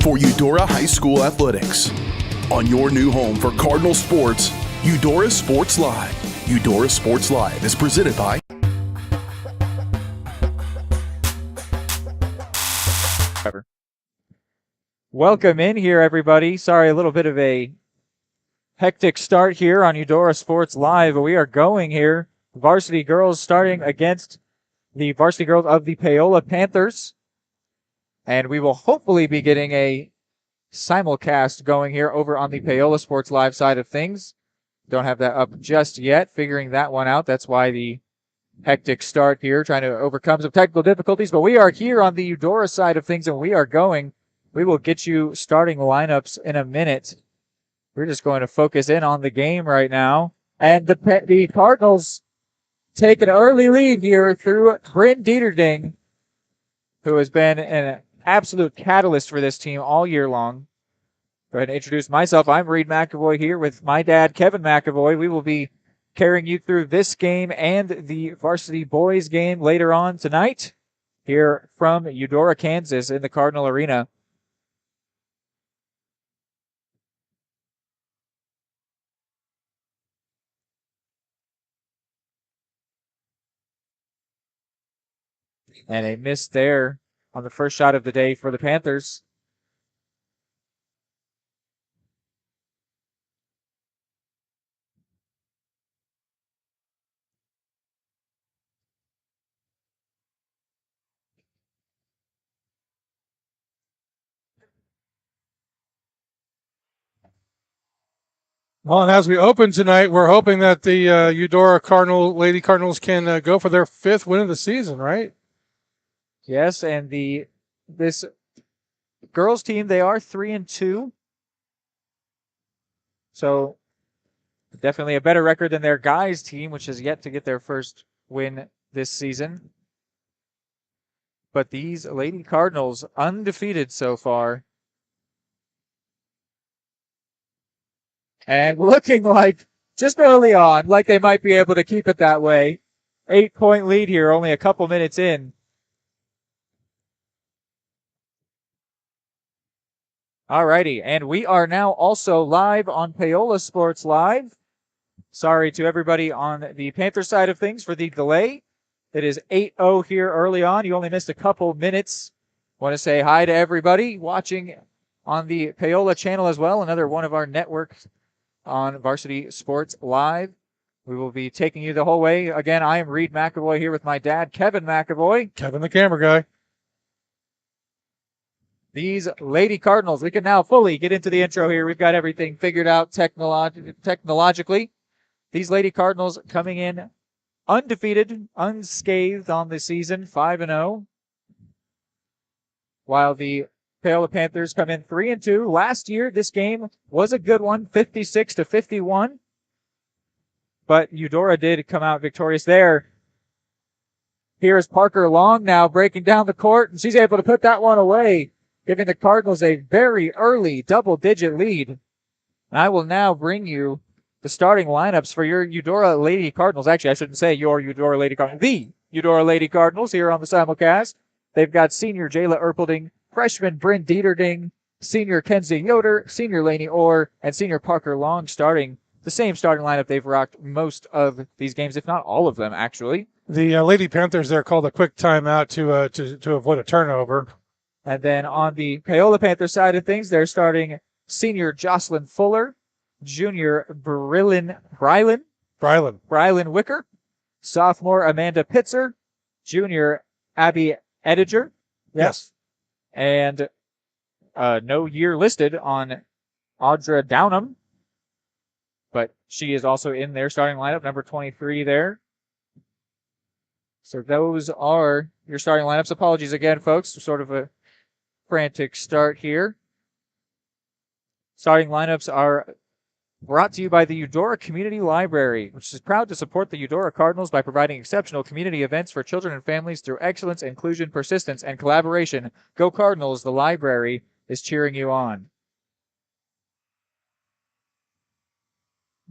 for Eudora High School Athletics. On your new home for Cardinal sports, Eudora Sports Live. Eudora Sports Live is presented by Welcome in here, everybody. Sorry, a little bit of a hectic start here on Eudora Sports Live, but we are going here. Varsity girls starting against the varsity girls of the Paola Panthers. And we will hopefully be getting a simulcast going here over on the Paola Sports Live side of things. Don't have that up just yet, figuring that one out. That's why the hectic start here, trying to overcome some technical difficulties. But we are here on the Eudora side of things, and we are going. We will get you starting lineups in a minute. We're just going to focus in on the game right now. And the Cardinals take an early lead here through Bryn Dieterding, who has been an absolute catalyst for this team all year long. Go ahead and introduce myself. I'm Reed McAvoy here with my dad, Kevin McAvoy. We will be carrying you through this game and the varsity boys game later on tonight here from Eudora, Kansas in the Cardinal Arena. And a miss there on the first shot of the day for the Panthers. Well, and as we open tonight, we're hoping that the Eudora Lady Cardinals can go for their 5th win of the season, right? Yes, and this girls team, they are 3-2. So definitely a better record than their guys team, which has yet to get their first win this season. But these Lady Cardinals, undefeated so far. And looking like, just early on, like they might be able to keep it that way. 8-point lead here, only a couple minutes in. Alrighty, and we are now also live on Paola Sports Live. Sorry to everybody on the Panther side of things for the delay. It is 8-0 here early on. You only missed a couple minutes. Want to say hi to everybody watching on the Paola channel as well, another one of our networks on Varsity Sports Live. We will be taking you the whole way. Again, I am Reed McAvoy here with my dad, Kevin McAvoy. Kevin, the camera guy. These Lady Cardinals, we can now fully get into the intro here. We've got everything figured out technologically. These Lady Cardinals coming in undefeated, unscathed on the season, 5-0. While the Paola Panthers come in 3-2. Last year, this game was a good one, 56-51. But Eudora did come out victorious there. Here's Parker Long now breaking down the court, and she's able to put that one away, giving the Cardinals a very early double-digit lead. And I will now bring you the starting lineups for your Eudora Lady Cardinals. Actually, I shouldn't say your Eudora Lady Cardinals. The Eudora Lady Cardinals here on the simulcast. They've got senior Jayla Erpelding, freshman Bryn Dieterding, senior Kenzie Yoder, senior Lainey Orr, and senior Parker Long starting the same starting lineup they've rocked most of these games, if not all of them, actually. The Lady Panthers there called a quick timeout to avoid a turnover. And then on the Paola Panther side of things, they're starting senior Jocelyn Fuller, junior Brylan Wicker, sophomore Amanda Pitzer, junior Abby Ediger. Yes. And no year listed on Audra Downham, but she is also in their starting lineup, number 23 there. So those are your starting lineups. Apologies again, folks, sort of a frantic start here. Starting lineups are brought to you by the Eudora Community Library, which is proud to support the Eudora Cardinals by providing exceptional community events for children and families through excellence, inclusion, persistence, and collaboration. Go Cardinals, the library is cheering you on.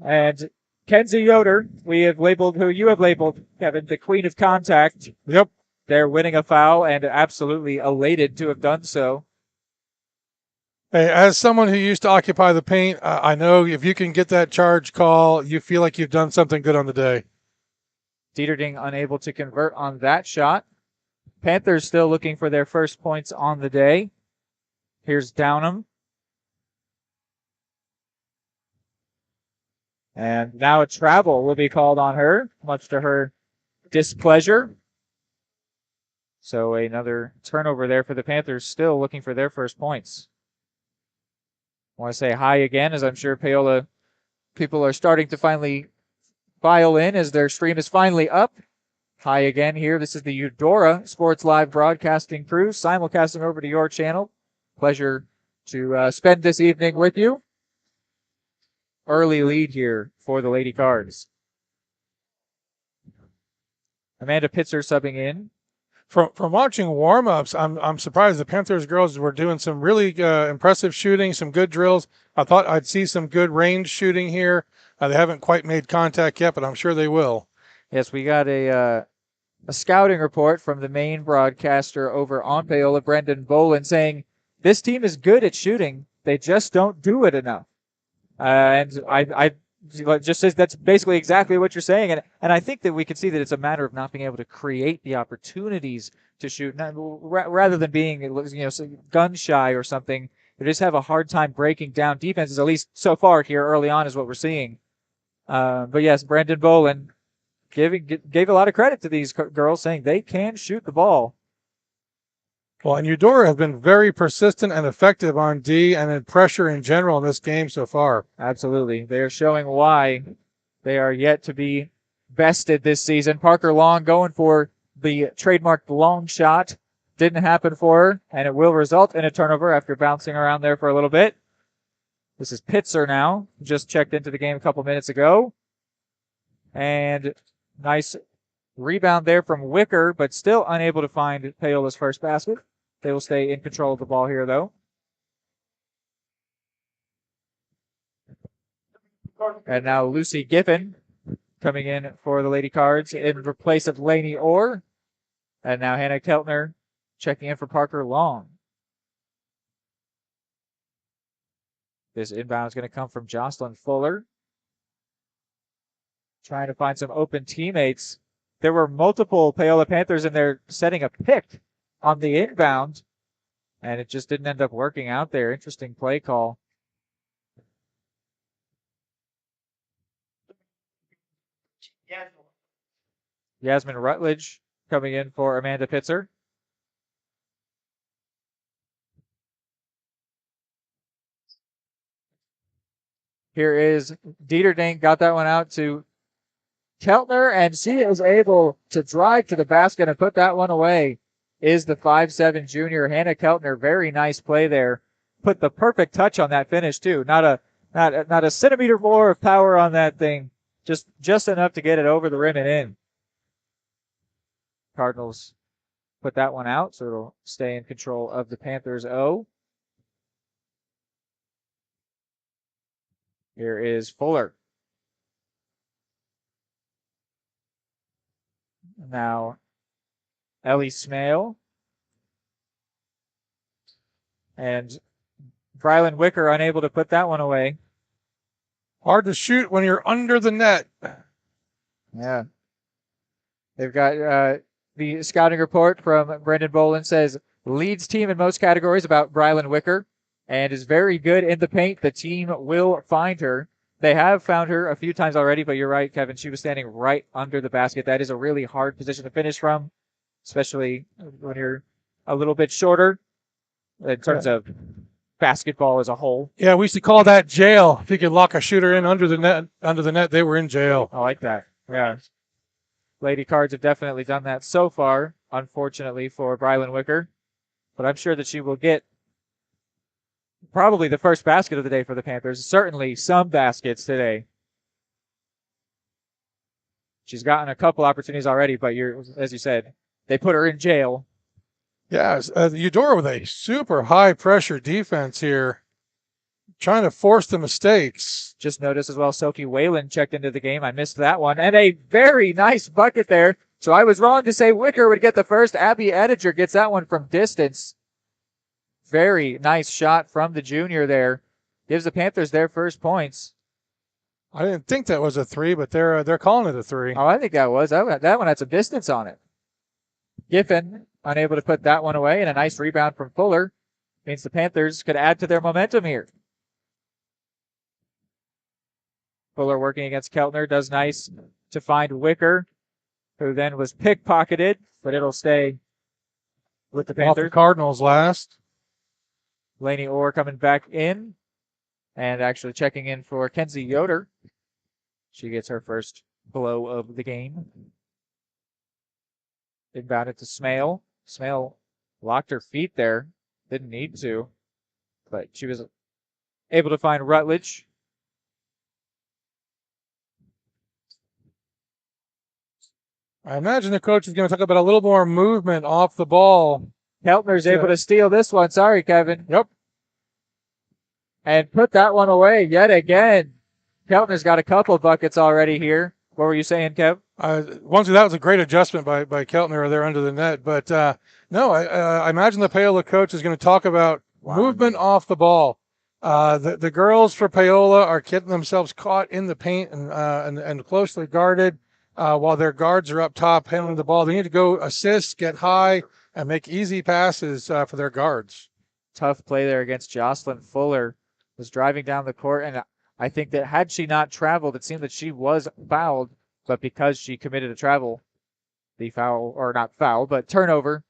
And Kenzie Yoder, who you have labeled, Kevin, the queen of contact. Yep. They're winning a foul and absolutely elated to have done so. Hey, as someone who used to occupy the paint, I know if you can get that charge call, you feel like you've done something good on the day. Dieterding unable to convert on that shot. Panthers still looking for their first points on the day. Here's Downham. And now a travel will be called on her, much to her displeasure. So another turnover there for the Panthers, still looking for their first points. I want to say hi again, as I'm sure Paola people are starting to finally file in as their stream is finally up. Hi again here. This is the Eudora Sports Live broadcasting crew, simulcasting over to your channel. Pleasure to spend this evening with you. Early lead here for the Lady Cards. Amanda Pitzer subbing in. From watching warm-ups, I'm surprised the Panthers girls were doing some really impressive shooting, some good drills. I thought I'd see some good range shooting here. They haven't quite made contact yet, but I'm sure they will. Yes, we got a scouting report from the main broadcaster over on Paola, Brendan Boland, saying this team is good at shooting. They just don't do it enough. And I just says that's basically exactly what you're saying. And I think that we can see that it's a matter of not being able to create the opportunities to shoot, rather than being gun shy or something. They just have a hard time breaking down defenses, at least so far here early on is what we're seeing. But yes, Brendan Boland gave a lot of credit to these girls, saying they can shoot the ball. Well, and Eudora has been very persistent and effective on D and in pressure in general in this game so far. Absolutely. They are showing why they are yet to be bested this season. Parker Long going for the trademarked long shot. Didn't happen for her, and it will result in a turnover after bouncing around there for a little bit. This is Pitzer now, just checked into the game a couple minutes ago. And nice rebound there from Wicker, but still unable to find Paola's first basket. They will stay in control of the ball here, though. And now Lucy Giffen coming in for the Lady Cards in place of Lainey Orr. And now Hannah Keltner checking in for Parker Long. This inbound is going to come from Jocelyn Fuller. Trying to find some open teammates. There were multiple Paola Panthers in there setting a pick on the inbound, and it just didn't end up working out there. Interesting play call. Yasmin Rutledge coming in for Amanda Pitzer. Here is Dieterding, got that one out to Keltner, and she is able to drive to the basket and put that one away. Is the 5'7" junior Hannah Keltner. Very nice play there. Put the perfect touch on that finish too. Not a centimeter more of power on that thing. Just enough to get it over the rim and in. Cardinals put that one out, so it'll stay in control of the Panthers O. Here is Fuller. Now Ellie Smale. And Brylan Wicker unable to put that one away. Hard to shoot when you're under the net. Yeah. They've got the scouting report from Brendan Boland says leads team in most categories about Brylan Wicker and is very good in the paint. The team will find her. They have found her a few times already, but you're right, Kevin. She was standing right under the basket. That is a really hard position to finish from, especially when you're a little bit shorter in terms of basketball as a whole. Yeah, we used to call that jail. If you could lock a shooter in under the net, they were in jail. I like that. Yeah. Lady Cards have definitely done that so far, unfortunately for Brylan Wicker. But I'm sure that she will get probably the first basket of the day for the Panthers. Certainly some baskets today. She's gotten a couple opportunities already, but as you said, they put her in jail. Yeah, Eudora with a super high pressure defense here, trying to force the mistakes. Just noticed as well, Sophie Whalen checked into the game. I missed that one. And a very nice bucket there. So I was wrong to say Wicker would get the first. Abby Ediger gets that one from distance. Very nice shot from the junior there. Gives the Panthers their first points. I didn't think that was a 3, but they're calling it a 3. Oh, I think that was. That one had some distance on it. Giffen unable to put that one away, and a nice rebound from Fuller means the Panthers could add to their momentum here. Fuller working against Keltner, does nice to find Wicker, who then was pickpocketed, but it'll stay with the Off the Panthers. Cardinals last. Lainey Orr coming back in and actually checking in for Kenzie Yoder. She gets her first blow of the game. Inbound it to Smale. Smale locked her feet there. Didn't need to, but she was able to find Rutledge. I imagine the coach is going to talk about a little more movement off the ball. Keltner's able to steal this one. Sorry, Kevin. Yep. And put that one away yet again. Keltner's got a couple buckets already here. What were you saying, Kev? That was a great adjustment by Keltner there under the net. But no, I imagine the Paola coach is going to talk about movement off the ball. The girls for Paola are getting themselves caught in the paint and closely guarded while their guards are up top handling the ball. They need to go assist, get high, and make easy passes for their guards. Tough play there against Jocelyn Fuller. Was driving down the court, and I think that had she not traveled, it seemed that she was fouled, but because she committed a travel, the foul, or not foul, but turnover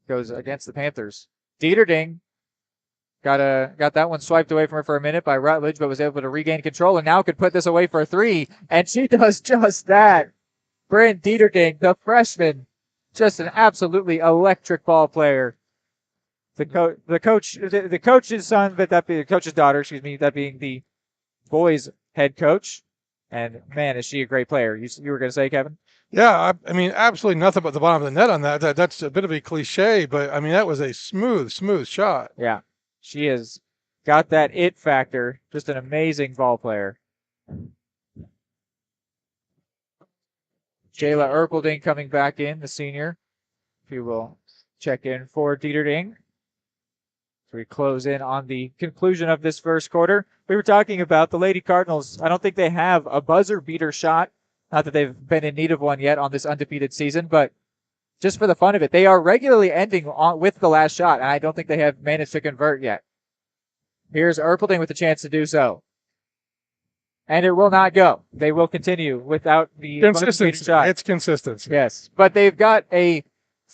goes against the Panthers. Dieterding got that one swiped away from her for a minute by Rutledge, but was able to regain control and now could put this away for a 3, and she does just that. Bryn Dieterding, the freshman, just an absolutely electric ball player. The coach's son, but that being the coach's daughter, excuse me, that being the boys' head coach. And man, is she a great player. You were going to say, Kevin? Yeah, I mean, absolutely nothing but the bottom of the net on that. That's a bit of a cliche, but I mean, that was a smooth shot. Yeah, she has got that it factor. Just an amazing ball player. Jayla Erpelding coming back in, the senior. If you will check in for Dieterding. We close in on the conclusion of this first quarter. We were talking about the Lady Cardinals. I don't think they have a buzzer beater shot. Not that they've been in need of one yet on this undefeated season, but just for the fun of it, they are regularly ending with the last shot, and I don't think they have managed to convert yet. Here's Erpelding with a chance to do so. And it will not go. They will continue without the Consistency. shot. It's consistency. Yes, but they've got a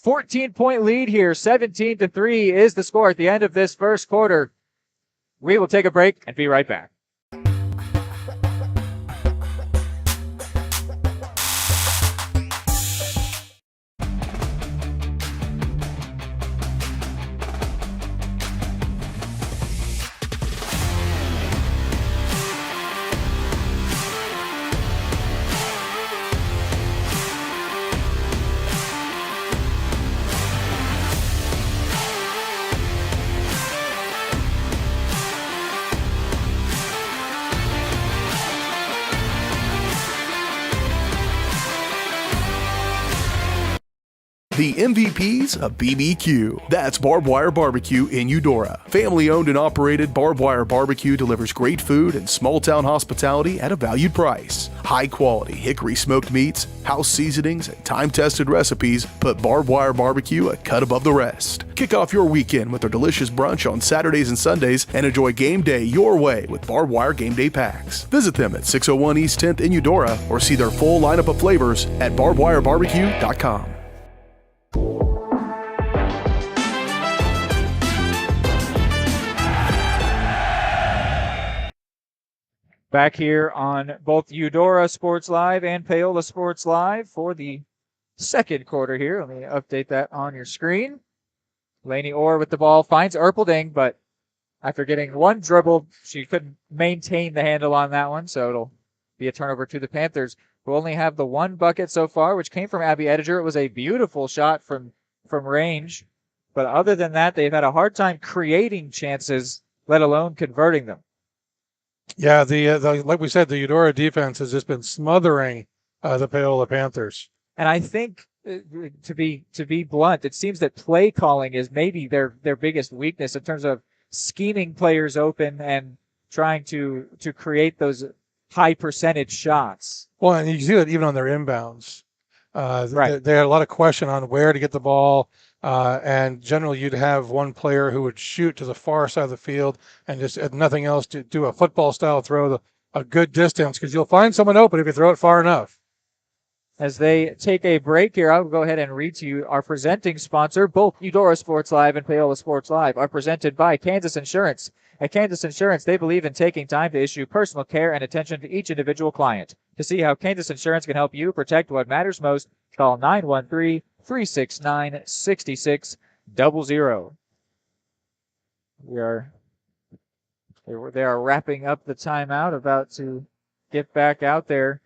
14-point lead here. 17-3 is the score at the end of this first quarter. We will take a break and be right back. The MVPs of BBQ. That's Barbed Wire Barbecue in Eudora. Family owned and operated, Barbed Wire Barbecue delivers great food and small town hospitality at a valued price. High quality hickory smoked meats, house seasonings, and time tested recipes put Barbed Wire Barbecue a cut above the rest. Kick off your weekend with their delicious brunch on Saturdays and Sundays and enjoy game day your way with Barbed Wire Game Day Packs. Visit them at 601 East 10th in Eudora or see their full lineup of flavors at barbedwirebarbecue.com. Back here on both Eudora Sports Live and Paola Sports Live for the second quarter here. Let me update that on your screen. Lainey Orr with the ball finds Erpelding, but after getting one dribble, she couldn't maintain the handle on that one, so it'll be a turnover to the Panthers, who only have the one bucket so far, which came from Abby Ediger. It was a beautiful shot from range, but other than that, they've had a hard time creating chances, let alone converting them. Yeah, the like we said, the Eudora defense has just been smothering the Paola Panthers. And I think to be blunt, it seems that play calling is maybe their biggest weakness in terms of scheming players open and trying to create those high percentage shots. Well, and you see that even on their inbounds. Right. They had a lot of question on where to get the ball, and generally you'd have one player who would shoot to the far side of the field and just had nothing else to do a football style throw a good distance because you'll find someone open if you throw it far enough. As they take a break here, I'll go ahead and read to you our presenting sponsor. Both Eudora Sports Live and Paola Sports Live are presented by Kansas Insurance. At Kansas Insurance, they believe in taking time to issue personal care and attention to each individual client. To see how Kansas Insurance can help you protect what matters most, call 913-369-6600. They are wrapping up the timeout, about to get back out there.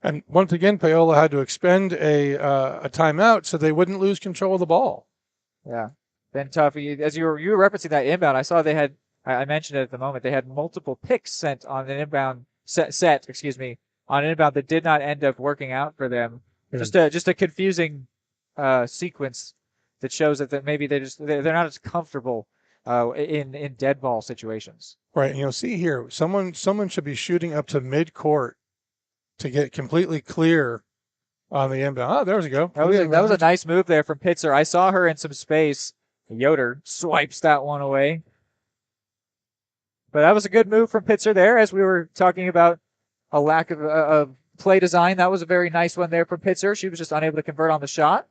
And once again, Paola had to expend a timeout so they wouldn't lose control of the ball. Yeah, been tough. As you were referencing that inbound, I saw they had. I mentioned it at the moment. They had multiple picks sent on an inbound set. Excuse me, on an inbound that did not end up working out for them. Yeah. Just a confusing sequence that shows that maybe they're not as comfortable in dead ball situations. Right. See here, someone should be shooting up to mid-court to get completely clear on the inbound. Oh, there we go. That was a nice move there from Pitzer. I saw her in some space. Yoder swipes that one away. But that was a good move from Pitzer there, as we were talking about a lack of play design. That was a very nice one there from Pitzer. She was just unable to convert on the shot.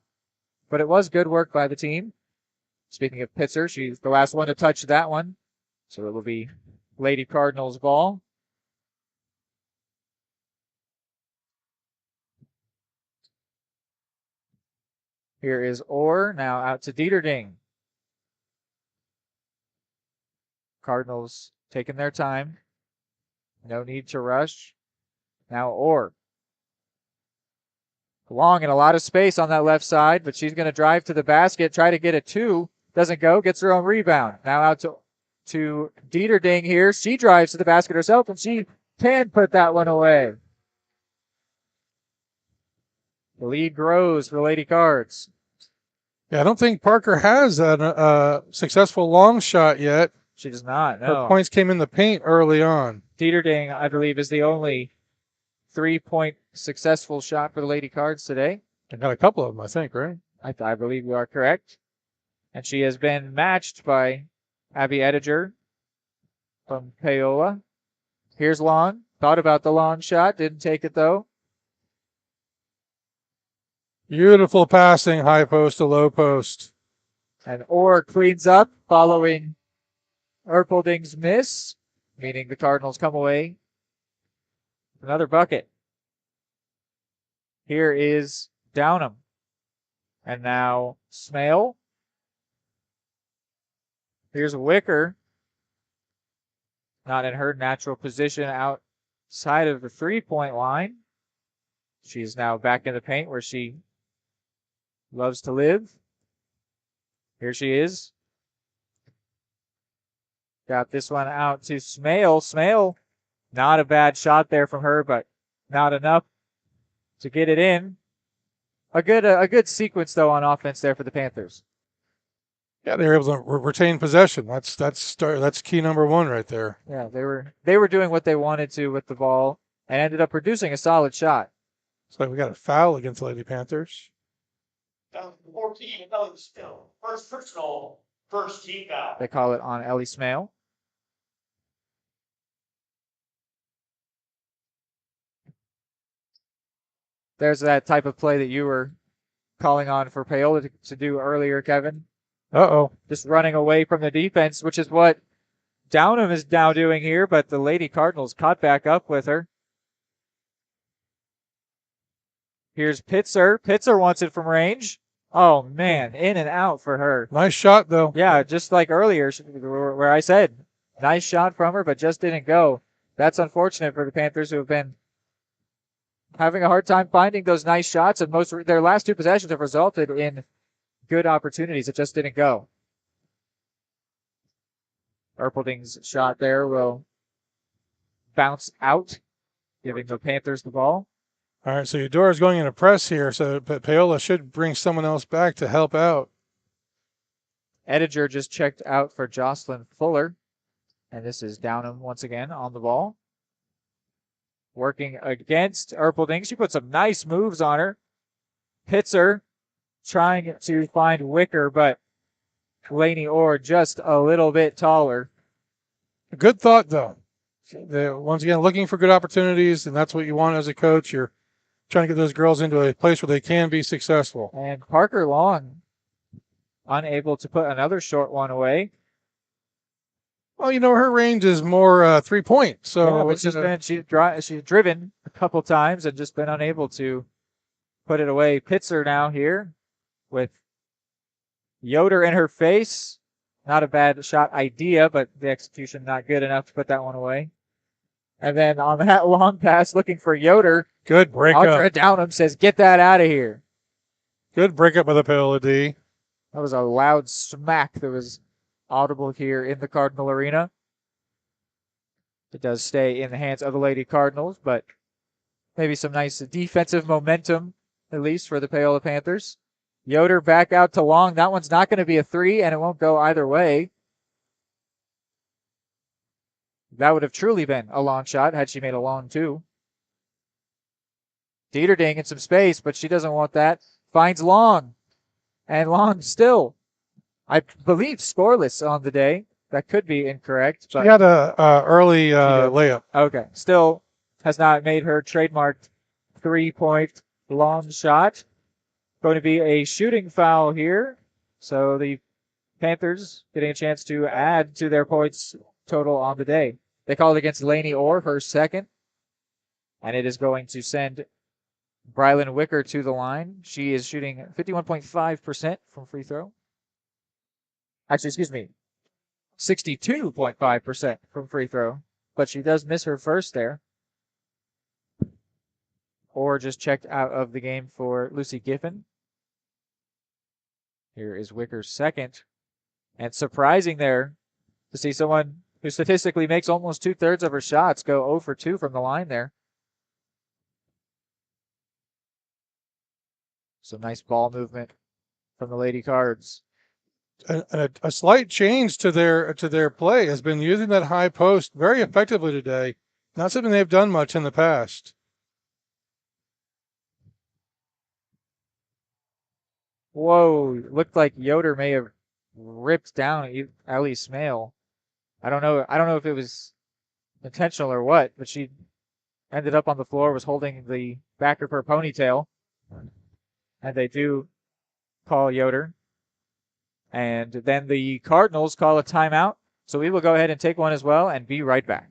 But it was good work by the team. Speaking of Pitzer, she's the last one to touch that one. So it will be Lady Cardinals ball. Here is Orr, now out to Dieterding. Cardinals taking their time. No need to rush. Now Orr. Long and a lot of space on that left side, but she's going to drive to the basket, try to get a two. Doesn't go, gets her own rebound. Now out to Dieterding here. She drives to the basket herself, and she can put that one away. The lead grows for Lady Cards. Yeah, I don't think Parker has a successful long shot yet. She does not, no. Her points came in the paint early on. Dieterding, I believe, is the only 3-point successful shot for the Lady Cards today. I got a couple of them, I think, right? I believe you are correct. And she has been matched by Abby Ediger from Paola. Here's Long. Thought about the long shot. Didn't take it, though. Beautiful passing, high post to low post. And Orr cleans up following Erpelding's miss, meaning the Cardinals come away with another bucket. Here is Downham. And now Smale. Here's Wicker. Not in her natural position outside of the 3-point line. She's now back in the paint where she loves to live. Here she is. Got this one out to Smale. Smale, not a bad shot there from her, but not enough to get it in. A good sequence, though, on offense there for the Panthers. Yeah, they were able to retain possession. That's key number one right there. Yeah, they were doing what they wanted to with the ball and ended up producing a solid shot. So we got a foul against the Lady Panthers. Down to 14, another spill. First personal, first team foul. They call it on Ellie Smale. There's that type of play that you were calling on for Paola to do earlier, Kevin. Uh-oh. Just running away from the defense, which is what Downham is now doing here, but the Lady Cardinals caught back up with her. Here's Pitzer. Pitzer wants it from range. Oh, man, in and out for her. Nice shot, though. Yeah, just like earlier where I said, nice shot from her, but just didn't go. That's unfortunate for the Panthers, who have been having a hard time finding those nice shots, and their last two possessions have resulted in good opportunities. It just didn't go. Erpelding's shot there will bounce out, giving the Panthers the ball. All right, so Eudora's going into press here, so Paola should bring someone else back to help out. Ediger just checked out for Jocelyn Fuller. And this is Downham once again on the ball. Working against Erpelding. She put some nice moves on her. Hits her. Trying to find Wicker, but Laney Orr just a little bit taller. A good thought, though. They're, once again, looking for good opportunities, and that's what you want as a coach. You're trying to get those girls into a place where they can be successful. And Parker Long unable to put another short one away. Well, you know, her range is more 3-point. So yeah, but she's driven a couple times and just been unable to put it away. Pitzer now here with Yoder in her face. Not a bad shot idea, but the execution not good enough to put that one away. And then on that long pass, looking for Yoder. Good breakup. Audra Downham says, get that out of here. Good breakup by the Paola D. That was a loud smack that was audible here in the Cardinal Arena. It does stay in the hands of the Lady Cardinals, but maybe some nice defensive momentum, at least for the Paola Panthers. Yoder back out to Long. That one's not going to be a 3, and it won't go either way. That would have truly been a long shot had she made a long 2. Dieterding in some space, but she doesn't want that. Finds Long. And Long still, I believe, scoreless on the day. That could be incorrect. But She had a early layup. okay. Still has not made her trademarked 3-point long shot. Going to be a shooting foul here. So the Panthers getting a chance to add to their points total on the day. They called against Laney Orr, her second. And it is going to send Brylan Wicker to the line. She is shooting 51.5% from free throw. Actually, excuse me, 62.5% from free throw. But she does miss her first there. Or just checked out of the game for Lucy Giffen. Here is Wicker's second. And surprising there to see someone who statistically makes almost 2/3 of her shots go 0 for 2 from the line there. Some nice ball movement from the Lady Cards. A slight change to their play has been using that high post very effectively today. Not something they've done much in the past. Whoa, looked like Yoder may have ripped down Ellie Smale. I don't know if it was intentional or what, but she ended up on the floor, was holding the back of her ponytail. And they do call Yoder. And then the Cardinals call a timeout. So we will go ahead and take one as well and be right back.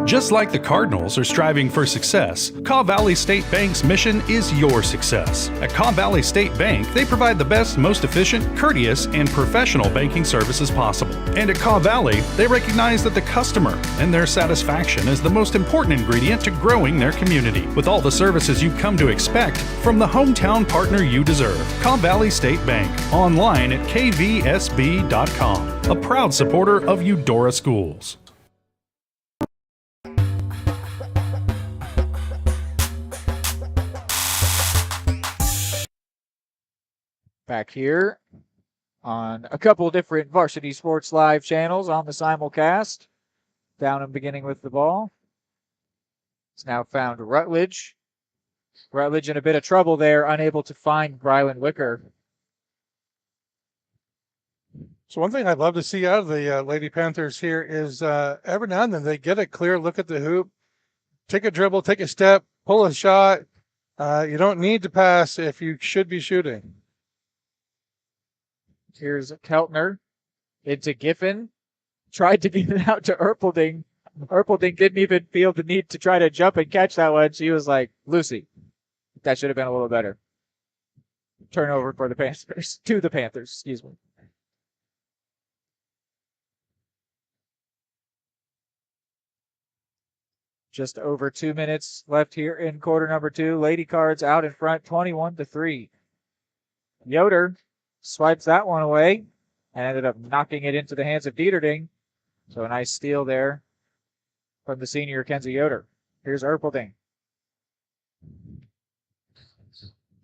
Just like the Cardinals are striving for success, Kaw Valley State Bank's mission is your success. At Kaw Valley State Bank, they provide the best, most efficient, courteous, and professional banking services possible. And at Kaw Valley, they recognize that the customer and their satisfaction is the most important ingredient to growing their community. With all the services you've come to expect from the hometown partner you deserve, Kaw Valley State Bank, online at kvsb.com, a proud supporter of Eudora Schools. Back here on a couple different Varsity Sports Live channels on the simulcast. Downham beginning with the ball. It's now found Rutledge. Rutledge in a bit of trouble there, unable to find Brylan Wicker. So one thing I'd love to see out of the Lady Panthers here is every now and then they get a clear look at the hoop, take a dribble, take a step, pull a shot. You don't need to pass if you should be shooting. Here's Keltner into Giffen. Tried to get it out to Erpelding. Erpelding didn't even feel the need to try to jump and catch that one. She was like, Lucy, that should have been a little better. Turnover for the Panthers. To the Panthers, excuse me. Just over 2 minutes left here in quarter number 2. Lady Cards out in front, 21-3. Yoder swipes that one away, and ended up knocking it into the hands of Dieterding. So a nice steal there from the senior Kenzie Yoder. Here's Erpelding.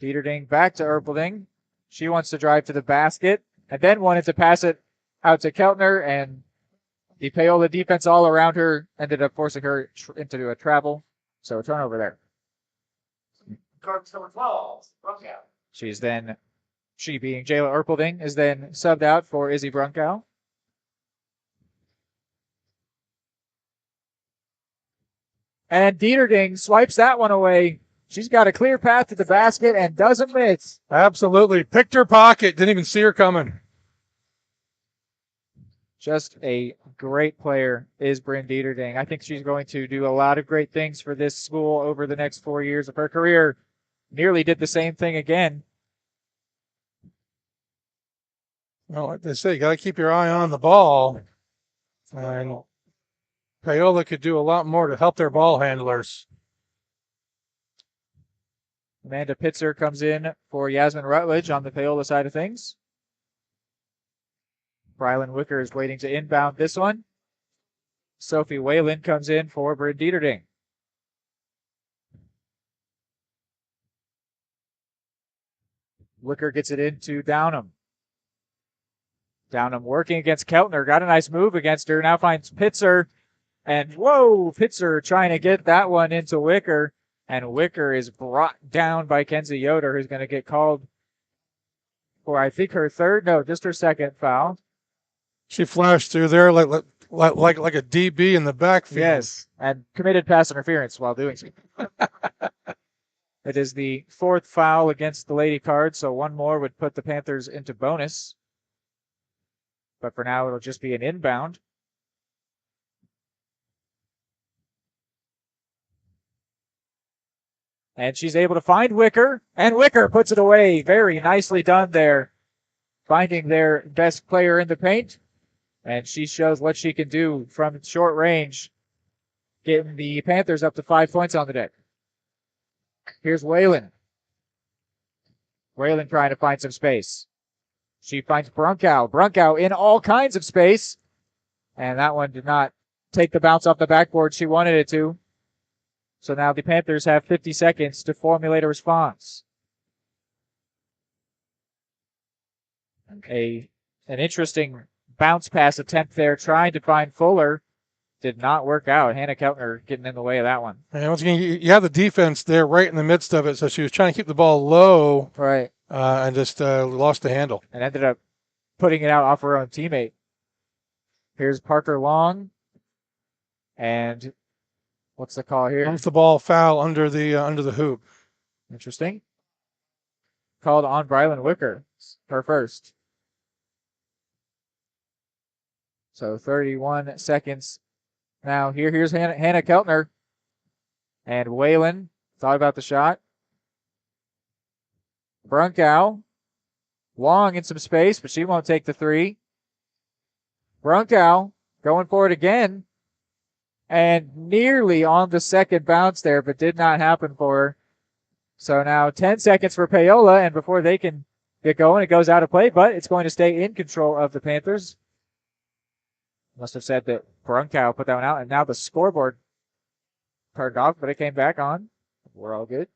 Dieterding back to Erpelding. She wants to drive to the basket and then wanted to pass it out to Keltner, and the Paola defense all around her ended up forcing her into a travel. So a turnover there. Guard number 12, Brunkow. She being Jayla Erpelding, is then subbed out for Izzy Brunkow. And Dieterding swipes that one away. She's got a clear path to the basket and doesn't miss. Absolutely. Picked her pocket. Didn't even see her coming. Just a great player is Bryn Dieterding. I think she's going to do a lot of great things for this school over the next 4 years of her career. Nearly did the same thing again. Well, like they say, you got to keep your eye on the ball. And Paola could do a lot more to help their ball handlers. Amanda Pitzer comes in for Yasmin Rutledge on the Paola side of things. Brylan Wicker is waiting to inbound this one. Sophie Whalen comes in for Bryn Dieterding. Wicker gets it into Downham. Downham working against Keltner. Got a nice move against her. Now finds Pitzer. And whoa, Pitzer trying to get that one into Wicker. And Wicker is brought down by Kenzie Yoder, who's going to get called for, I think, just her second foul. She flashed through there like a DB in the backfield. Yes, and committed pass interference while doing so. It is the fourth foul against the Lady Cards, so one more would put the Panthers into bonus. But for now, it'll just be an inbound. And she's able to find Wicker, and Wicker puts it away. Very nicely done there, finding their best player in the paint. And she shows what she can do from short range, getting the Panthers up to 5 points on the deck. Here's Whalen. Whalen trying to find some space. She finds Brunkow. Brunkow in all kinds of space. And that one did not take the bounce off the backboard she wanted it to. So now the Panthers have 50 seconds to formulate a response. An interesting bounce pass attempt there, trying to find Fuller. Did not work out. Hannah Keltner getting in the way of that one. And once again, you have the defense there right in the midst of it, so she was trying to keep the ball low. Right. And just lost the handle. And ended up putting it out off her own teammate. Here's Parker Long. And what's the call here? Comes the ball foul under the hoop. Interesting. Called on Brylan Wicker, her first. So 31 seconds. Now here's Hannah Keltner. And Whalen thought about the shot. Brunkow. Long in some space, but she won't take the three. Brunkow going for it again. And nearly on the second bounce there, but did not happen for her. So now 10 seconds for Paola, and before they can get going, it goes out of play, but it's going to stay in control of the Panthers. Must have said that Brunkow put that one out, and now the scoreboard turned off, but it came back on. We're all good.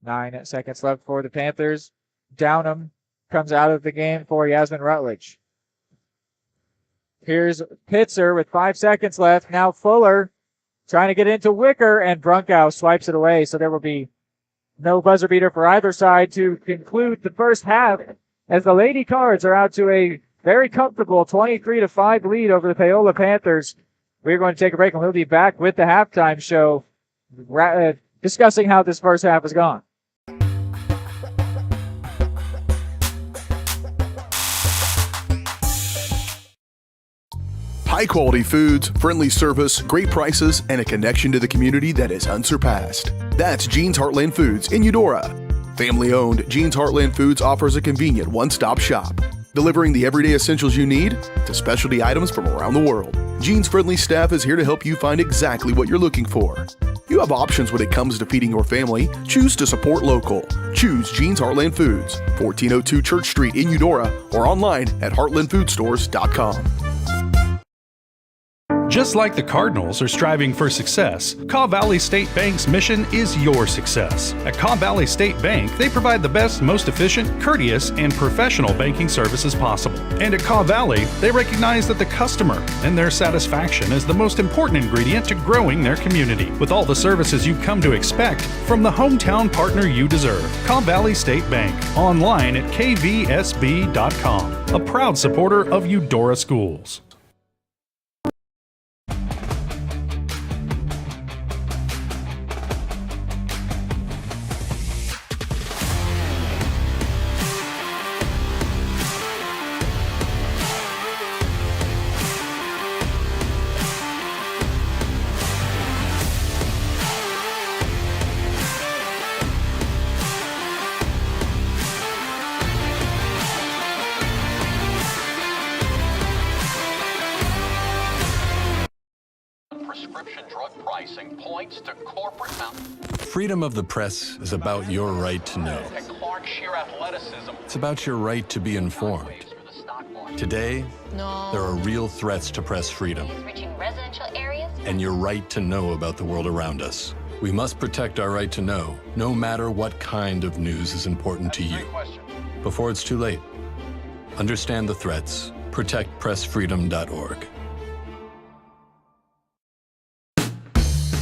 9 seconds left for the Panthers. Downham comes out of the game for Yasmin Rutledge. Here's Pitzer with 5 seconds left. Now Fuller trying to get into Wicker, and Brunkow swipes it away. So there will be no buzzer beater for either side to conclude the first half, as the Lady Cards are out to a very comfortable 23-5 lead over the Paola Panthers. We're going to take a break, and we'll be back with the halftime show discussing how this first half has gone. High-quality foods, friendly service, great prices, and a connection to the community that is unsurpassed. That's Jean's Heartland Foods in Eudora. Family-owned, Jean's Heartland Foods offers a convenient one-stop shop, delivering the everyday essentials you need to specialty items from around the world. Jean's friendly staff is here to help you find exactly what you're looking for. You have options when it comes to feeding your family. Choose to support local. Choose Jean's Heartland Foods, 1402 Church Street in Eudora, or online at heartlandfoodstores.com. Just like the Cardinals are striving for success, Kaw Valley State Bank's mission is your success. At Kaw Valley State Bank, they provide the best, most efficient, courteous, and professional banking services possible. And at Kaw Valley, they recognize that the customer and their satisfaction is the most important ingredient to growing their community. With all the services you've come to expect from the hometown partner you deserve, Kaw Valley State Bank, online at kvsb.com, a proud supporter of Eudora Schools. Prescription drug pricing points to corporate Freedom of the press is about your right to know. and Clark sheer athleticism. It's about your right to be informed. Today, there are real threats to press freedom Reaching residential areas? and your right to know about the world around us. We must protect our right to know, no matter what kind of news is important to you. Before it's too late, understand the threats. ProtectPressFreedom.org.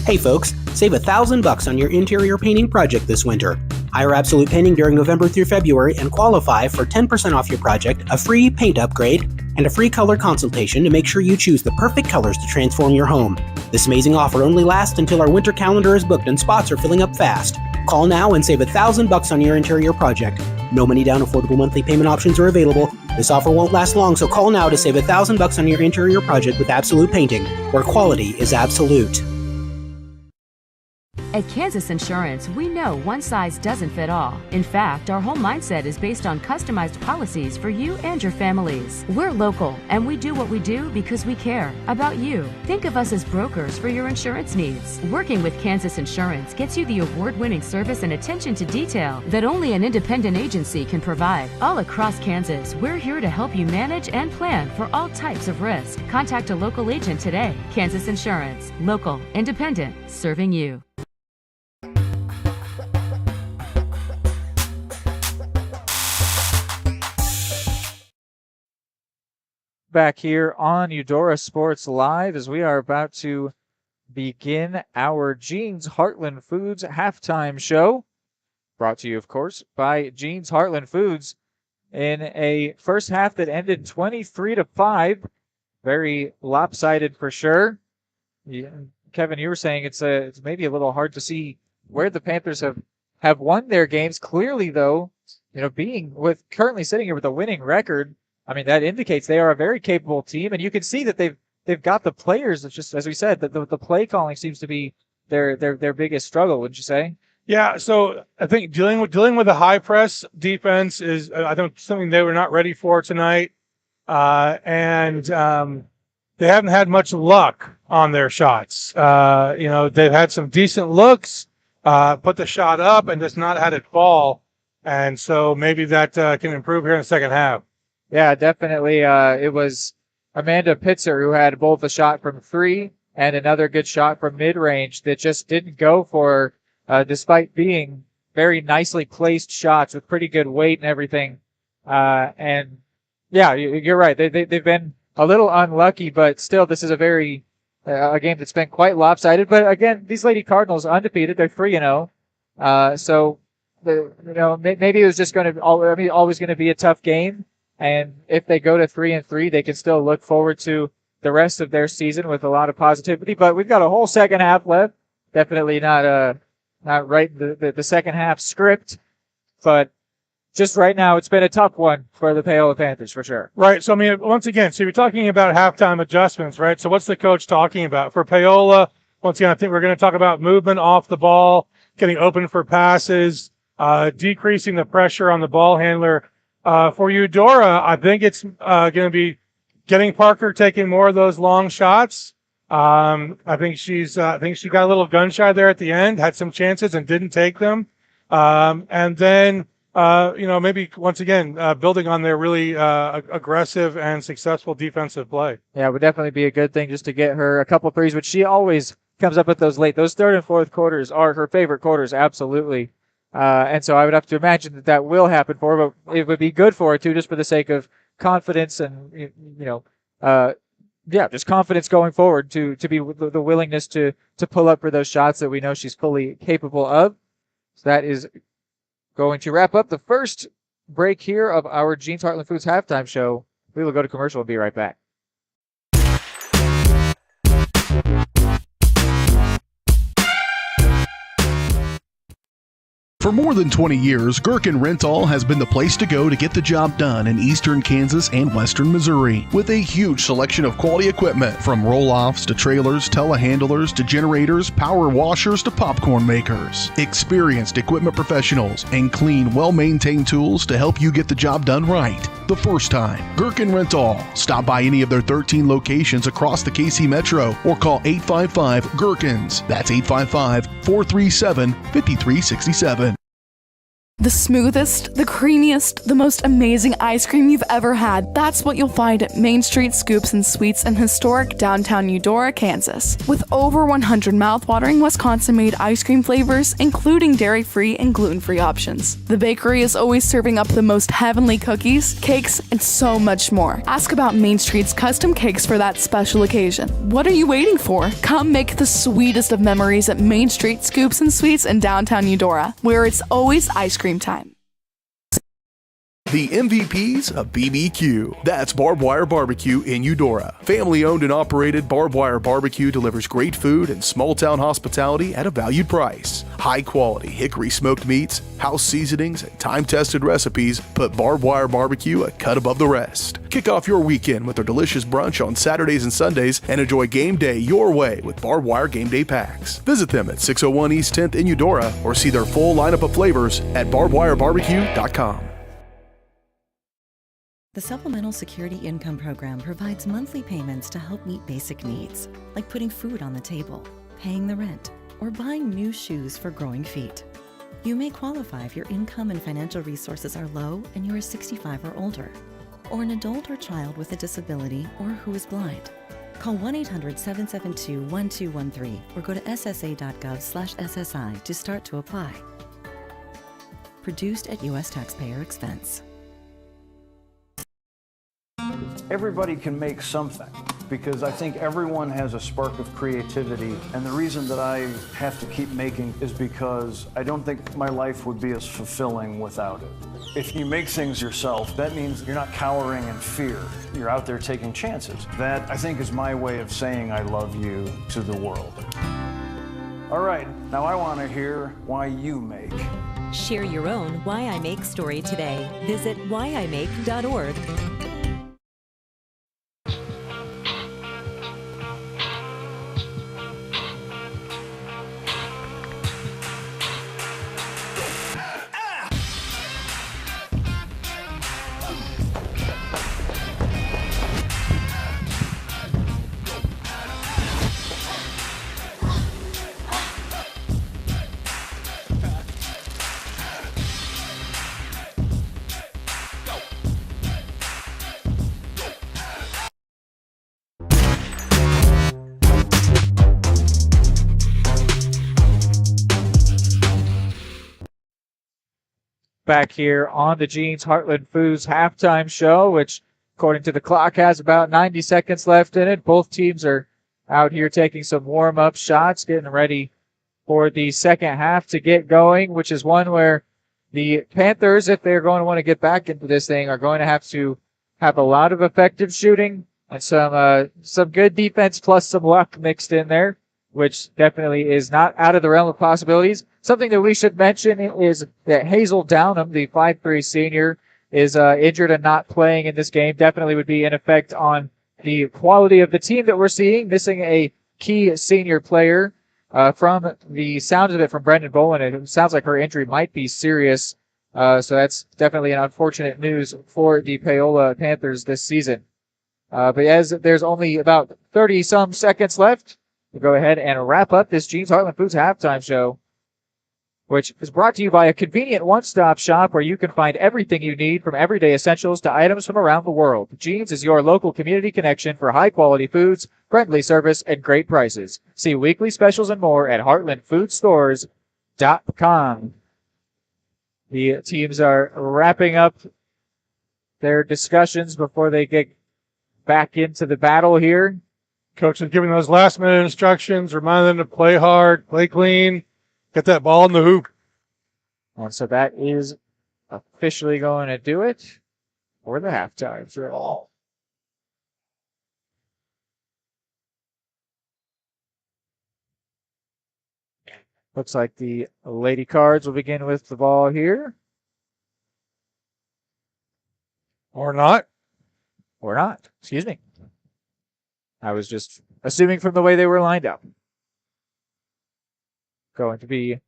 Hey folks, save $1,000 on your interior painting project this winter. Hire Absolute Painting during November through February and qualify for 10% off your project, a free paint upgrade, and a free color consultation to make sure you choose the perfect colors to transform your home. This amazing offer only lasts until our winter calendar is booked and spots are filling up fast. Call now and save $1,000 on your interior project. No money down, affordable monthly payment options are available. This offer won't last long, so call now to save $1,000 on your interior project with Absolute Painting, where quality is absolute. At Kansas Insurance, we know one size doesn't fit all. In fact, our whole mindset is based on customized policies for you and your families. We're local, and we do what we do because we care about you. Think of us as brokers for your insurance needs. Working with Kansas Insurance gets you the award-winning service and attention to detail that only an independent agency can provide. All across Kansas, we're here to help you manage and plan for all types of risk. Contact a local agent today. Kansas Insurance. Local, independent, serving you. Back here on Eudora Sports Live as we are about to begin our Jean's Heartland Foods halftime show. Brought to you, of course, by Jean's Heartland Foods in a first half that ended 23-5. Very lopsided for sure. Yeah, Kevin, you were saying it's maybe a little hard to see where the Panthers have won their games. Clearly, though, being currently sitting here with a winning record, I mean, that indicates they are a very capable team, and you can see that they've got the players. It's just, as we said, that the play calling seems to be their biggest struggle. Wouldn't you say? Yeah, so I think dealing with the high press defense is, I think, something they were not ready for tonight, and they haven't had much luck on their shots. They've had some decent looks, put the shot up, and just not had it fall, and so maybe that can improve here in the second half. Yeah, definitely. It was Amanda Pitzer who had both a shot from three and another good shot from mid-range that just didn't go for her, despite being very nicely placed shots with pretty good weight and everything. And yeah, you're right. They've been a little unlucky, but still, this is a game that's been quite lopsided. But again, these Lady Cardinals undefeated. They're 3-0. So maybe it was just always going to be a tough game. And if they go to 3-3, they can still look forward to the rest of their season with a lot of positivity. But we've got a whole second half left. Definitely not writing the second half script, but just right now it's been a tough one for the Paola Panthers for sure. Right. So I mean, once again, so you're talking about halftime adjustments, right? So what's the coach talking about for Paola? Once again, I think we're going to talk about movement off the ball, getting open for passes, decreasing the pressure on the ball handler. For Eudora, I think it's going to be getting Parker taking more of those long shots, I think she got a little gun shy there at the end, had some chances and didn't take them. And then, maybe once again, building on their really aggressive and successful defensive play. Yeah, it would definitely be a good thing just to get her a couple threes, which she always comes up with those late. Those third and fourth quarters are her favorite quarters, absolutely. And so I would have to imagine that will happen for her, but it would be good for her too, just for the sake of confidence and, just confidence going forward to be the willingness to pull up for those shots that we know she's fully capable of. So that is going to wrap up the first break here of our Jeans Heartland Foods halftime show. We will go to commercial and be right back. For more than 20 years, Gherkin Rental has been the place to go to get the job done in eastern Kansas and western Missouri. With a huge selection of quality equipment, from roll-offs to trailers, telehandlers to generators, power washers to popcorn makers. Experienced equipment professionals and clean, well-maintained tools to help you get the job done right the first time. Gherkin Rental. Stop by any of their 13 locations across the KC Metro or call 855-GHERKINS. That's 855-437-5367. The smoothest, the creamiest, the most amazing ice cream you've ever had. That's what you'll find at Main Street Scoops and Sweets in historic downtown Eudora, Kansas. With over 100 mouthwatering Wisconsin-made ice cream flavors, including dairy-free and gluten-free options. The bakery is always serving up the most heavenly cookies, cakes, and so much more. Ask about Main Street's custom cakes for that special occasion. What are you waiting for? Come make the sweetest of memories at Main Street Scoops and Sweets in downtown Eudora, where it's always ice cream time. The MVPs of BBQ. That's Barbed Wire Barbecue in Eudora. Family owned and operated, Barbed Wire Barbecue delivers great food and small town hospitality at a valued price. High quality hickory smoked meats, house seasonings, and time tested recipes put Barbed Wire Barbecue a cut above the rest. Kick off your weekend with their delicious brunch on Saturdays and Sundays and enjoy game day your way with Barbed Wire Game Day Packs. Visit them at 601 East 10th in Eudora or see their full lineup of flavors at barbedwirebarbecue.com. The Supplemental Security Income Program provides monthly payments to help meet basic needs, like putting food on the table, paying the rent, or buying new shoes for growing feet. You may qualify if your income and financial resources are low and you are 65 or older, or an adult or child with a disability or who is blind. Call 1-800-772-1213 or go to ssa.gov/SSI to start to apply. Produced at U.S. taxpayer expense. Everybody can make something, because I think everyone has a spark of creativity, and the reason that I have to keep making is because I don't think my life would be as fulfilling without it. If you make things yourself, that means you're not cowering in fear. You're out there taking chances. That, I think, is my way of saying I love you to the world. All right, now I want to hear why you make. Share your own Why I Make story today. Visit whyimake.org. Back here on the Jeans Heartland Foods halftime show, which according to the clock has about 90 seconds left in it. Both teams are out here taking some warm-up shots, getting ready for the second half to get going, which is one where the Panthers, if they're going to want to get back into this thing, are going to have a lot of effective shooting and some good defense plus some luck mixed in there, which definitely is not out of the realm of possibilities. Something that we should mention is that Hazel Downham, the 5'3" senior, is injured and not playing in this game. Definitely would be an effect on the quality of the team that we're seeing, missing a key senior player. From the sound of it from Brendan Bowen, it sounds like her injury might be serious. So that's definitely an unfortunate news for the Paola Panthers this season. But as there's only about 30-some seconds left, we'll go ahead and wrap up this Jeans Heartland Foods halftime show, which is brought to you by a convenient one-stop shop where you can find everything you need from everyday essentials to items from around the world. Jeans is your local community connection for high-quality foods, friendly service, and great prices. See weekly specials and more at heartlandfoodstores.com. The teams are wrapping up their discussions before they get back into the battle here. Coach is giving those last-minute instructions, reminding them to play hard, play clean, get that ball in the hoop. And so that is officially going to do it for the halftime drill. Looks like the Lady Cards will begin with the ball here. Or not. Or not. Excuse me. I was just assuming from the way they were lined up. Going to be...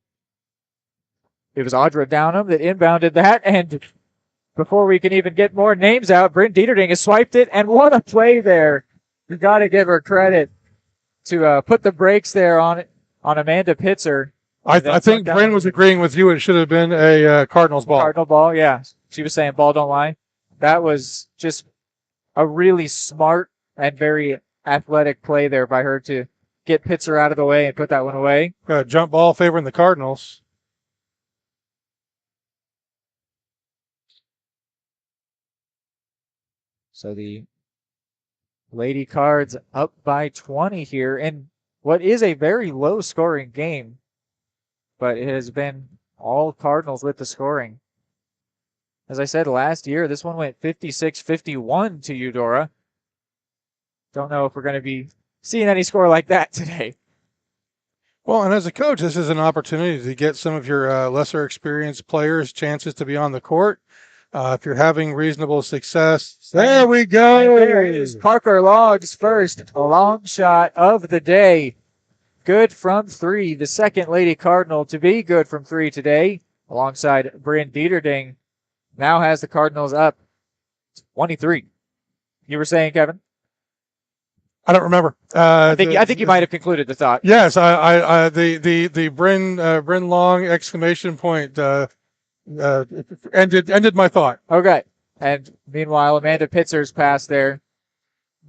It was Audra Downham that inbounded that, and before we can even get more names out, Bryn Dieterding has swiped it, and what a play there. You got to give her credit to put the brakes there on Amanda Pitzer. I think Bryn was agreeing with you. It should have been a Cardinals ball. Cardinal ball, yeah. She was saying ball don't lie. That was just a really smart and very athletic play there by her to get Pitzer out of the way and put that one away. Got a jump ball favoring the Cardinals. So the Lady Cards up by 20 here in what is a very low-scoring game, but it has been all Cardinals with the scoring. As I said last year, this one went 56-51 to Eudora. Don't know if we're going to be seeing any score like that today. Well, and as a coach, this is an opportunity to get some of your lesser experienced players chances to be on the court. If you're having reasonable success, there we go. There is Parker Logg's first long shot of the day. Good from three. The second Lady Cardinal to be good from three today, alongside Bryn Dieterding. Now has the Cardinals up 23. You were saying, Kevin? I don't remember. I think you might have concluded the thought. Yes, the Bryn Long exclamation point ended my thought. Okay. And meanwhile, Amanda Pitzer's pass there,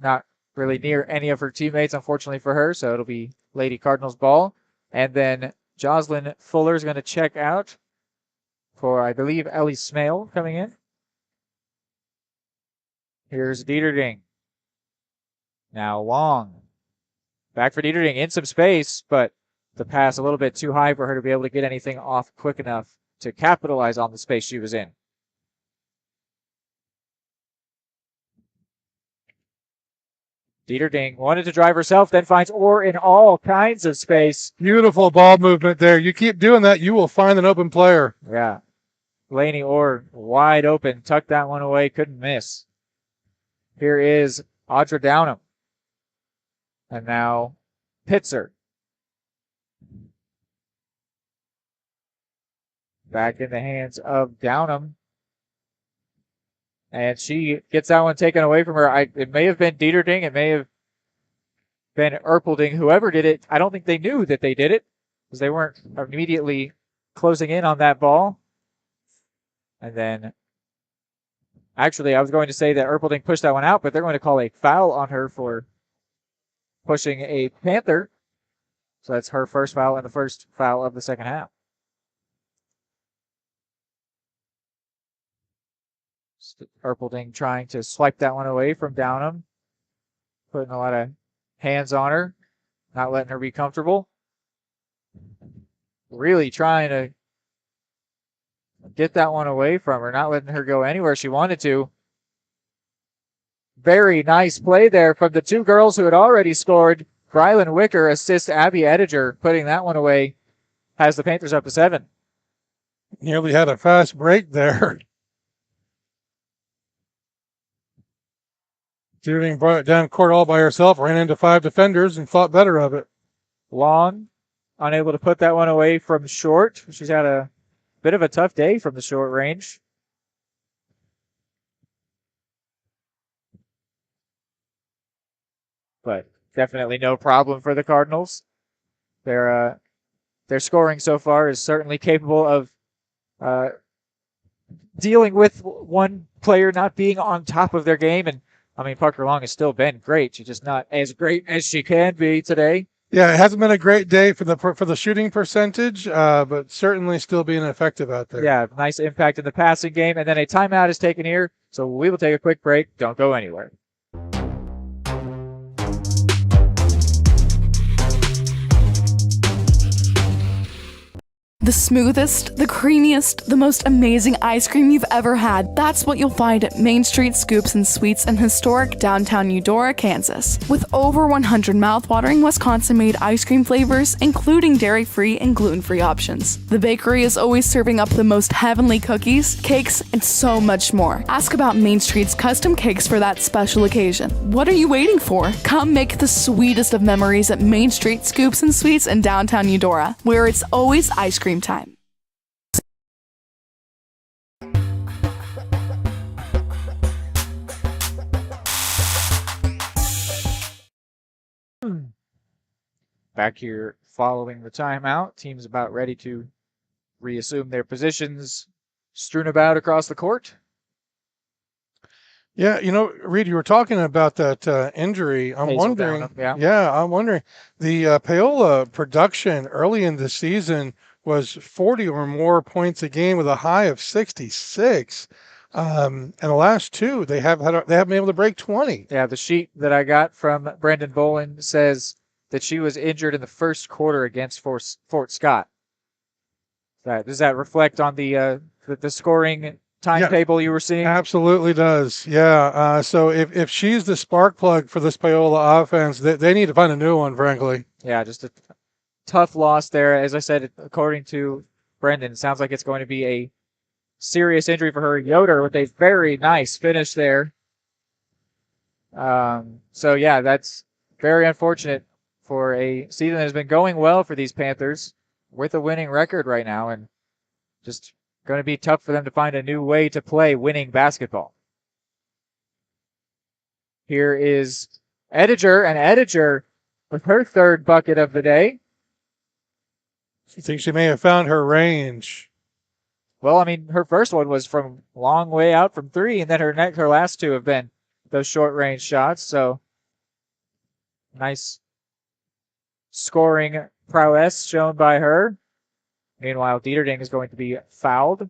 not really near any of her teammates, unfortunately for her, so it'll be Lady Cardinals ball. And then Jocelyn Fuller is going to check out for, I believe, Ellie Smale coming in. Here's Dieterding. Now Long. Back for Dieterding in some space, but the pass a little bit too high for her to be able to get anything off quick enough to capitalize on the space she was in. Dieterding wanted to drive herself, then finds Orr in all kinds of space. Beautiful ball movement there. You keep doing that, you will find an open player. Yeah. Lainey Orr wide open. Tucked that one away. Couldn't miss. Here is Audra Downham. And now Pitzer. Back in the hands of Downham. And she gets that one taken away from her. It may have been Dieterding. It may have been Erpelding. Whoever did it, I don't think they knew that they did it because they weren't immediately closing in on that ball. And then, actually, I was going to say that Erpelding pushed that one out, but they're going to call a foul on her for pushing a Panther. So that's her first foul and the first foul of the second half. Erpelding trying to swipe that one away from Downham. Putting a lot of hands on her. Not letting her be comfortable. Really trying to get that one away from her. Not letting her go anywhere she wanted to. Very nice play there from the two girls who had already scored. Brylan Wicker assists Abby Ediger. Putting that one away. Has the Panthers up to 7. Nearly had a fast break there. Dieterding brought it down court all by herself, ran into 5 defenders, and thought better of it. Long, unable to put that one away from short. She's had a bit of a tough day from the short range. but definitely no problem for the Cardinals. Their scoring so far is certainly capable of dealing with one player not being on top of their game. And I mean, Parker Long has still been great. She's just not as great as she can be today. Yeah, it hasn't been a great day for the shooting percentage, but certainly still being effective out there. Yeah, nice impact in the passing game. And then a timeout is taken here. So we will take a quick break. Don't go anywhere. The smoothest, the creamiest, the most amazing ice cream you've ever had. That's what you'll find at Main Street Scoops and Sweets in historic downtown Eudora, Kansas. With over 100 mouthwatering Wisconsin-made ice cream flavors, including dairy-free and gluten-free options. The bakery is always serving up the most heavenly cookies, cakes, and so much more. Ask about Main Street's custom cakes for that special occasion. What are you waiting for? Come make the sweetest of memories at Main Street Scoops and Sweets in downtown Eudora, where it's always ice cream time. Back here following the timeout, team's about ready to reassume their positions, strewn about across the court. Yeah, Reed, you were talking about that injury. I'm Hazel wondering. Downham, yeah. I'm wondering. The Paola production early in the season was 40 or more points a game with a high of 66. And the last two, they haven't been able to break 20. Yeah, the sheet that I got from Brendan Bolin says that she was injured in the first quarter against Fort Scott. Does that reflect on the scoring timetable you were seeing? Absolutely does. Yeah. So if she's the spark plug for this Paola offense, they need to find a new one, frankly. Yeah, just a tough loss there. As I said, according to Brendan, it sounds like it's going to be a serious injury for her. Yoder with a very nice finish there. So, yeah, that's very unfortunate for a season that has been going well for these Panthers with a winning record right now, and just going to be tough for them to find a new way to play winning basketball. Here is Ediger, and Ediger with her third bucket of the day. I think she may have found her range. Well, I mean, her first one was from long way out from three, and then her last two have been those short range shots. So nice scoring prowess shown by her. Meanwhile, Dieterding is going to be fouled.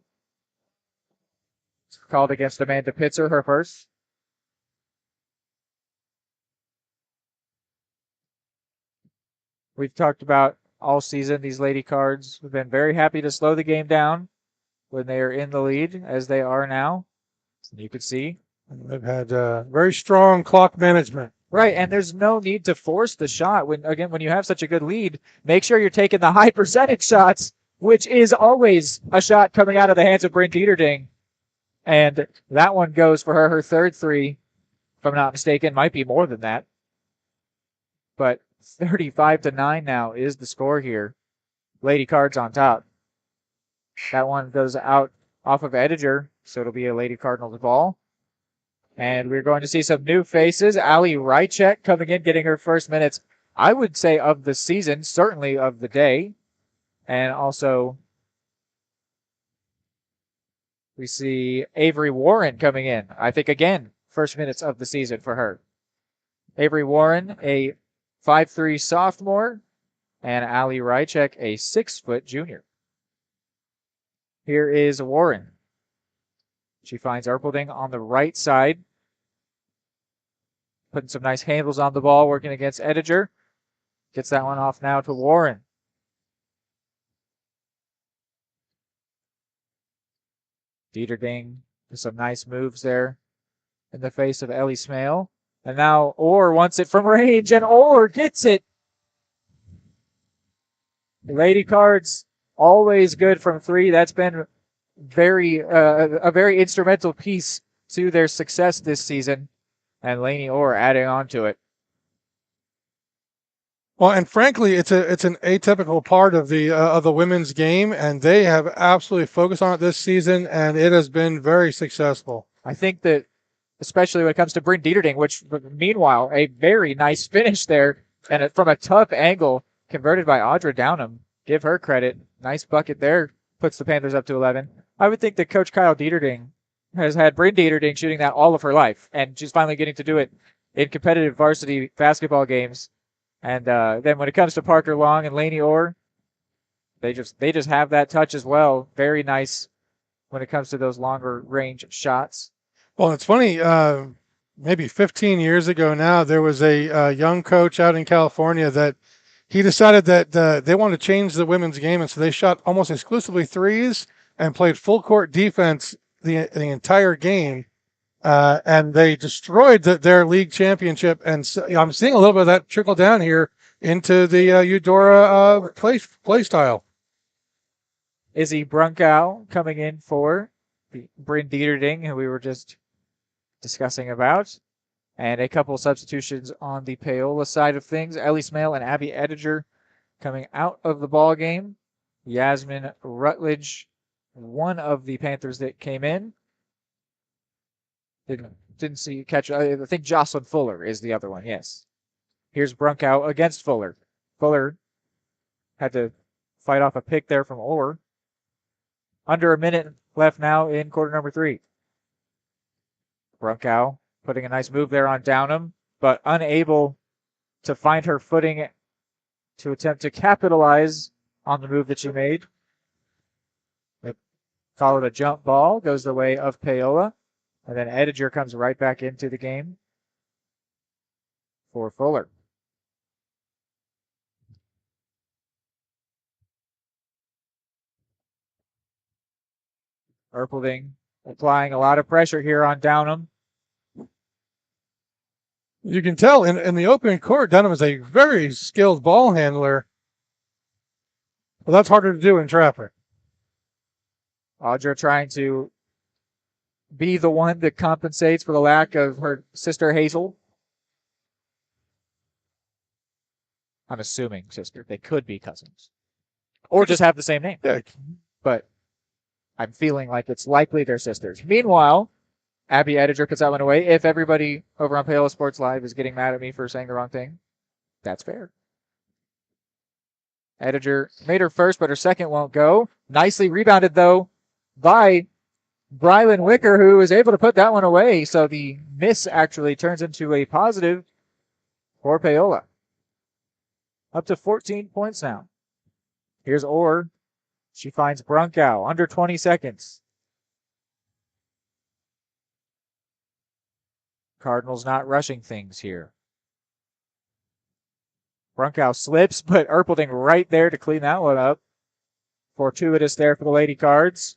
It's called against Amanda Pitzer, her first. We've talked about all season, these Lady Cards have been very happy to slow the game down when they are in the lead, as they are now. You can see. They've had very strong clock management. Right, and there's no need to force the shot. When you have such a good lead, make sure you're taking the high percentage shots, which is always a shot coming out of the hands of Bryn Dieterding. And that one goes for her third three, if I'm not mistaken. Might be more than that. But 35-9 now is the score here. Lady Cards on top. That one goes out off of Ediger, so it'll be a Lady Cardinals ball. And we're going to see some new faces. Ali Rychek coming in, getting her first minutes, I would say, of the season, certainly of the day. And also, we see Avery Warren coming in. I think, again, first minutes of the season for her. Avery Warren, a 5'3" sophomore, and Ali Rychek, a 6' junior. Here is Warren. She finds Erpelding on the right side. Putting some nice handles on the ball, working against Ediger. Gets that one off now to Warren. Dieterding with some nice moves there in the face of Ellie Smale. And now Orr wants it from range, and Orr gets it. Lady Cards, always good from three. That's been a very instrumental piece to their success this season. And Lainey Orr adding on to it. Well, and frankly, it's an atypical part of the women's game, and they have absolutely focused on it this season, and it has been very successful. I think that especially when it comes to Bryn Dieterding, which meanwhile, a very nice finish there and from a tough angle converted by Audra Downham. Give her credit. Nice bucket there. Puts the Panthers up to 11. I would think that Coach Kyle Dieterding has had Bryn Dieterding shooting that all of her life, and she's finally getting to do it in competitive varsity basketball games. And then when it comes to Parker Long and Lainey Orr, they just have that touch as well. Very nice when it comes to those longer range shots. Well, it's funny. Maybe 15 years ago now, there was a young coach out in California that he decided that they wanted to change the women's game, and so they shot almost exclusively threes and played full court defense the entire game, and they destroyed their league championship. And so, I'm seeing a little bit of that trickle down here into the Eudora play style. Izzy Brunkow coming in for Bryn Dieterding, who we were just discussing about. And a couple substitutions on the Paola side of things. Ellie Smale and Abby Ediger coming out of the ball game. Yasmin Rutledge, one of the Panthers that came in. Didn't see you catch. I think Jocelyn Fuller is the other one. Yes. Here's Brunkow against Fuller. Fuller had to fight off a pick there from Orr. Under a minute left now in quarter number 3. Brunkow putting a nice move there on Downham, but unable to find her footing to attempt to capitalize on the move that she made. They call it a jump ball, goes the way of Paola, and then Ediger comes right back into the game for Fuller. Erpelding applying a lot of pressure here on Downham. You can tell in the open court, Dunham is a very skilled ball handler. Well, that's harder to do in traffic. Audra trying to be the one that compensates for the lack of her sister Hazel. I'm assuming sister. They could be cousins. Or just have the same name. Yeah. But I'm feeling like it's likely they're sisters. Meanwhile, Abby Ediger puts that one away. If everybody over on Paola Sports Live is getting mad at me for saying the wrong thing, that's fair. Ediger made her first, but her second won't go. Nicely rebounded, though, by Brylan Wicker, who was able to put that one away. So the miss actually turns into a positive for Paola. Up to 14 points now. Here's Orr. She finds Brunkow. Under 20 seconds. Cardinals not rushing things here. Brunkow slips, but Erpelding right there to clean that one up. Fortuitous there for the Lady Cards.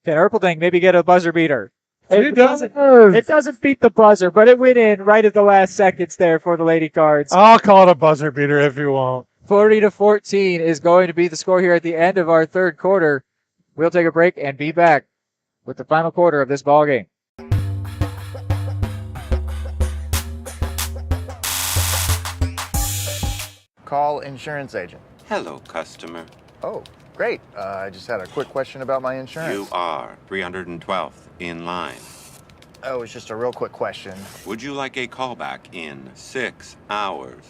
Can Erpelding maybe get a buzzer beater? It doesn't beat the buzzer, but it went in right at the last seconds there for the Lady Cards. I'll call it a buzzer beater if you want. 40-14 is going to be the score here at the end of our third quarter. We'll take a break and be back with the final quarter of this ball game. Call insurance agent. Hello, customer. Oh, great. I just had a quick question about my insurance. You are 312th in line. Oh, it's just a real quick question. Would you like a callback in 6 hours?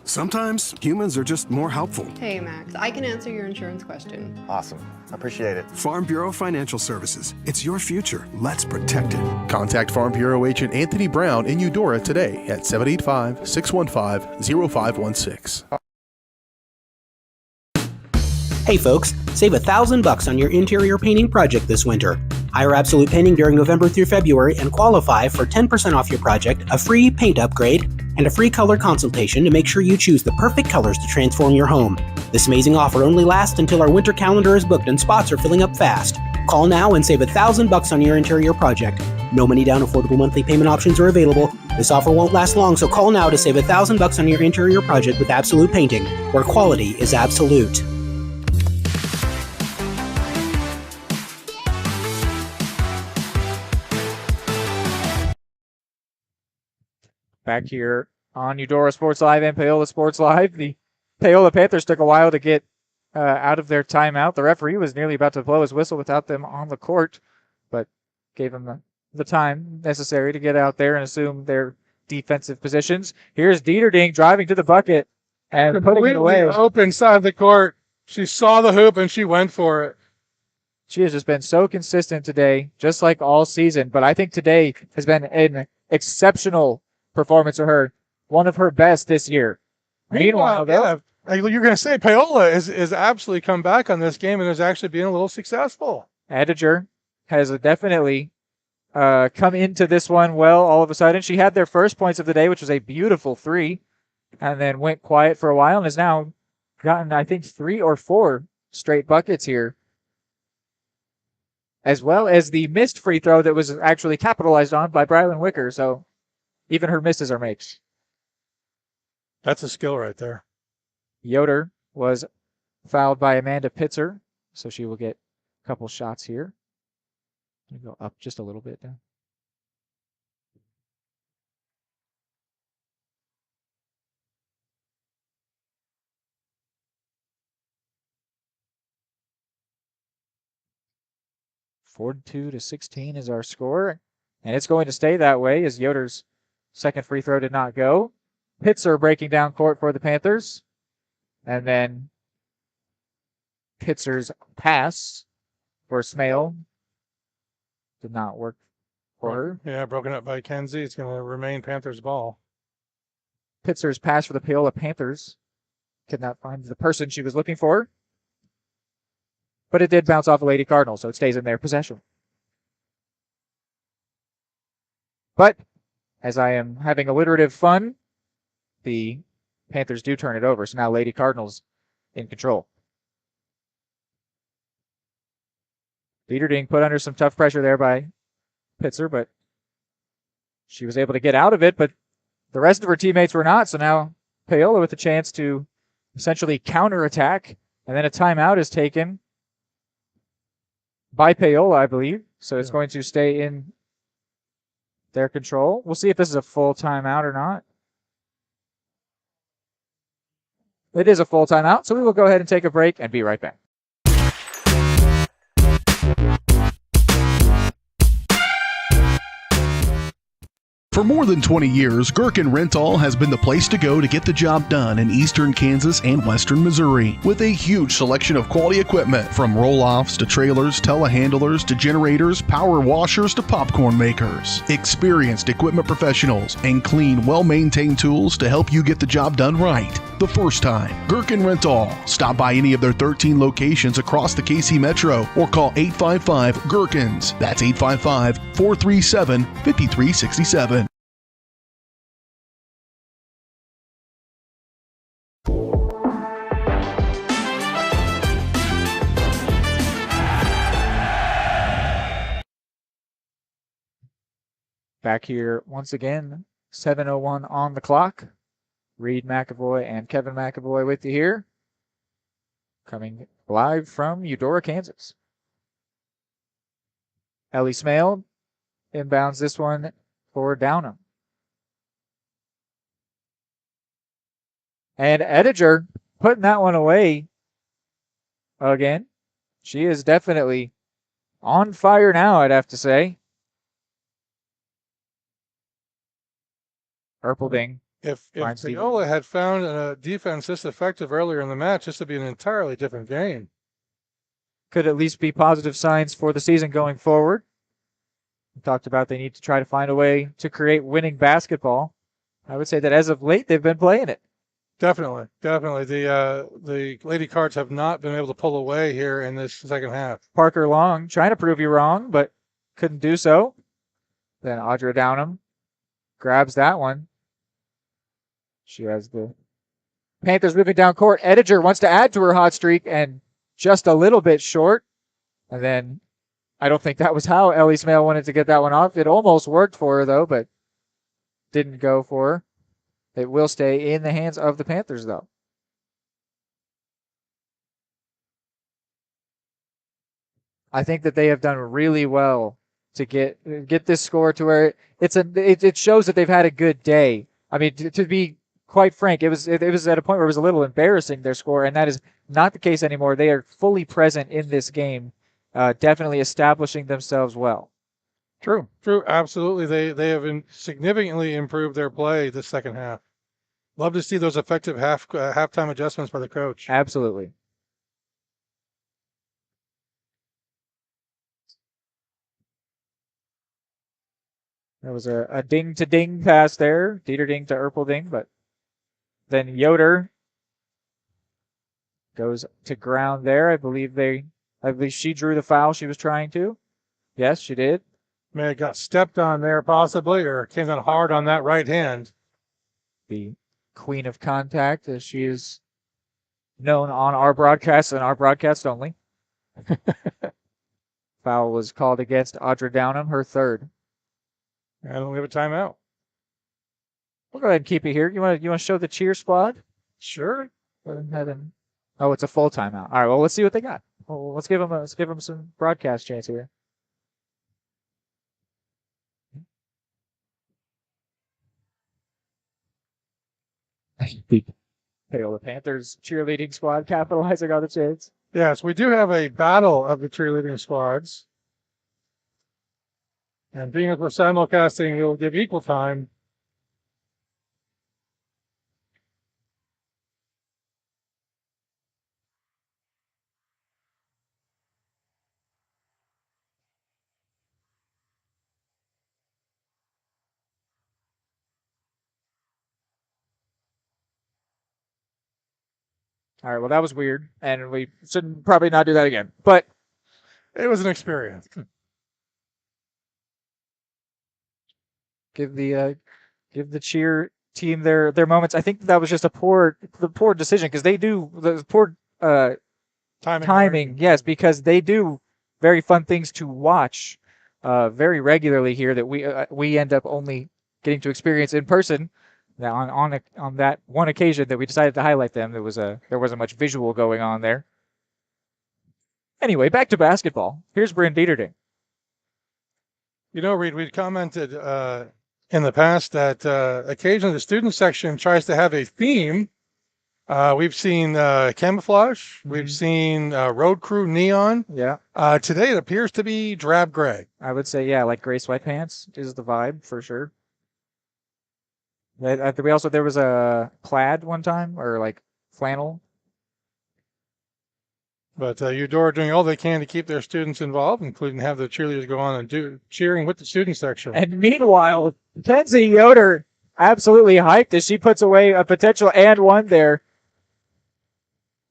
Sometimes humans are just more helpful. Hey, Max, I can answer your insurance question. Awesome. Appreciate it. Farm Bureau Financial Services. It's your future. Let's protect it. Contact Farm Bureau agent Anthony Brown in Eudora today at 785-615-0516. Hey folks, save $1,000 on your interior painting project this winter. Hire Absolute Painting during November through February and qualify for 10% off your project, a free paint upgrade, and a free color consultation to make sure you choose the perfect colors to transform your home. This amazing offer only lasts until our winter calendar is booked and spots are filling up fast. Call now and save $1,000 on your interior project. No money down, affordable monthly payment options are available. This offer won't last long, so call now to save $1,000 on your interior project with Absolute Painting, where quality is absolute. Back here on Eudora Sports Live and Paola Sports Live. The Paola Panthers took a while to get out of their timeout. The referee was nearly about to blow his whistle without them on the court, but gave him the time necessary to get out there and assume their defensive positions. Here's Dieterding driving to the bucket and putting it Completely away. open side of the court. She saw the hoop and she went for it. She has just been so consistent today, just like all season. But I think today has been an exceptional performance for her, one of her best this year. Meanwhile, though, you're going to say Paola is absolutely come back on this game and is actually being a little successful. Ediger has definitely come into this one well all of a sudden. She had their first points of the day, which was a beautiful 3, and then went quiet for a while and has now gotten, I think, 3 or 4 straight buckets here, as well as the missed free throw that was actually capitalized on by Brylan Wicker. So even her misses are makes. That's a skill right there. Yoder was fouled by Amanda Pitzer, so she will get a couple shots here. Go up just a little bit now. (42 to 16) is our score, and it's going to stay that way as Yoder's second free throw did not go. Pitzer breaking down court for the Panthers, and then Pitzer's pass for Smale did not work for her. Yeah, broken up by Kenzie. It's going to remain Panthers ball. Pitzer's pass for the Paola Panthers could not find the person she was looking for, but it did bounce off a Lady Cardinal, so it stays in their possession. But as I am having alliterative fun, the Panthers do turn it over, so now Lady Cardinals in control. Dieterding put under some tough pressure there by Pitzer, but she was able to get out of it, but the rest of her teammates were not, so now Paola with a chance to essentially counterattack, and then a timeout is taken by Paola, I believe, so it's going to stay in their control. We'll see if this is a full timeout or not. It is a full timeout, so we will go ahead and take a break and be right back. For more than 20 years, Gherkin Rental has been the place to go to get the job done in eastern Kansas and western Missouri. With a huge selection of quality equipment, from roll-offs to trailers, telehandlers to generators, power washers to popcorn makers. Experienced equipment professionals and clean, well-maintained tools to help you get the job done right the first time. Gherkin Rental. Stop by any of their 13 locations across the KC Metro or call 855-GHERKINS. That's 855-437-5367. Back here once again, 7:01 on the clock. Reed McAvoy and Kevin McAvoy with you here. Coming live from Eudora, Kansas. Ellie Smale inbounds this one for Downham. And Ediger putting that one away again. She is definitely on fire now, I'd have to say. Erpelding. If Paola had found a defense this effective earlier in the match, this would be an entirely different game. Could at least be positive signs for the season going forward. We talked about they need to try to find a way to create winning basketball. I would say that as of late, they've been playing it. Definitely. The Lady Cards have not been able to pull away here in this second half. Parker Long trying to prove you wrong, but couldn't do so. Then Audra Downham grabs that one. She has the Panthers moving down court. Ediger wants to add to her hot streak and just a little bit short. And then I don't think that was how Ellie Smale wanted to get that one off. It almost worked for her, though, but didn't go for her. It will stay in the hands of the Panthers, though. I think that they have done really well to get this score to where it shows that they've had a good day. I mean, to be quite frank, it was at a point where it was a little embarrassing, their score, and that is not the case anymore. They are fully present in this game, definitely establishing themselves well. True. Absolutely. They have significantly improved their play this second half. Love to see those effective halftime adjustments by the coach. Absolutely. There was a ding to ding pass there. Dieterding to Erpelding, but then Yoder goes to ground there. I believe she drew the foul she was trying to. Yes, she did. May have got stepped on there possibly, or came down hard on that right hand. The queen of contact, as she is known on our broadcast and our broadcast only. Foul was called against Audra Downham, her third. And we have a timeout. We'll go ahead and keep it here. You want to show the cheer squad? Sure. Go ahead and. Oh, it's a full timeout. All right. Well, let's see what they got. Well, let's give them some broadcast chance here. Paola Panthers cheerleading squad capitalizing on the chance. Yes, we do have a battle of the cheerleading squads. And being as we're simulcasting, we'll give equal time. All right, well, that was weird, and we should probably not do that again. But it was an experience. Give the cheer team their moments. I think that was just the poor decision because they do the poor timing. Yes, because they do very fun things to watch very regularly here that we end up only getting to experience in person. Now, on that one occasion that we decided to highlight them, there wasn't much visual going on there. Anyway, back to basketball. Here's Bryn Dieterding. You know, Reed, we'd commented in the past that occasionally the student section tries to have a theme. We've seen camouflage. Mm-hmm. We've seen road crew neon. Yeah. Today it appears to be drab gray. I would say, yeah, like gray sweatpants is the vibe for sure. There was a plaid one time, or like flannel. But Eudora doing all they can to keep their students involved, including have the cheerleaders go on and do cheering with the student section. And meanwhile, Kenzie Yoder absolutely hyped as she puts away a potential and one there.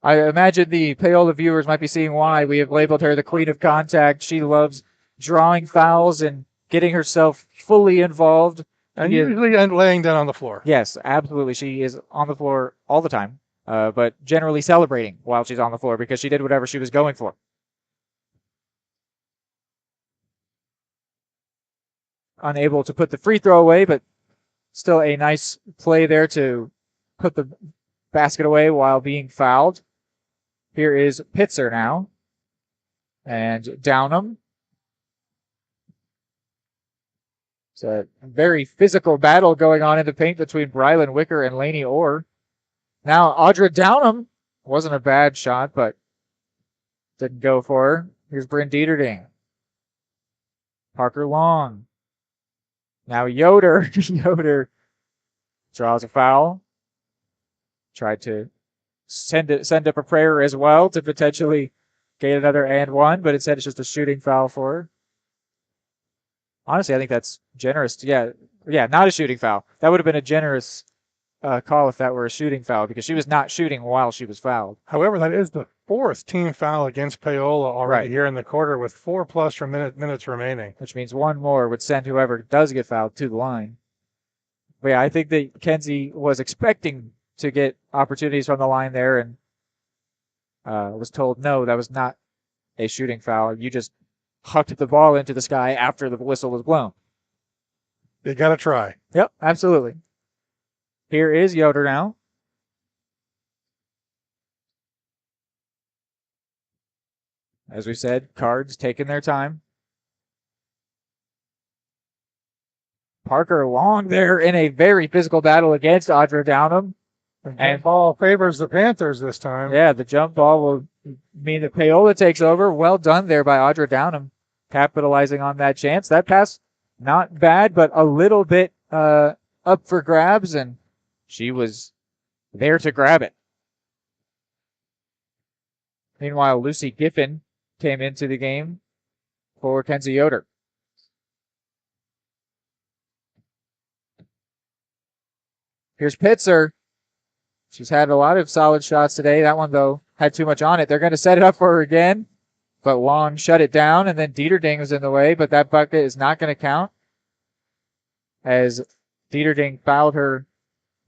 I imagine the Paola viewers might be seeing why we have labeled her the queen of contact. She loves drawing fouls and getting herself fully involved. And usually laying down on the floor. Yes, absolutely. She is on the floor all the time, but generally celebrating while she's on the floor because she did whatever she was going for. Unable to put the free throw away, but still a nice play there to put the basket away while being fouled. Here is Pitzer now. And Downham. It's a very physical battle going on in the paint between Brylan Wicker and Lainey Orr. Now, Audra Downham wasn't a bad shot, but didn't go for her. Here's Bryn Dieterding. Parker Long. Now Yoder. Yoder draws a foul. Tried to send up a prayer as well to potentially get another and one, but instead it's just a shooting foul for her. Honestly, I think that's generous. Yeah, not a shooting foul. That would have been a generous call if that were a shooting foul because she was not shooting while she was fouled. However, that is the fourth team foul against Paola already here in the quarter with 4+ minutes remaining. Which means one more would send whoever does get fouled to the line. But yeah, I think that Kenzie was expecting to get opportunities from the line there and was told, no, that was not a shooting foul. You just hucked the ball into the sky after the whistle was blown. You got to try. Yep, absolutely. Here is Yoder now. As we said, Cards taking their time. Parker Long there in a very physical battle against Audra Downham. And ball favors the Panthers this time. Yeah, the jump ball will mean that Paola takes over. Well done there by Audra Downham, capitalizing on that chance. That pass not bad, but a little bit up for grabs, and she was there to grab it. Meanwhile, Lucy Giffen came into the game for Kenzie Yoder. Here's Pitzer. She's had a lot of solid shots today. That one, though, had too much on it. They're going to set it up for her again, but Wong shut it down, and then Dieterding was in the way, but that bucket is not going to count as Dieterding fouled her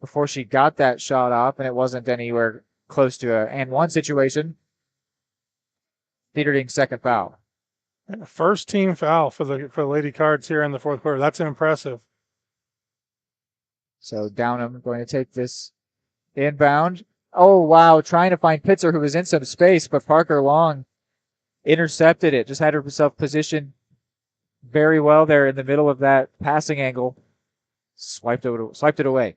before she got that shot off, and it wasn't anywhere close to a and one situation. Dieterding's second foul. First team foul for the Lady Cards here in the fourth quarter. That's impressive. So Downham going to take this inbound. Oh, wow. Trying to find Pitzer, who was in some space, but Parker Long intercepted it. Just had herself positioned very well there in the middle of that passing angle. Swiped it away.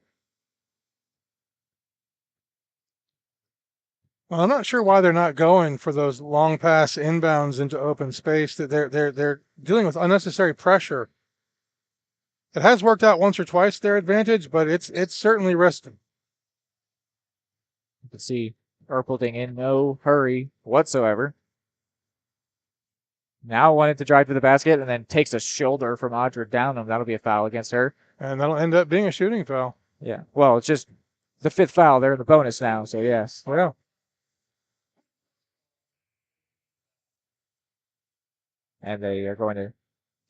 Well, I'm not sure why they're not going for those long pass inbounds into open space. That they're dealing with unnecessary pressure. It has worked out once or twice their advantage, but it's certainly risky. You can see Erpelding in no hurry whatsoever. Now wanted to drive to the basket and then takes a shoulder from Audra Downham. That'll be a foul against her. And that'll end up being a shooting foul. Yeah. Well, it's just the fifth foul. They're in the bonus now, so yes. Well. And they are going to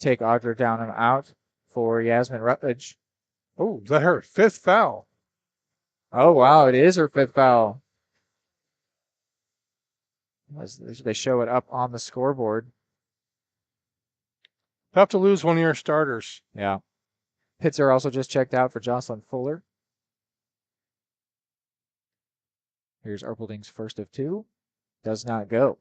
take Audra Downham out for Yasmin Rutledge. Oh, is that her fifth foul? Oh, wow. It is her fifth foul. As they show it up on the scoreboard. Tough to lose one of your starters. Yeah. Pitzer also just checked out for Jocelyn Fuller. Here's Erpelding's first of two. Does not go.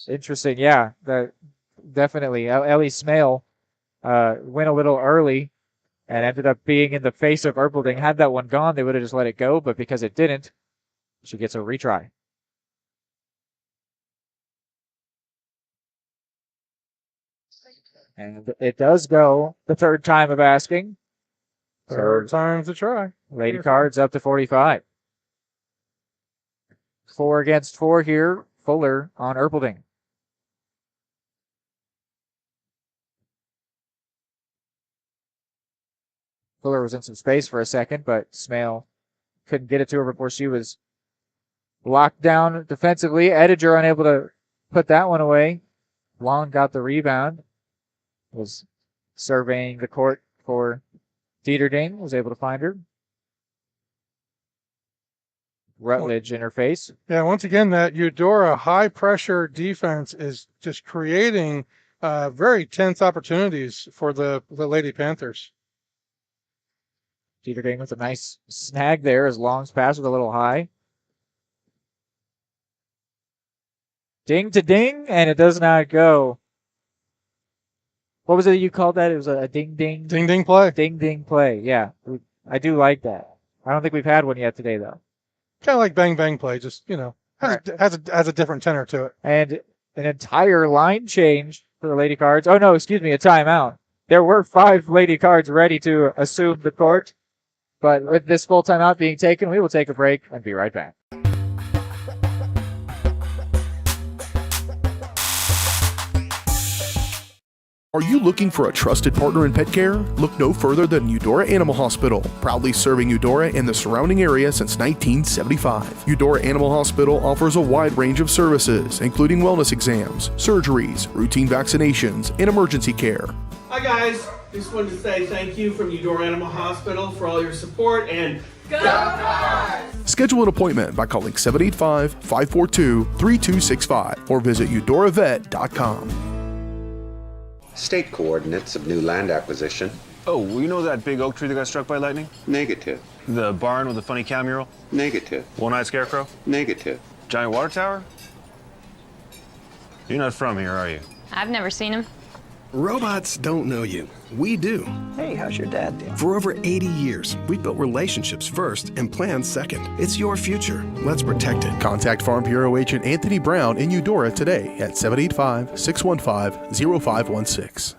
Interesting. Yeah, definitely. Ellie Smale went a little early and ended up being in the face of Erpelding. Had that one gone, they would have just let it go, but because it didn't, she gets a retry. And it does go the third time of asking. Third time's a try. Lady Cards up to 45. 4 against 4 here. Fuller on Erpelding. Fuller was in some space for a second, but Smale couldn't get it to her before she was locked down defensively. Ediger unable to put that one away. Long got the rebound. Was surveying the court for Dieterding. Was able to find her. Rutledge in her face. Yeah, once again, that Eudora high-pressure defense is just creating very tense opportunities for the Lady Panthers. Dieterding with a nice snag there as Long's pass was a little high. Ding to ding, and it does not go. What was it you called that? It was a ding-ding? Ding-ding play. Ding-ding play, yeah. I do like that. I don't think we've had one yet today, though. Kind of like bang-bang play, just, has a different tenor to it. And an entire line change for the Lady Cards. Oh, no, excuse me, a timeout. There were 5 Lady Cards ready to assume the court. But with this full timeout being taken, we will take a break and be right back. Are you looking for a trusted partner in pet care? Look no further than Eudora Animal Hospital, proudly serving Eudora and the surrounding area since 1975. Eudora Animal Hospital offers a wide range of services, including wellness exams, surgeries, routine vaccinations, and emergency care. Hi guys, just wanted to say thank you from Eudora Animal Hospital for all your support and go Cards! Schedule an appointment by calling 785-542-3265 or visit eudoravet.com. State coordinates of new land acquisition. Oh, you know that big oak tree that got struck by lightning? Negative. The barn with the funny cow mural? Negative. One-eyed scarecrow? Negative. Giant water tower? You're not from here, are you? I've never seen him. Robots don't know you. We do. Hey, how's your dad doing? For over 80 years, we've built relationships first and plans second. It's your future. Let's protect it. Contact Farm Bureau Agent Anthony Brown in Eudora today at 785-615-0516.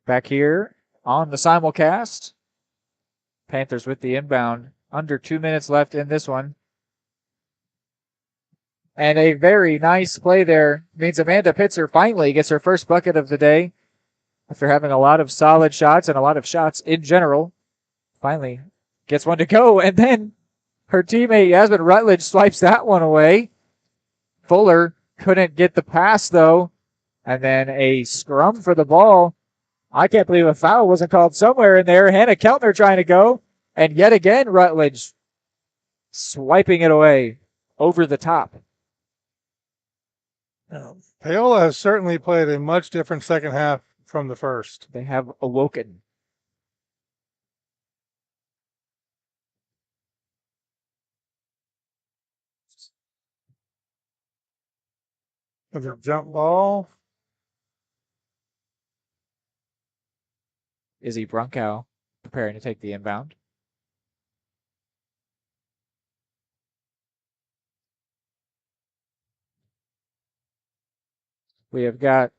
Back here on the simulcast, Panthers with the inbound. Under 2 minutes left in this one. And a very nice play there means Amanda Pitzer finally gets her first bucket of the day after having a lot of solid shots and a lot of shots in general. Finally gets one to go, and then her teammate Yasmin Rutledge swipes that one away. Fuller couldn't get the pass, though, and then a scrum for the ball. I can't believe a foul wasn't called somewhere in there. Hannah Keltner trying to go. And yet again, Rutledge swiping it away over the top. Paola has certainly played a much different second half from the first. They have awoken. Another jump ball. Izzy Brunkow preparing to take the inbound. We have got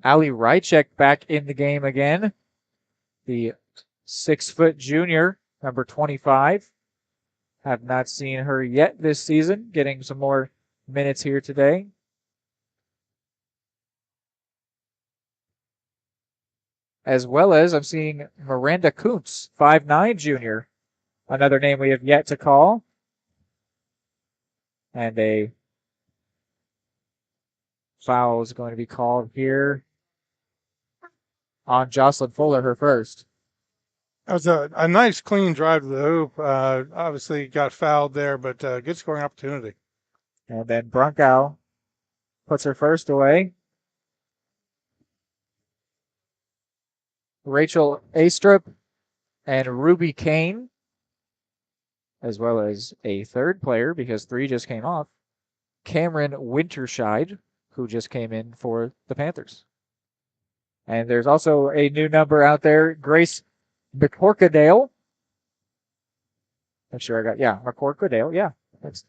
Ali Rychek back in the game again. The 6-foot junior, number 25. Have not seen her yet this season. Getting some more minutes here today. As well as I'm seeing Miranda Kuntz, 5'9" junior. Another name we have yet to call. And a foul is going to be called here on Jocelyn Fuller, her first. That was a nice, clean drive to the hoop. Obviously got fouled there, but good scoring opportunity. And then Brunkow puts her first away. Rachel Astrup and Ruby Kane, as well as a third player, because 3 just came off, Cameron Winterscheid, who just came in for the Panthers. And there's also a new number out there, Grace McCorkadale. I'm sure I got, McCorkadale, yeah. That's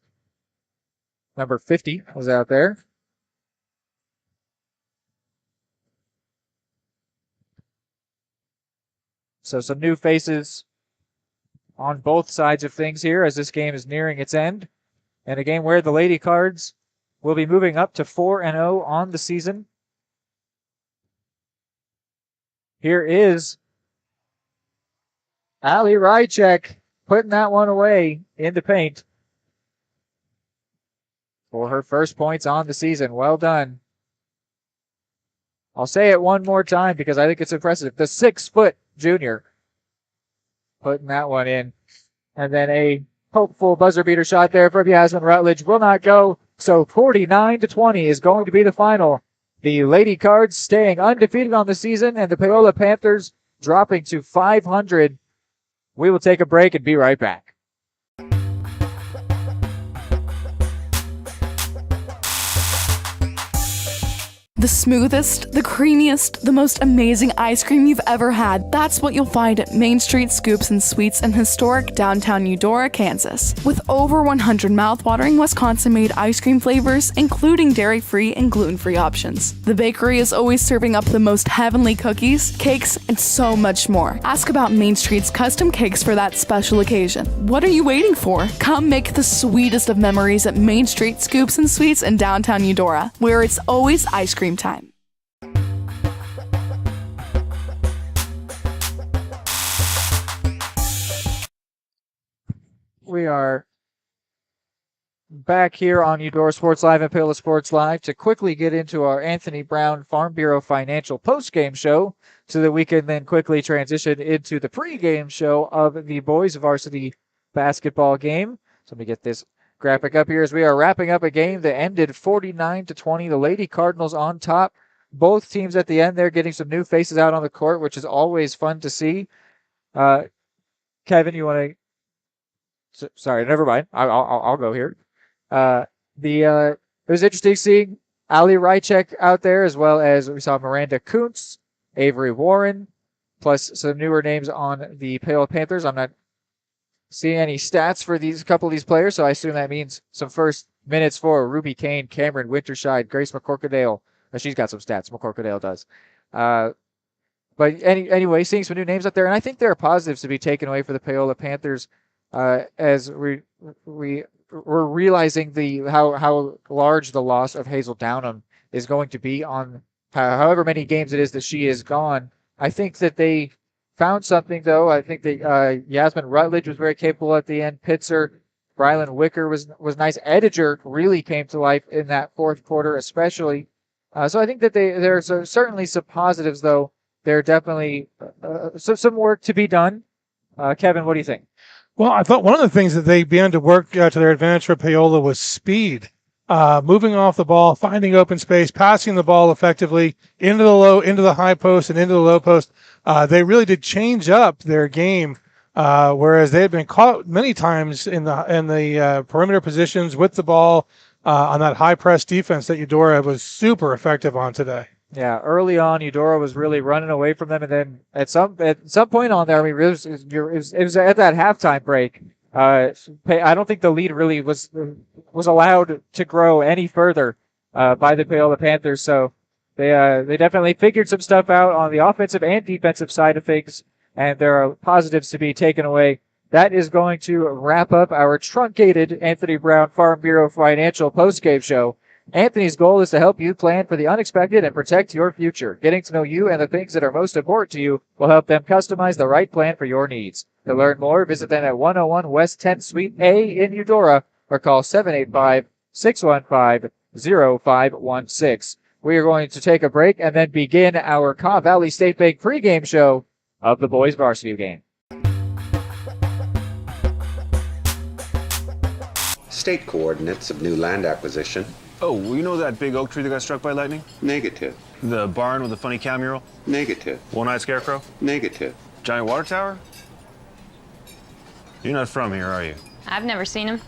number 50 was out there. So some new faces on both sides of things here as this game is nearing its end. And a game where the Lady Cards will be moving up to 4-0 on the season. Here is Ali Rychek putting that one away in the paint for her first points on the season. Well done. I'll say it one more time because I think it's impressive. The 6-foot junior putting that one in. And then a hopeful buzzer beater shot there from Yasmin Rutledge will not go. So 49-20 is going to be the final. The Lady Cards staying undefeated on the season and the Paola Panthers dropping to 500. We will take a break and be right back. The smoothest, the creamiest, the most amazing ice cream you've ever had. That's what you'll find at Main Street Scoops and Sweets in historic downtown Eudora, Kansas. With over 100 mouthwatering Wisconsin-made ice cream flavors, including dairy-free and gluten-free options. The bakery is always serving up the most heavenly cookies, cakes, and so much more. Ask about Main Street's custom cakes for that special occasion. What are you waiting for? Come make the sweetest of memories at Main Street Scoops and Sweets in downtown Eudora, where it's always ice cream time. We are back here on Eudora Sports Live and Paola Sports Live to quickly get into our Anthony Brown Farm Bureau Financial postgame show so that we can then quickly transition into the pregame show of the boys varsity basketball game. So let me get this graphic up here as we are wrapping up a game that ended 49-20. The Lady Cardinals on top. Both teams at the end there getting some new faces out on the court, which is always fun to see. Kevin, you want to sorry, never mind. I'll go here. It was interesting seeing Ali Rychek out there, as well as we saw Miranda Kuntz, Avery Warren, plus some newer names on the Paola Panthers. I'm not seeing any stats for these couple of these players, so I assume that means some first minutes for Ruby Kane, Cameron Winterscheid, Grace McCorkadale. She's got some stats. McCorkadale does. But anyway, seeing some new names out there, and I think there are positives to be taken away for the Paola Panthers as we're realizing how large the loss of Hazel Downham is going to be on however many games it is that she is gone. I think that they found something, though. I think that Yasmin Rutledge was very capable at the end. Pitzer, Brylan Wicker was nice. Ediger really came to life in that fourth quarter, especially. So I think that there's certainly some positives, though. There are definitely some work to be done. Kevin, what do you think? Well, I thought one of the things that they began to work to their advantage for Paola was speed. Moving off the ball, finding open space, passing the ball effectively into the high post and into the low post. They really did change up their game, whereas they had been caught many times in the perimeter positions with the ball on that high press defense that Eudora was super effective on today. Yeah, early on, Eudora was really running away from them, and then at some point on there, I mean, it was at that halftime break. I don't think the lead really was allowed to grow any further by the Paola Panthers. So they definitely figured some stuff out on the offensive and defensive side of things, and there are positives to be taken away. That is going to wrap up our truncated Anthony Brown Farm Bureau Financial postgame show. Anthony's goal is to help you plan for the unexpected and protect your future. Getting to know you and the things that are most important to you will help them customize the right plan for your needs. To learn more, visit them at 101 West 10th Suite A in Eudora or call 785-615-0516. We are going to take a break and then begin our Caw Valley State Bank pregame show of the boys varsity game. State coordinates of new land acquisition. Oh, you know that big oak tree that got struck by lightning? Negative. The barn with the funny cow mural? Negative. One-eyed scarecrow? Negative. Giant water tower? You're not from here, are you? I've never seen him.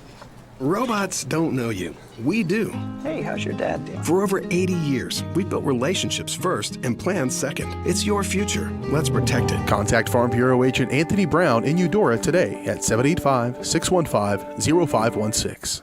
Robots don't know you. We do. Hey, how's your dad doing? For over 80 years, we've built relationships first and plans second. It's your future. Let's protect it. Contact Farm Bureau Agent Anthony Brown in Eudora today at 785-615-0516.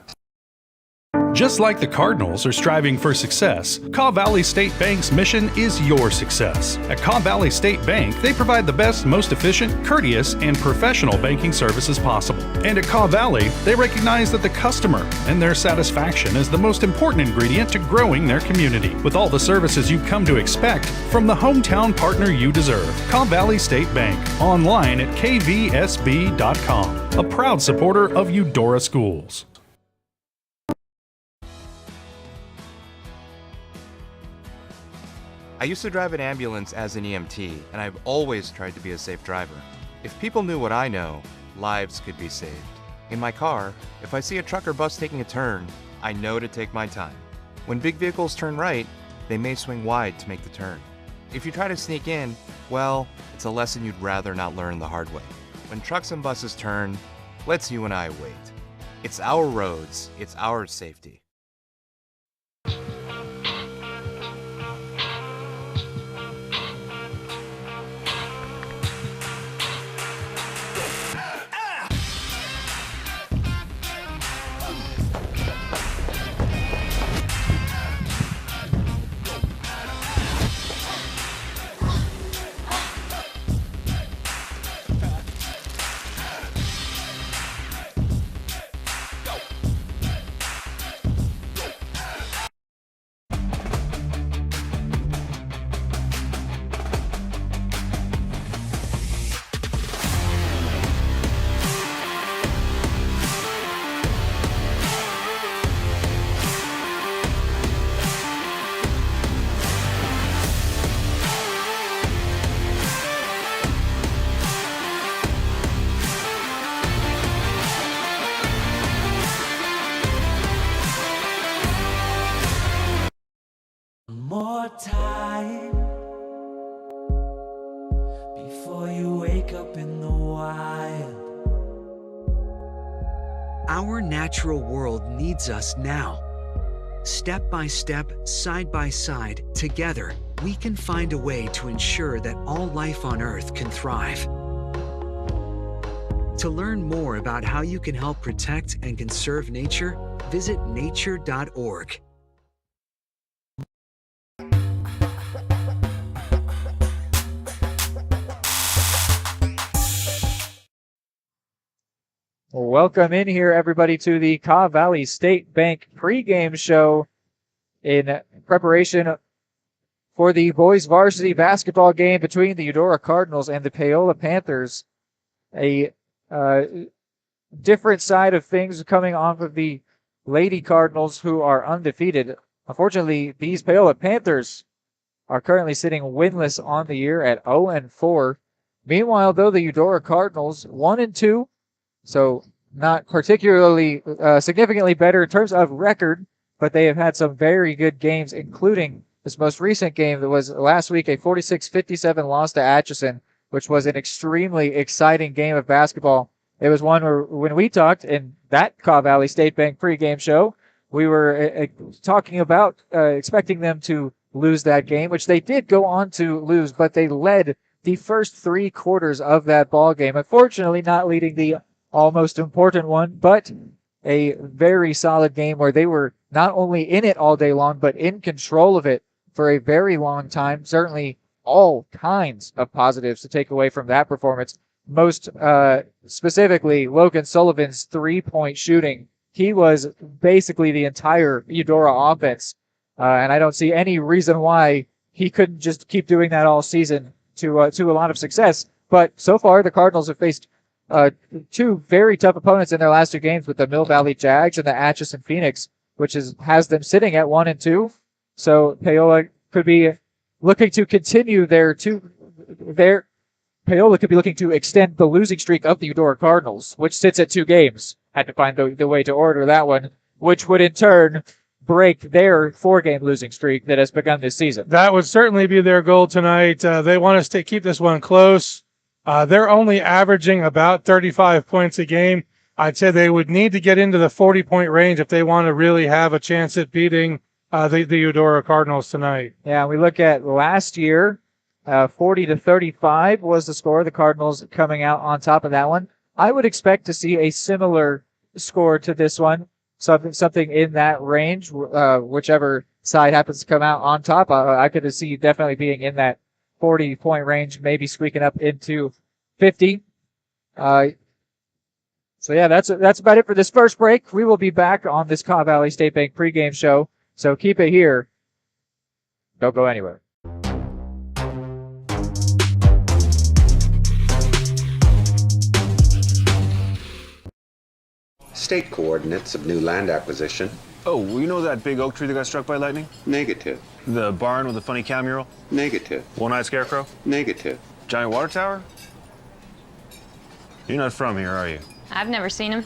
Just like the Cardinals are striving for success, Caw Valley State Bank's mission is your success. At Caw Valley State Bank, they provide the best, most efficient, courteous, and professional banking services possible. And at Caw Valley, they recognize that the customer and their satisfaction is the most important ingredient to growing their community. With all the services you've come to expect from the hometown partner you deserve, Caw Valley State Bank, online at kvsb.com, a proud supporter of Eudora Schools. I used to drive an ambulance as an EMT, and I've always tried to be a safe driver. If people knew what I know, lives could be saved. In my car, if I see a truck or bus taking a turn, I know to take my time. When big vehicles turn right, they may swing wide to make the turn. If you try to sneak in, well, it's a lesson you'd rather not learn the hard way. When trucks and buses turn, let's you and I wait. It's our roads, it's our safety. More time before you wake up in the wild. Our natural world needs us now. Step by step, side by side, together, we can find a way to ensure that all life on Earth can thrive. To learn more about how you can help protect and conserve nature, visit nature.org. Welcome in here, everybody, to the Caw Valley State Bank pregame show in preparation for the boys varsity basketball game between the Eudora Cardinals and the Paola Panthers. A different side of things coming off of the Lady Cardinals, who are undefeated. Unfortunately, these Paola Panthers are currently sitting winless on the year at 0-4. Meanwhile, though, the Eudora Cardinals 1-2. So not particularly significantly better in terms of record, but they have had some very good games, including this most recent game that was last week, a 46-57 loss to Atchison, which was an extremely exciting game of basketball. It was one where, when we talked in that Caw Valley State Bank pregame show, we were talking about expecting them to lose that game, which they did go on to lose, but they led the first 3 quarters of that ball game. Unfortunately, not leading the almost important one, but a very solid game where they were not only in it all day long, but in control of it for a very long time. Certainly all kinds of positives to take away from that performance. Most specifically, Logan Sullivan's 3-point shooting. He was basically the entire Eudora offense, and I don't see any reason why he couldn't just keep doing that all season to a lot of success. But so far, the Cardinals have faced 2 very tough opponents in their last 2 games with the Mill Valley Jags and the Atchison Phoenix, which has them sitting at 1-2. So Paola could be looking to continue Paola could be looking to extend the losing streak of the Eudora Cardinals, which sits at 2 games. Had to find the way to order that one, which would in turn break their 4-game losing streak that has begun this season. That would certainly be their goal tonight. They want us to keep this one close. They're only averaging about 35 points a game. I'd say they would need to get into the 40-point range if they want to really have a chance at beating the Eudora Cardinals tonight. Yeah, we look at last year, 40-35 was the score. The Cardinals coming out on top of that one. I would expect to see a similar score to this one, something in that range, whichever side happens to come out on top. I could see definitely being in that 40-point range, maybe squeaking up into 50. So yeah, that's about it for this first break. We will be back on this Caw Valley State Bank pregame show, so keep it here. Don't go anywhere. State coordinates of new land acquisition. Oh, you know that big oak tree that got struck by lightning? Negative. The barn with the funny cow mural? Negative. One-eyed scarecrow? Negative. Giant water tower? You're not from here, are you? I've never seen him.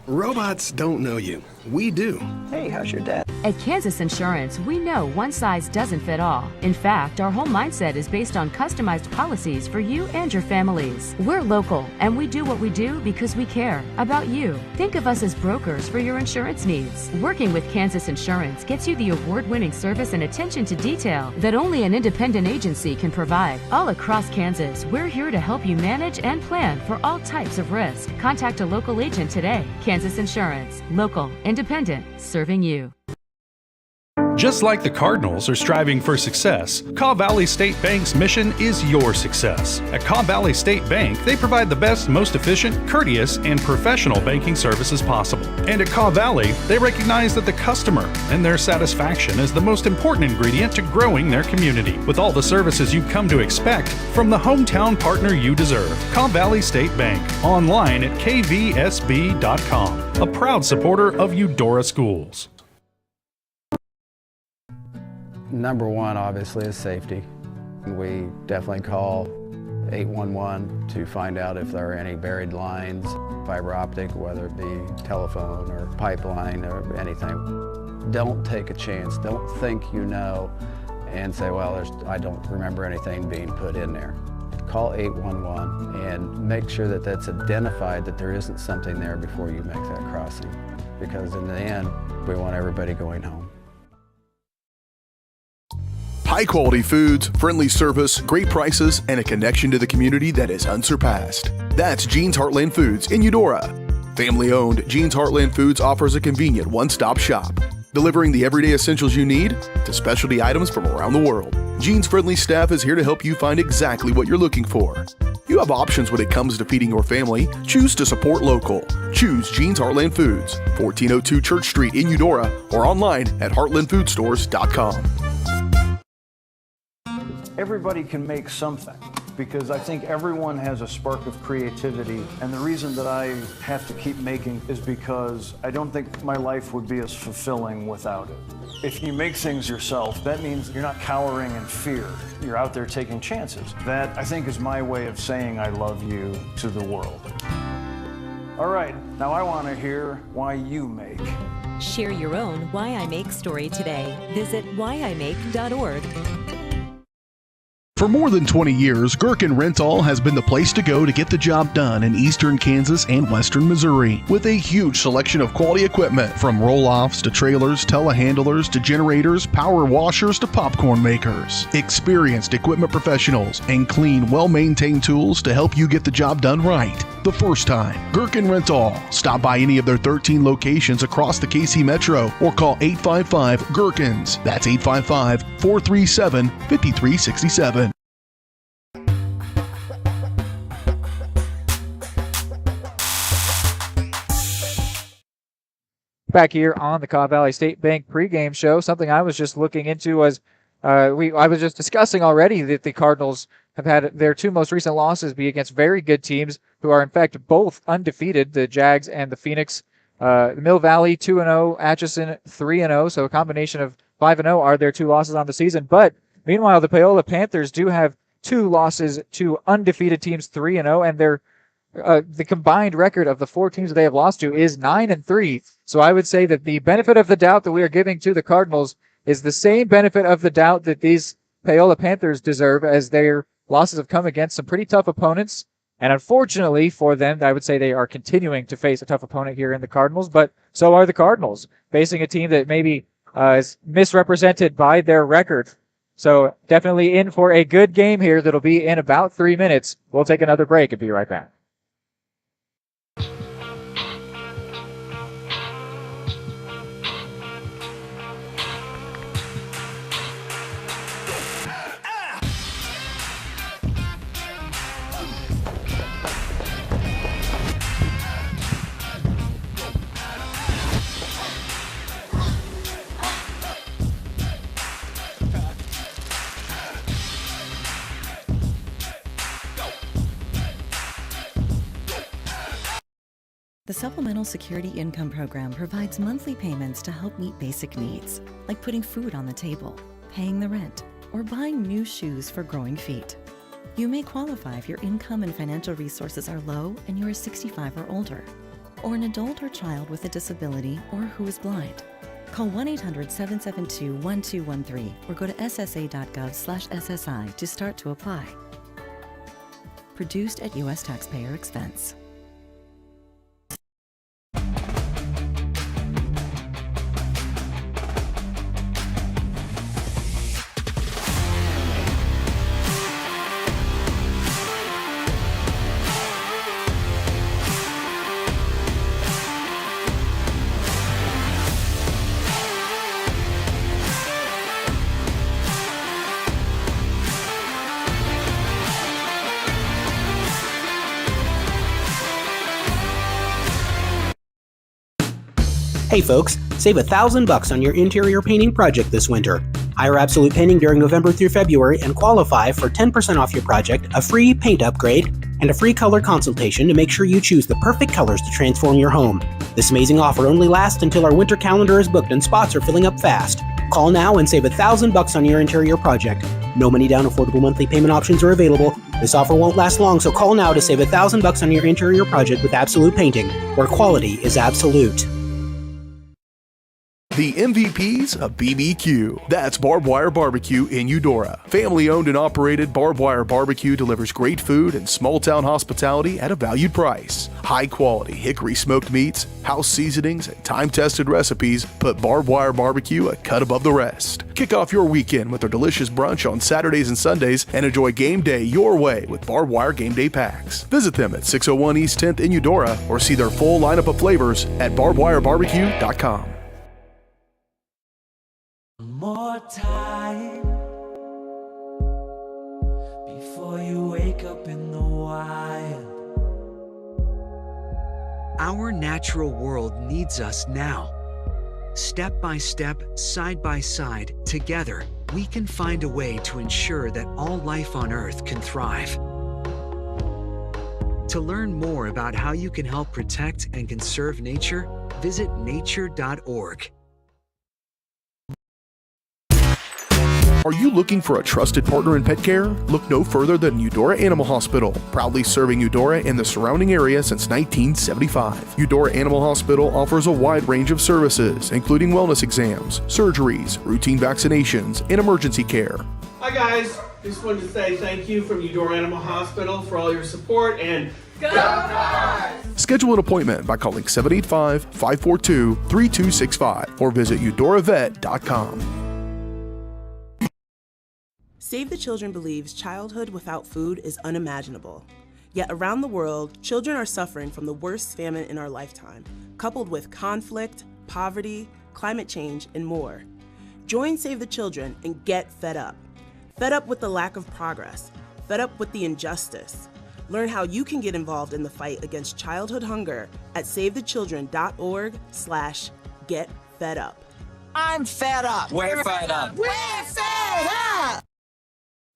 Robots don't know you. We do. Hey, how's your dad? At Kansas Insurance, we know one size doesn't fit all. In fact, our whole mindset is based on customized policies for you and your families. We're local, and we do what we do because we care about you. Think of us as brokers for your insurance needs. Working with Kansas Insurance gets you the award-winning service and attention to detail that only an independent agency can provide. All across Kansas, we're here to help you manage and plan for all types of risk. Contact a local agent today. Kansas Insurance. Local, independent, serving you. Just like the Cardinals are striving for success, Caw Valley State Bank's mission is your success. At Caw Valley State Bank, they provide the best, most efficient, courteous, and professional banking services possible. And at Caw Valley, they recognize that the customer and their satisfaction is the most important ingredient to growing their community, with all the services you've come to expect from the hometown partner you deserve. Caw Valley State Bank, online at kvsb.com, a proud supporter of Eudora Schools. Number one, obviously, is safety. We definitely call 811 to find out if there are any buried lines, fiber optic, whether it be telephone or pipeline or anything. Don't take a chance. Don't think you know and say, well, I don't remember anything being put in there. call 811 and make sure that that's identified, that there isn't something there before you make that crossing. Because in the end, we want everybody going home. High quality foods, friendly service, great prices, and a connection to the community that is unsurpassed. That's Jean's Heartland Foods in Eudora. Family owned, Jean's Heartland Foods offers a convenient one-stop shop, delivering the everyday essentials you need to specialty items from around the world. Jean's friendly staff is here to help you find exactly what you're looking for. You have options when it comes to feeding your family. Choose to support local. Choose Jean's Heartland Foods, 1402 Church Street in Eudora, or online at heartlandfoodstores.com. Everybody can make something, because I think everyone has a spark of creativity, and the reason that I have to keep making is because I don't think my life would be as fulfilling without it. If you make things yourself, that means you're not cowering in fear. You're out there taking chances. That, I think, is my way of saying I love you to the world. All right, now I want to hear why you make. Share your own Why I Make story today. Visit whyimake.org. For more than 20 years, Gherkin Rental has been the place to go to get the job done in eastern Kansas and western Missouri. With a huge selection of quality equipment, from roll-offs to trailers, telehandlers to generators, power washers to popcorn makers. Experienced equipment professionals and clean, well-maintained tools to help you get the job done right the first time. Gherkin Rental. Stop by any of their 13 locations across the KC Metro or call 855-GHERKINS. That's 855-437-5367. Back here on the Cobb Valley State Bank pregame show, something I was just looking into was I was just discussing already that the Cardinals have had their two most recent losses be against very good teams who are in fact both undefeated, the Jags and the Phoenix. Mill Valley 2-0, Atchison 3-0, so a combination of 5-0 are their two losses on the season. But meanwhile, the Paola Panthers do have two losses to undefeated teams, 3-0, and they're the combined record of the four teams that they have lost to is 9-3. So I would say that the benefit of the doubt that we are giving to the Cardinals is the same benefit of the doubt that these Paola Panthers deserve, as their losses have come against some pretty tough opponents. And unfortunately for them, I would say they are continuing to face a tough opponent here in the Cardinals, but so are the Cardinals, facing a team that maybe is misrepresented by their record. So definitely in for a good game here that'll be in about 3 minutes. We'll take another break and be right back. The Supplemental Security Income Program provides monthly payments to help meet basic needs, like putting food on the table, paying the rent, or buying new shoes for growing feet. You may qualify if your income and financial resources are low and you are 65 or older, or an adult or child with a disability or who is blind. Call 1-800-772-1213 or go to ssa.gov/SSI to start to apply. Produced at U.S. taxpayer expense. Hey folks, save $1,000 on your interior painting project this winter. Hire Absolute Painting during November through February and qualify for 10% off your project, a free paint upgrade, and a free color consultation to make sure you choose the perfect colors to transform your home. This amazing offer only lasts until our winter calendar is booked and spots are filling up fast. Call now and save $1,000 on your interior project. No money down, affordable monthly payment options are available. This offer won't last long, so call now to save $1,000 on your interior project with Absolute Painting, where quality is absolute. The MVPs of BBQ. That's Barbed Wire Barbecue in Eudora. Family owned and operated, Barbed Wire Barbecue delivers great food and small town hospitality at a valued price. High quality hickory smoked meats, house seasonings, and time tested recipes put Barbed Wire Barbecue a cut above the rest. Kick off your weekend with their delicious brunch on Saturdays and Sundays and enjoy game day your way with Barbed Wire Game Day Packs. Visit them at 601 East 10th in Eudora or see their full lineup of flavors at barbedwirebarbecue.com. More time before you wake up in the wild. Our natural world needs us now. Step by step, side by side, together, we can find a way to ensure that all life on Earth can thrive. To learn more about how you can help protect and conserve nature, visit nature.org. Are you looking for a trusted partner in pet care? Look no further than Eudora Animal Hospital, proudly serving Eudora and the surrounding area since 1975. Eudora Animal Hospital offers a wide range of services, including wellness exams, surgeries, routine vaccinations, and emergency care. Hi guys, just wanted to say thank you from Eudora Animal Hospital for all your support and go Cards! Schedule an appointment by calling 785-542-3265 or visit eudoravet.com. Save the Children believes childhood without food is unimaginable. Yet around the world, children are suffering from the worst famine in our lifetime, coupled with conflict, poverty, climate change, and more. Join Save the Children and get fed up. Fed up with the lack of progress. Fed up with the injustice. Learn how you can get involved in the fight against childhood hunger at savethechildren.org/getfedup. I'm fed up. We're fed up. We're fed up.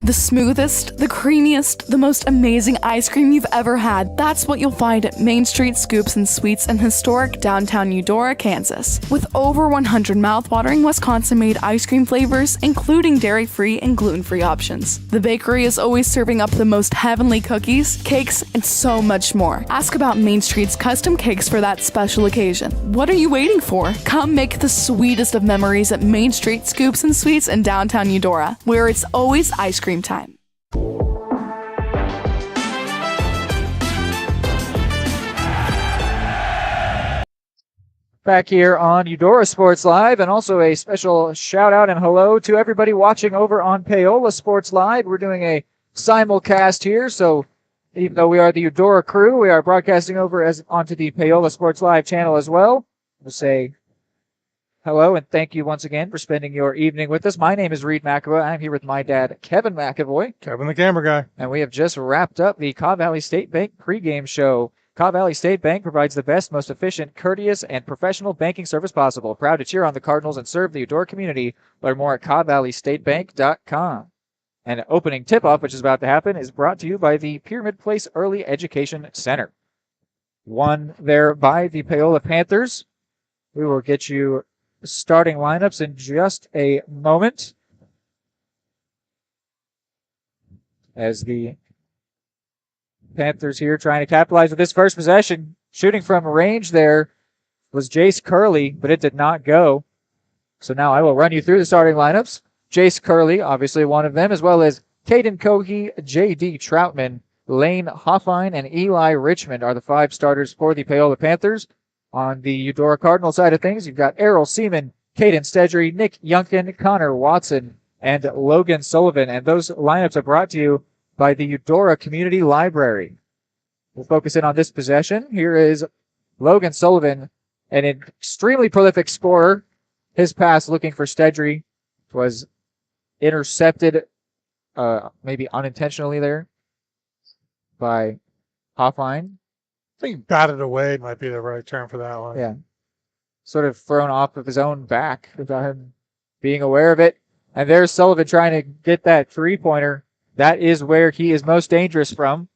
The smoothest, the creamiest, the most amazing ice cream you've ever had. That's what you'll find at Main Street Scoops and Sweets in historic downtown Eudora, Kansas. With over 100 mouthwatering Wisconsin-made ice cream flavors, including dairy-free and gluten-free options. The bakery is always serving up the most heavenly cookies, cakes, and so much more. Ask about Main Street's custom cakes for that special occasion. What are you waiting for? Come make the sweetest of memories at Main Street Scoops and Sweets in downtown Eudora, where it's always ice cream time. Back here on Eudora Sports Live, and also a special shout out and hello to everybody watching over on Paola Sports Live. We're doing a simulcast here, so even though we are the Eudora crew, we are broadcasting over onto the Paola Sports Live channel as well. We'll say hello and thank you once again for spending your evening with us. My name is Reed McAvoy. I'm here with my dad, Kevin McAvoy. Kevin the camera guy. And we have just wrapped up the Cobb Valley State Bank pregame show. Cobb Valley State Bank provides the best, most efficient, courteous, and professional banking service possible. Proud to cheer on the Cardinals and serve the Eudora community. Learn more at cobbvalleystatebank.com. And opening tip-off, which is about to happen, is brought to you by the Pyramid Place Early Education Center. Won there by the Paola Panthers. We will get you starting lineups in just a moment, as the Panthers here trying to capitalize with this first possession. Shooting from range there was Jace Curley, but it did not go. So now I will run you through the starting lineups. Jace Curley, obviously one of them, as well as Caden Cohey, J.D. Troutman, Lane Hoffine, and Eli Richmond are the five starters for the Paola Panthers. On the Eudora Cardinal side of things, you've got Errol Seaman, Caden Stedry, Nick Youngkin, Connor Watson, and Logan Sullivan. And those lineups are brought to you by the Eudora Community Library. We'll focus in on this possession. Here is Logan Sullivan, an extremely prolific scorer. His pass looking for Stedry was intercepted, maybe unintentionally there, by Hoffine. I think batted away might be the right term for that one. Yeah. Sort of thrown off of his own back without him being aware of it. And there's Sullivan trying to get that three-pointer. That is where he is most dangerous from.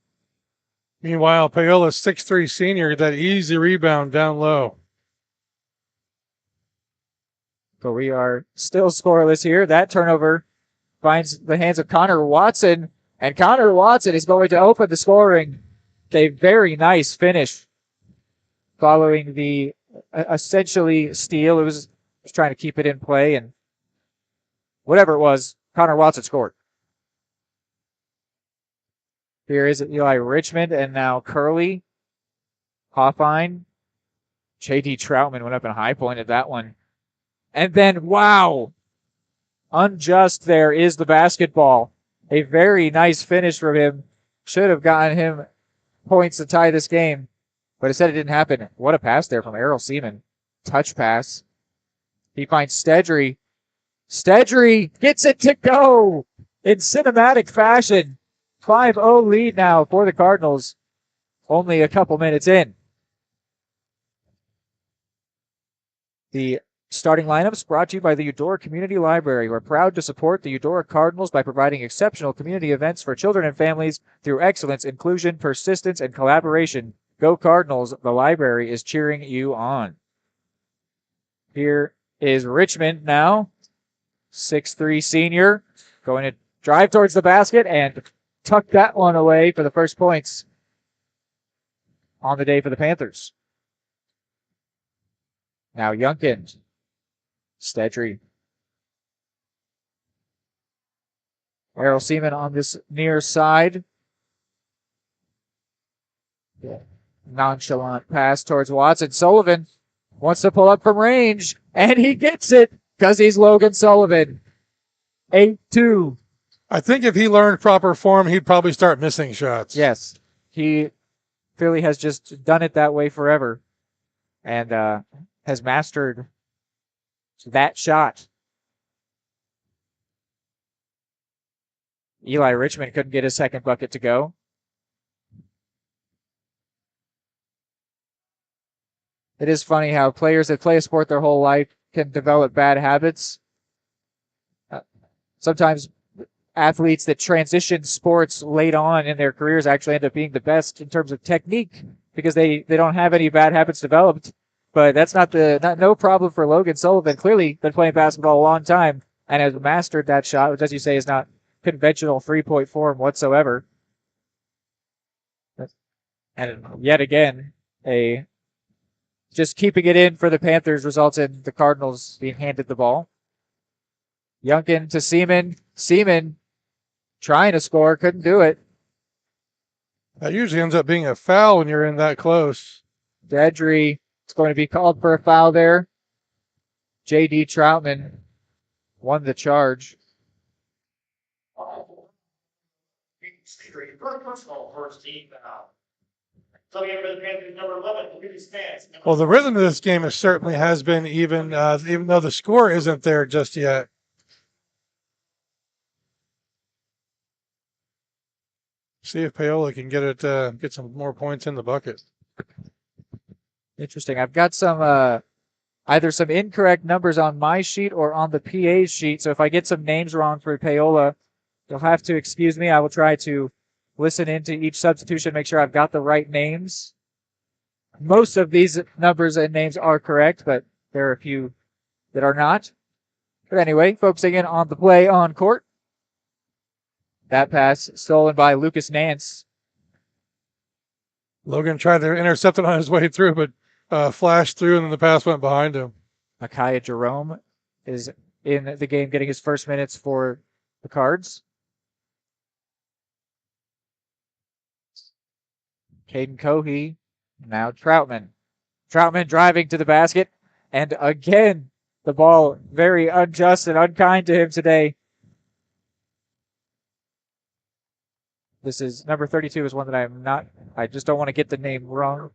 Meanwhile, Paola's 6'3" senior, that easy rebound down low. But we are still scoreless here. That turnover finds the hands of Connor Watson. And Connor Watson is going to open the scoring. A very nice finish following the essentially steal. It was just trying to keep it in play, and whatever it was, Connor Watson scored. Here is Eli Richmond, and now Curley, Hoffine, J.D. Troutman went up and high pointed that one. And then, wow, unjust there is the basketball. A very nice finish from him. Should have gotten him points to tie this game, but instead it didn't happen. What a pass there from Errol Seaman. Touch pass. He finds Stedry. Stedry gets it to go in cinematic fashion. 5-0 lead now for the Cardinals. Only a couple minutes in. The starting lineups brought to you by the Eudora Community Library. We're proud to support the Eudora Cardinals by providing exceptional community events for children and families through excellence, inclusion, persistence, and collaboration. Go Cardinals. The library is cheering you on. Here is Richmond now. 6'3" senior. Going to drive towards the basket and tuck that one away for the first points on the day for the Panthers. Now Youngkin. Stedry. Errol Seaman on this near side. Nonchalant pass towards Watson. Sullivan wants to pull up from range, and he gets it because he's Logan Sullivan. 8-2. I think if he learned proper form, he'd probably start missing shots. Yes. He clearly has just done it that way forever and has mastered that shot. Eli Richmond couldn't get his second bucket to go. It is funny how players that play a sport their whole life can develop bad habits. Sometimes athletes that transition sports late on in their careers actually end up being the best in terms of technique because they don't have any bad habits developed. But that's no problem for Logan Sullivan. Clearly been playing basketball a long time and has mastered that shot, which, as you say, is not conventional three-point form whatsoever. And yet again, just keeping it in for the Panthers results in the Cardinals being handed the ball. Youngkin to Seaman. Seaman trying to score, couldn't do it. That usually ends up being a foul when you're in that close. Dedry, it's going to be called for a foul there. J.D. Troutman won the charge. Well, the rhythm of this game certainly has been even though the score isn't there just yet. See if Paola can get some more points in the bucket. Interesting. I've got some either some incorrect numbers on my sheet or on the PA's sheet. So if I get some names wrong for Paola, you'll have to excuse me. I will try to listen into each substitution, make sure I've got the right names. Most of these numbers and names are correct, but there are a few that are not. But anyway, focusing in on the play on court. That pass stolen by Lucas Nance. Logan tried to intercept it on his way through, but flashed through, and then the pass went behind him. Micaiah Jerome is in the game, getting his first minutes for the Cards. Caden Cohey, now Troutman. Troutman driving to the basket, and again, the ball very unjust and unkind to him today. This is number 32 is one that I just don't want to get the name wrong.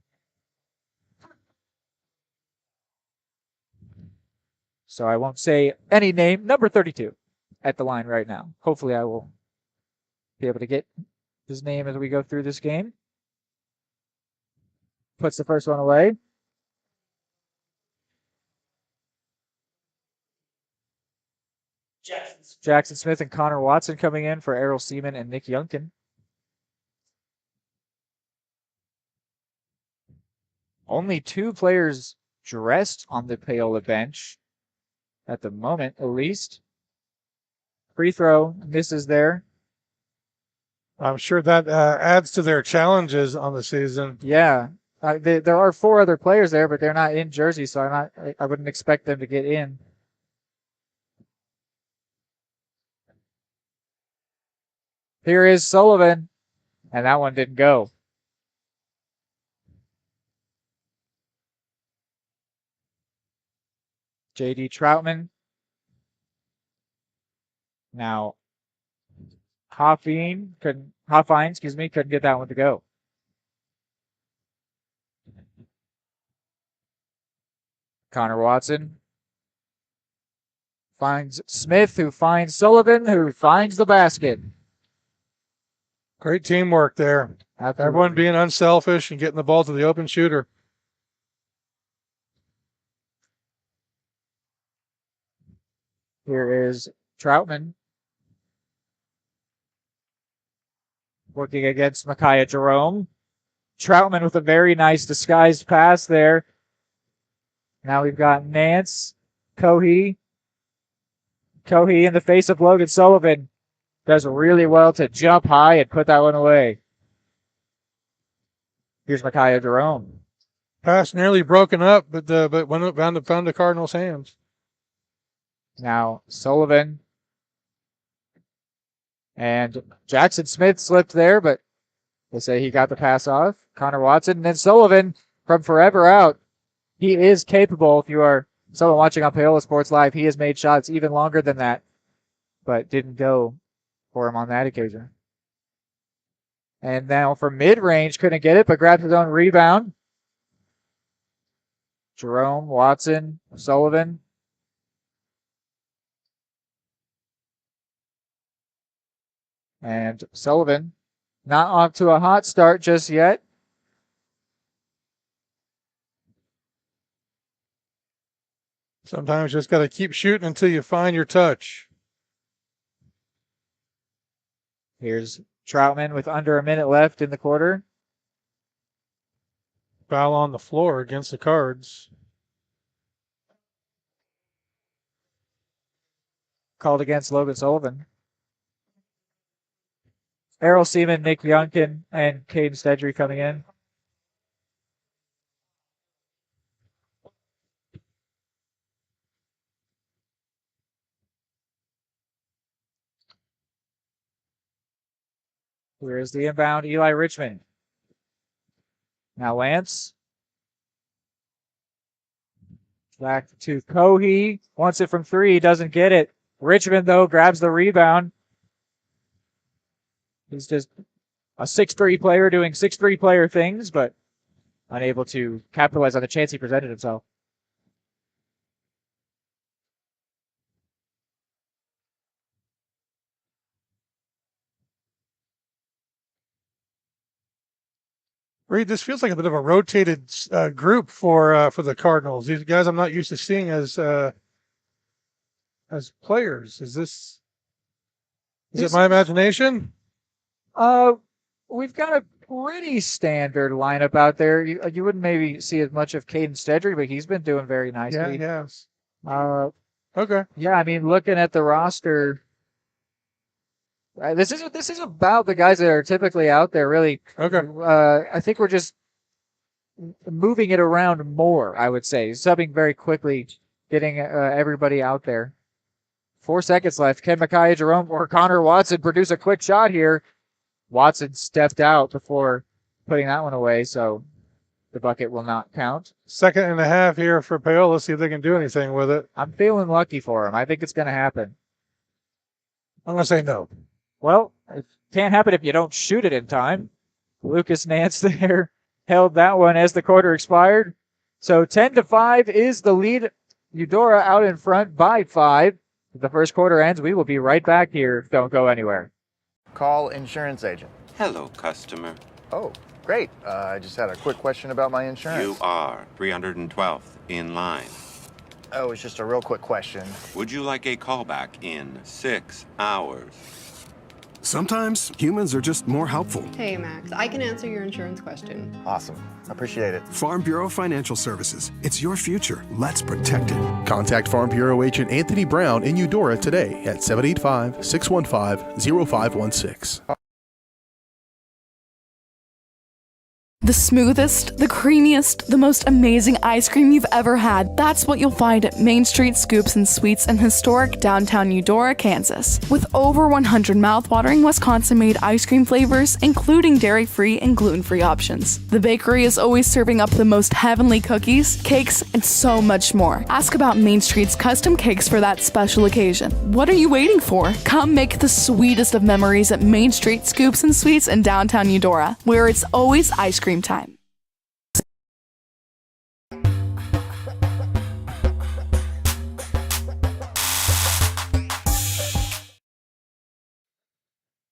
So I won't say any name. Number 32 at the line right now. Hopefully I will be able to get his name as we go through this game. Puts the first one away. Jackson Smith and Connor Watson coming in for Errol Seaman and Nick Youngkin. Only two players dressed on the Paola bench at the moment, at least. Free throw misses there. I'm sure that adds to their challenges on the season. Yeah, There are 4 other players there, but they're not in jersey, so I wouldn't expect them to get in. Here is Sullivan, and that one didn't go. J.D. Troutman. Now, Hoffine couldn't get that one to go. Connor Watson finds Smith, who finds Sullivan, who finds the basket. Great teamwork there. Absolutely. Everyone being unselfish and getting the ball to the open shooter. Here is Troutman working against Micaiah Jerome. Troutman with a very nice disguised pass there. Now we've got Nance, Cohee. Cohee in the face of Logan Sullivan. Does really well to jump high and put that one away. Here's Micaiah Jerome. Pass nearly broken up, but when it found the Cardinals' hands. Now Sullivan. And Jackson Smith slipped there, but they say he got the pass off. Connor Watson. And then Sullivan from forever out. He is capable. If you are someone watching on Paola Sports Live, he has made shots even longer than that, but didn't go for him on that occasion. And now from mid-range, couldn't get it, but grabbed his own rebound. Jerome, Watson, Sullivan. And Sullivan not off to a hot start just yet. Sometimes you just got to keep shooting until you find your touch. Here's Troutman with under a minute left in the quarter. Foul on the floor against the Cards. Called against Logan Sullivan. Errol Seaman, Nick Youngkin, and Caden Stedry coming in. Here is the inbound, Eli Richmond. Now Lance. Back to Cohee. Wants it from 3. Doesn't get it. Richmond, though, grabs the rebound. He's just a 6'3" player doing 6'3" player things, but unable to capitalize on the chance he presented himself. Reed, this feels like a bit of a rotated group for the Cardinals. These guys I'm not used to seeing as players. Is it my imagination? We've got a pretty standard lineup out there. You wouldn't maybe see as much of Caden Stedry, but he's been doing very nicely. Yeah, yes. Okay. Yeah, I mean, looking at the roster, this is about the guys that are typically out there, really. Okay. I think we're just moving it around more, I would say. Subbing very quickly, getting everybody out there. 4 seconds left. Can Micaiah Jerome or Connor Watson produce a quick shot here? Watson stepped out before putting that one away, so the bucket will not count. 1.5 seconds here for Paola. See if they can do anything with it. I'm feeling lucky for him. I think it's going to happen. I'm going to say no. Well, it can't happen if you don't shoot it in time. Lucas Nance there held that one as the quarter expired. So 10-5 is the lead. Eudora out in front by 5. If the first quarter ends, we will be right back here. Don't go anywhere. Call insurance agent. Hello, customer. Oh, great. I just had a quick question about my insurance. You are 312th in line. Oh, it's just a real quick question. Would you like a callback in 6 hours? Sometimes humans are just more helpful. Hey, Max, I can answer your insurance question. Awesome. Appreciate it. Farm Bureau Financial Services. It's your future. Let's protect it. Contact Farm Bureau agent Anthony Brown in Eudora today at 785-615-0516. The smoothest, the creamiest, the most amazing ice cream you've ever had. That's what you'll find at Main Street Scoops and Sweets in historic downtown Eudora, Kansas. With over 100 mouthwatering Wisconsin-made ice cream flavors, including dairy-free and gluten-free options. The bakery is always serving up the most heavenly cookies, cakes, and so much more. Ask about Main Street's custom cakes for that special occasion. What are you waiting for? Come make the sweetest of memories at Main Street Scoops and Sweets in downtown Eudora, where it's always ice cream time.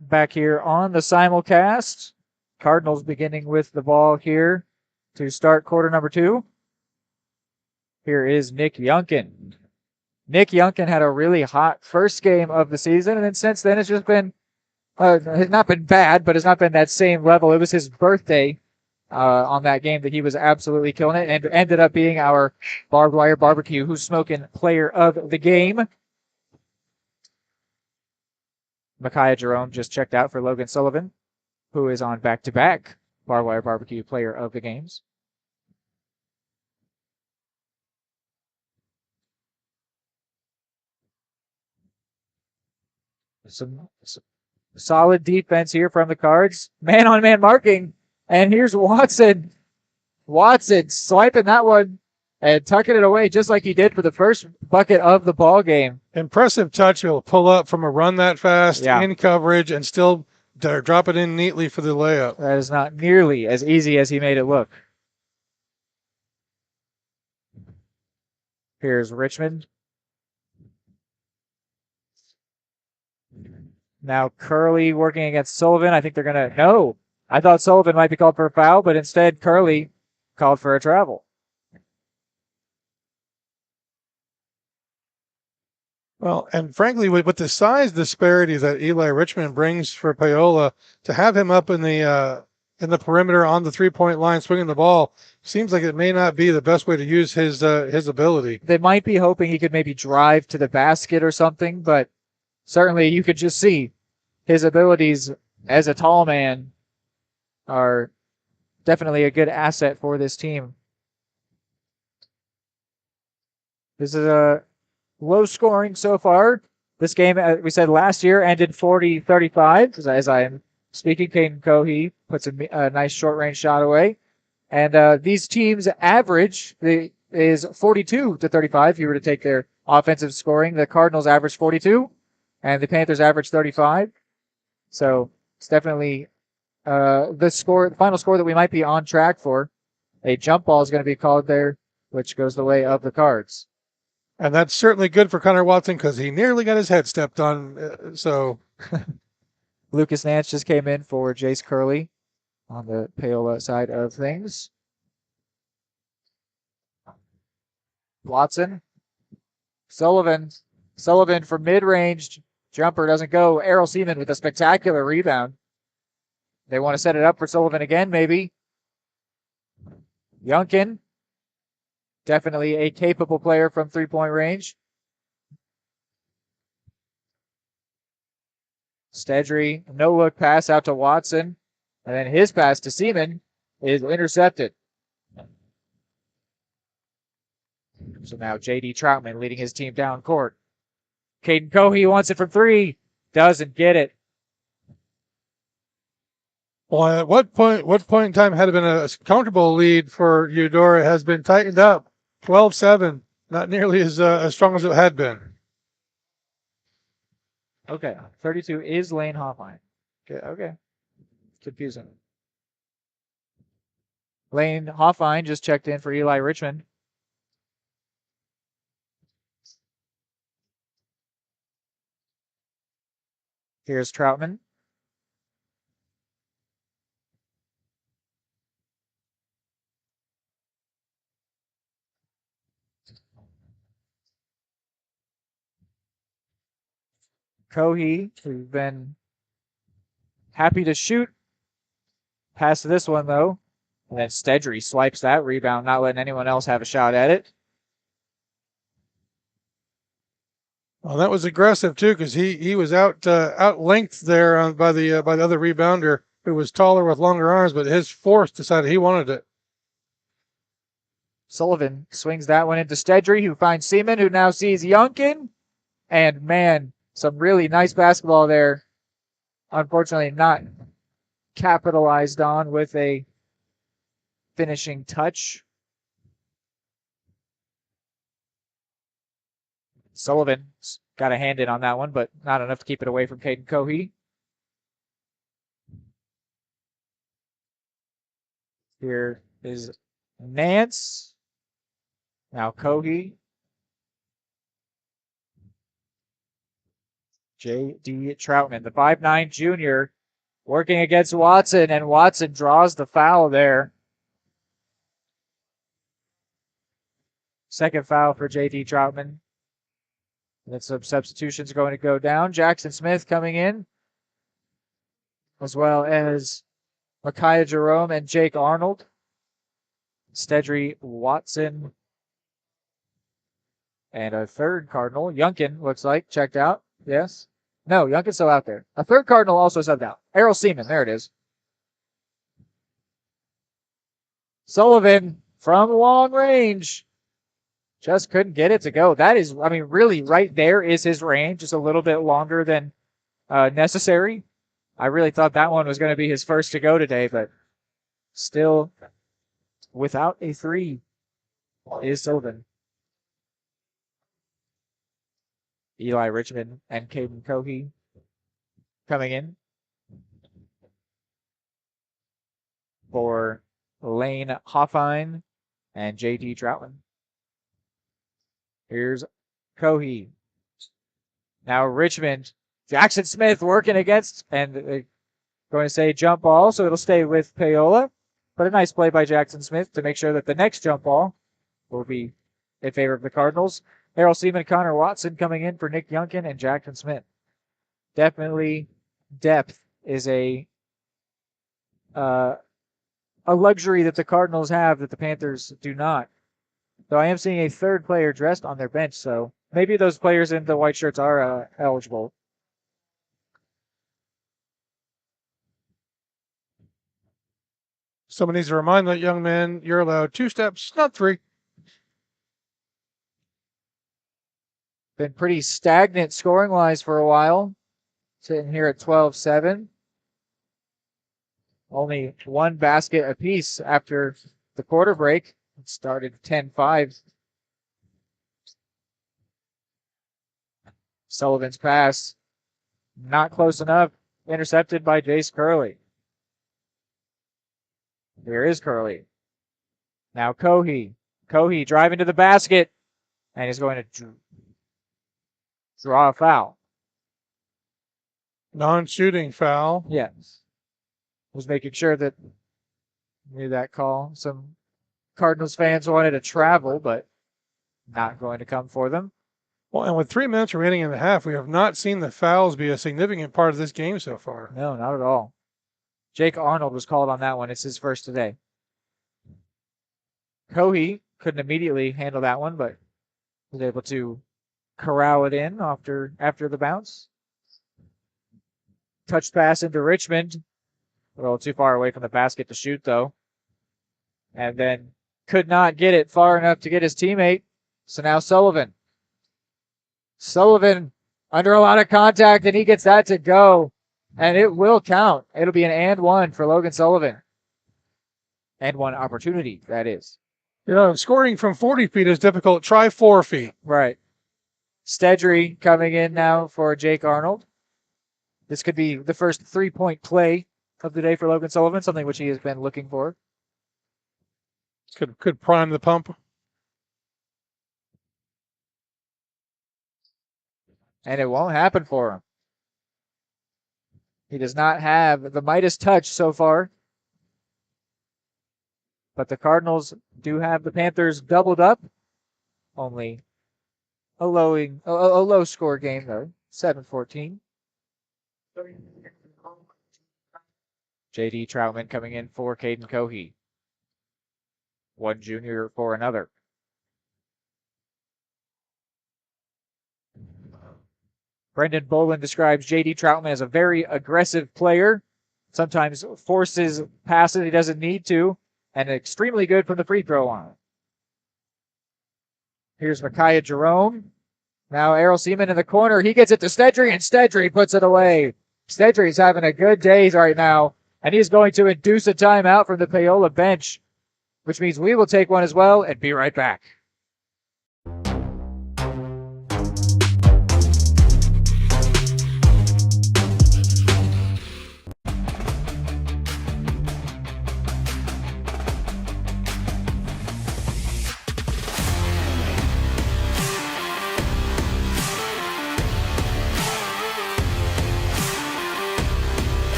Back here on the simulcast, Cardinals beginning with the ball here to start quarter number 2. Here is Nick Youngkin. Nick Youngkin had a really hot first game of the season, and then since then it's just been, has not been bad, but it's not been that same level. It was his birthday on that game that he was absolutely killing it, and ended up being our Barbed Wire Barbecue Who's Smoking player of the game. Micaiah Jerome just checked out for Logan Sullivan, who is on back-to-back Barbed Wire Barbecue player of the games. Some solid defense here from the Cards. Man-on-man marking. And here's Watson. Watson swiping that one and tucking it away just like he did for the first bucket of the ball game. Impressive touch. He'll pull up from a run that fast in coverage and still drop it in neatly for the layup. That is not nearly as easy as he made it look. Here's Richmond. Now Curley working against Sullivan. I think they're going to... No. I thought Sullivan might be called for a foul, but instead Curley called for a travel. Well, and frankly, with the size disparity that Eli Richmond brings for Paola, to have him up in the perimeter on the three-point line swinging the ball seems like it may not be the best way to use his ability. They might be hoping he could maybe drive to the basket or something, but certainly you could just see his abilities as a tall man are definitely a good asset for this team. This is a low scoring so far. This game, as we said last year, ended 40-35. As I am speaking, Caden Cohey puts a nice short-range shot away. And these teams' average is 42-35 if you were to take their offensive scoring. The Cardinals average 42, and the Panthers average 35. So it's definitely the final score that we might be on track for. A jump ball is going to be called there, which goes the way of the Cards. And that's certainly good for Connor Watson because he nearly got his head stepped on. So Lucas Nance just came in for Jace Curley on the Paola side of things. Watson. Sullivan for mid-range. Jumper doesn't go. Errol Seaman with a spectacular rebound. They want to set it up for Sullivan again, maybe. Youngkin. Definitely a capable player from three-point range. Stedry, no-look pass out to Watson. And then his pass to Seaman is intercepted. So now J.D. Troutman leading his team down court. Caden Cohey wants it from three. Doesn't get it. Well, at what point in time had it been a comfortable lead for Eudora has been tightened up. 12-7, not nearly as strong as it had been. Okay, 32 is Lane Hoffine. Okay. Confusing. Lane Hoffine just checked in for Eli Richmond. Here's Troutman. Cohey, who's been happy to shoot. Pass to this one, though. And then Stedry swipes that rebound, not letting anyone else have a shot at it. Well, that was aggressive, too, because he was out length there by the other rebounder. who was taller with longer arms, but his force decided he wanted it. Sullivan swings that one into Stedry, who finds Seaman, who now sees Youngkin. And man, some really nice basketball there. Unfortunately, not capitalized on with a finishing touch. Sullivan's got a hand in on that one, but not enough to keep it away from Caden Cohey. Here is Nance. Now Cohey. J.D. Troutman, the 5'9 junior, working against Watson, and Watson draws the foul there. Second foul for J.D. Troutman. And some substitutions going to go down. Jackson Smith coming in, as well as Micaiah Jerome and Jake Arnold. Stedry Watson. And a third Cardinal, Youngkin, looks like, checked out. Yes. No, Youngkin's still out there. A third Cardinal also subbed out. Errol Seaman, there it is. Sullivan from long range. Just couldn't get it to go. That is, I mean, really right there is his range. Just a little bit longer than necessary. I really thought that one was going to be his first to go today, but still without a three is Sullivan. Eli Richmond and Caden Cohey coming in for Lane Hoffine and J.D. Troutman. Here's Cohey. Now Richmond. Jackson Smith working against, and going to say jump ball, so it'll stay with Paola. But a nice play by Jackson Smith to make sure that the next jump ball will be in favor of the Cardinals. Errol Seaman, Connor Watson coming in for Nick Youngkin and Jackson Smith. Definitely depth is a luxury that the Cardinals have that the Panthers do not. So I am seeing a third player dressed on their bench, so maybe those players in the white shirts are eligible. Someone needs to remind that young man you're allowed 2 steps, not 3. Been pretty stagnant scoring-wise for a while. Sitting here at 12-7. Only one basket apiece after the quarter break. It started 10-5. Sullivan's pass, not close enough. Intercepted by Jace Curley. Here is Curley. Now Cohey. Cohey driving to the basket. And he's going to draw a foul. Non-shooting foul. Yes. Was making sure that knew that call. Some Cardinals fans wanted to travel, but not going to come for them. Well, and with 3 minutes remaining in the half, we have not seen the fouls be a significant part of this game so far. No, not at all. Jake Arnold was called on that one. It's his first today. Cohey couldn't immediately handle that one, but was able to corral it in after the bounce. Touch pass into Richmond. A little too far away from the basket to shoot, though. And then could not get it far enough to get his teammate. So now Sullivan. Sullivan under a lot of contact, and he gets that to go. And it will count. It'll be an and one for Logan Sullivan. And one opportunity, that is. You know, scoring from 40 feet is difficult. Try 4 feet. Right. Stedry coming in now for Jake Arnold. This could be the first 3-point play of the day for Logan Sullivan, something which he has been looking for. Could prime the pump. And it won't happen for him. He does not have the Midas touch so far. But the Cardinals do have the Panthers doubled up. Only a low score game, though. 7-14. J.D. Troutman coming in for Caden Cohey. One junior for another. Brendan Bolin describes J.D. Troutman as a very aggressive player. sometimes forces passes he doesn't need to, and extremely good from the free throw line. Here's Micaiah Jerome. Now Errol Seaman in the corner. He gets it to Stedry, and Stedry puts it away. Stedry's having a good day right now, and he's going to induce a timeout from the Paola bench, which means we will take one as well and be right back.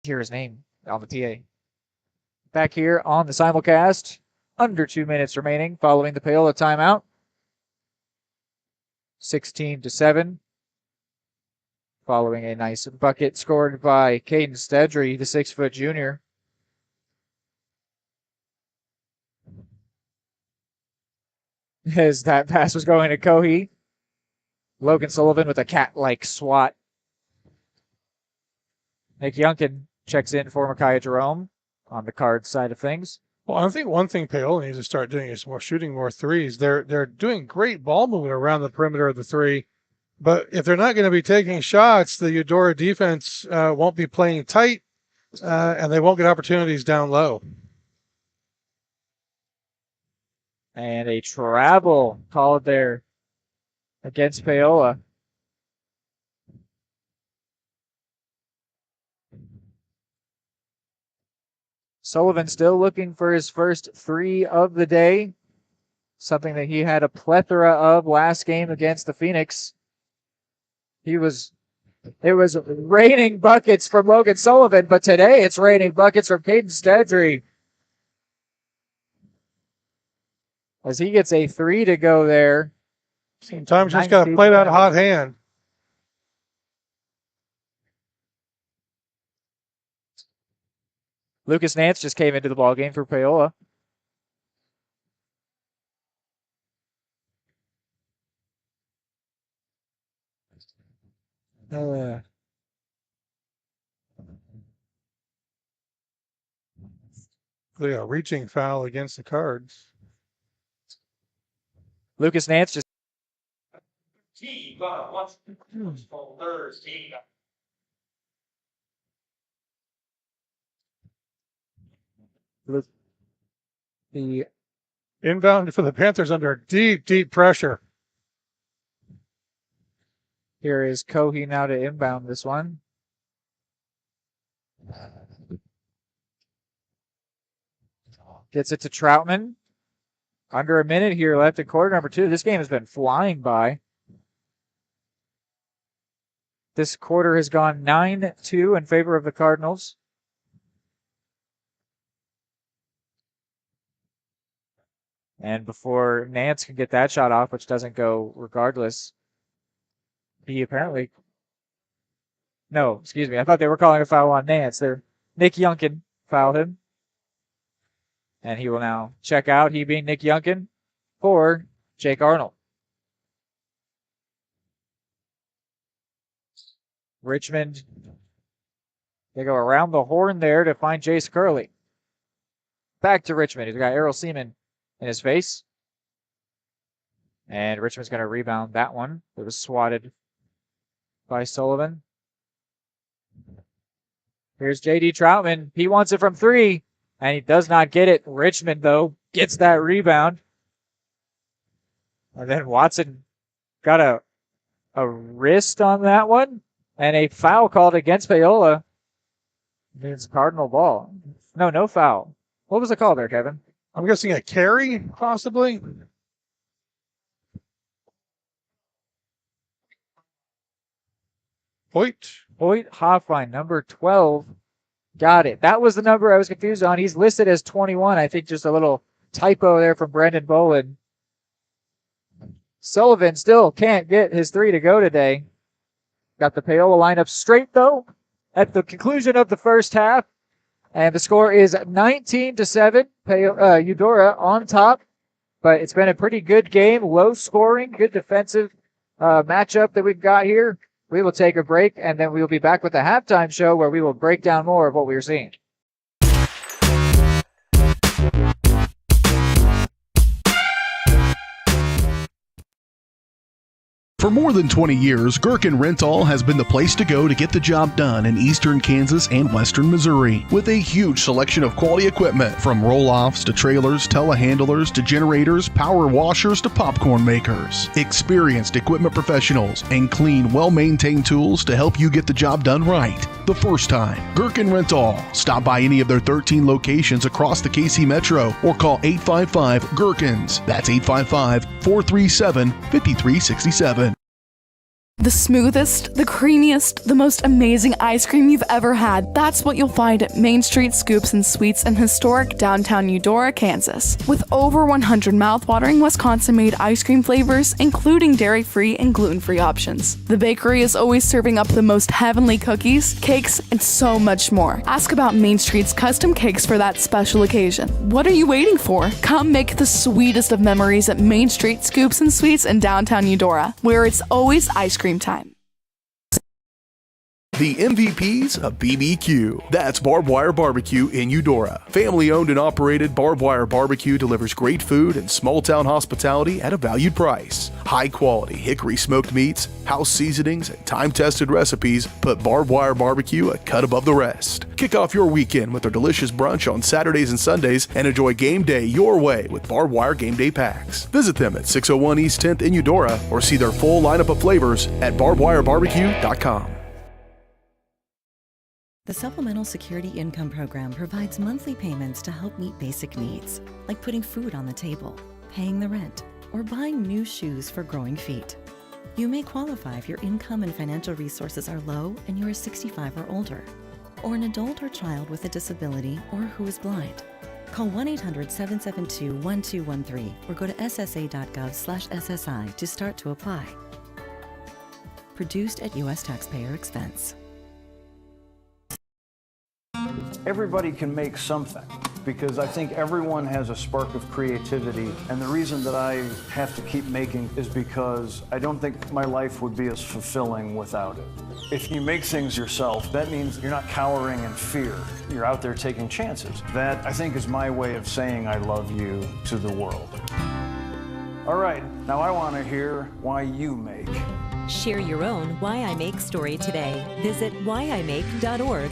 Hear his name on the PA. Back here on the simulcast, under 2 minutes remaining following the Paola timeout. 16-7. Following a nice bucket scored by Caden Stedry, the 6-foot junior. As that pass was going to Kohi. Logan Sullivan with a cat-like swat. Nick Youngkin checks in for Micaiah Jerome on the card side of things. Well, I think one thing Paola needs to start doing is shooting more threes. They're doing great ball movement around the perimeter of the three, but if they're not going to be taking shots, the Eudora defense won't be playing tight, and they won't get opportunities down low. And a travel called there against Paola. Sullivan still looking for his first 3 of the day, something that he had a plethora of last game against the Phoenix. It was raining buckets from Logan Sullivan, but today it's raining buckets from Caden Stedry. As he gets a 3 to go there. Sometimes you just got to play that hot hand. Lucas Nance just came into the ballgame for Paola. Yeah, reaching foul against the Cards. Lucas Nance just. The inbound for the Panthers under deep pressure. Here is Kohi now to inbound this one. Gets it to Troutman. Under a minute here left in quarter number 2. This game has been flying by. This quarter has gone 9-2 in favor of the Cardinals. And before Nance can get that shot off, which doesn't go regardless, he apparently... No, excuse me. I thought they were calling a foul on Nance. Nick Youngkin fouled him. And he will now check out, he being Nick Youngkin, for Jake Arnold. Richmond, they go around the horn there to find Jace Curley. Back to Richmond. He's got Errol Seaman in his face. And Richmond's going to rebound that one. It was swatted by Sullivan. Here's J.D. Troutman. He wants it from 3, and he does not get it. Richmond, though, gets that rebound. And then Watson got a wrist on that one, and a foul called against Paola. Means Cardinal ball. No foul. What was the call there, Kevin? I'm guessing a carry, possibly. Hoyt Hoffline, number 12. Got it. That was the number I was confused on. He's listed as 21. I think just a little typo there from Brendan Bolin. Sullivan still can't get his three to go today. Got the Paola lineup straight, though, at the conclusion of the first half. And the score is 19-7. Eudora on top. But it's been a pretty good game, low scoring, good defensive matchup that we've got here. We will take a break, and then we will be back with the halftime show where we will break down more of what we were seeing. For more than 20 years, Gherkin Rental has been the place to go to get the job done in eastern Kansas and western Missouri. With a huge selection of quality equipment, from roll-offs to trailers, telehandlers to generators, power washers to popcorn makers. Experienced equipment professionals and clean, well-maintained tools to help you get the job done right the first time. Gherkin Rental. Stop by any of their 13 locations across the KC Metro or call 855-GHERKINS. That's 855-437-5367. The smoothest, the creamiest, the most amazing ice cream you've ever had. That's what you'll find at Main Street Scoops and Sweets in historic downtown Eudora, Kansas. With over 100 mouthwatering Wisconsin-made ice cream flavors, including dairy-free and gluten-free options. The bakery is always serving up the most heavenly cookies, cakes, and so much more. Ask about Main Street's custom cakes for that special occasion. What are you waiting for? Come make the sweetest of memories at Main Street Scoops and Sweets in downtown Eudora, where it's always ice cream time. The MVPs of BBQ. That's Barbed Wire Barbecue in Eudora. Family owned and operated, Barbed Wire Barbecue delivers great food and small town hospitality at a valued price. High quality hickory smoked meats, house seasonings, and time tested recipes put Barbed Wire Barbecue a cut above the rest. Kick off your weekend with their delicious brunch on Saturdays and Sundays and enjoy game day your way with Barbed Wire Game Day Packs. Visit them at 601 East 10th in Eudora or see their full lineup of flavors at barbedwirebarbecue.com. The Supplemental Security Income Program provides monthly payments to help meet basic needs, like putting food on the table, paying the rent, or buying new shoes for growing feet. You may qualify if your income and financial resources are low and you are 65 or older, or an adult or child with a disability or who is blind. Call 1-800-772-1213 or go to ssa.gov/SSI to start to apply. Produced at U.S. taxpayer expense. Everybody can make something, because I think everyone has a spark of creativity, and the reason that I have to keep making is because I don't think my life would be as fulfilling without it. If you make things yourself, that means you're not cowering in fear. You're out there taking chances. That, I think, is my way of saying I love you to the world. All right, now I want to hear why you make. Share your own Why I Make story today. Visit whyimake.org.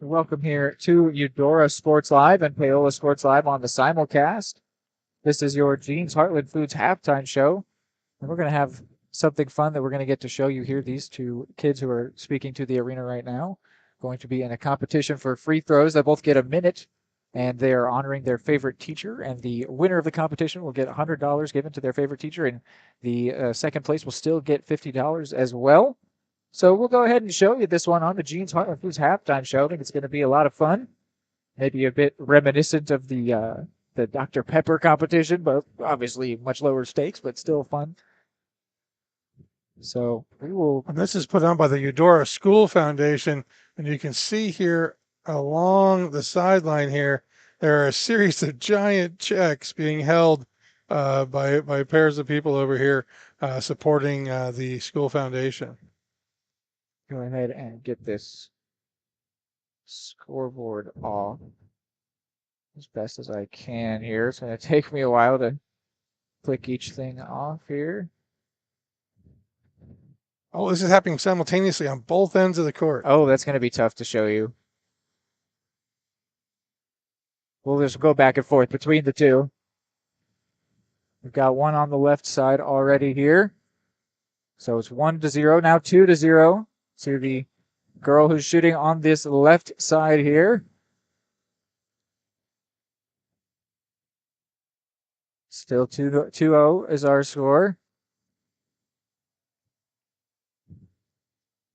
Welcome here to Eudora Sports Live and Paola Sports Live on the simulcast. This is your Jeans Heartland Foods halftime show. And we're going to have something fun that we're going to get to show you here. These two kids who are speaking to the arena right now going to be in a competition for free throws. They both get a minute, and they are honoring their favorite teacher. And the winner of the competition will get $100 given to their favorite teacher, and the second place will still get $50 as well. So we'll go ahead and show you this one on the Jeans Heartland Foods halftime show. I think it's going to be a lot of fun. Maybe a bit reminiscent of the Dr. Pepper competition, but obviously much lower stakes, but still fun. So we will. And this is put on by the Eudora School Foundation, and you can see here along the sideline here, there are a series of giant checks being held by pairs of people over here supporting the school foundation. Go ahead and get this scoreboard off as best as I can here. It's going to take me a while to click each thing off here. Oh, this is happening simultaneously on both ends of the court. Oh, that's going to be tough to show you. We'll just go back and forth between the two. We've got one on the left side already here. So it's 1-0, now 2-0 to the girl who's shooting on this left side here. Still 2-0 is our score.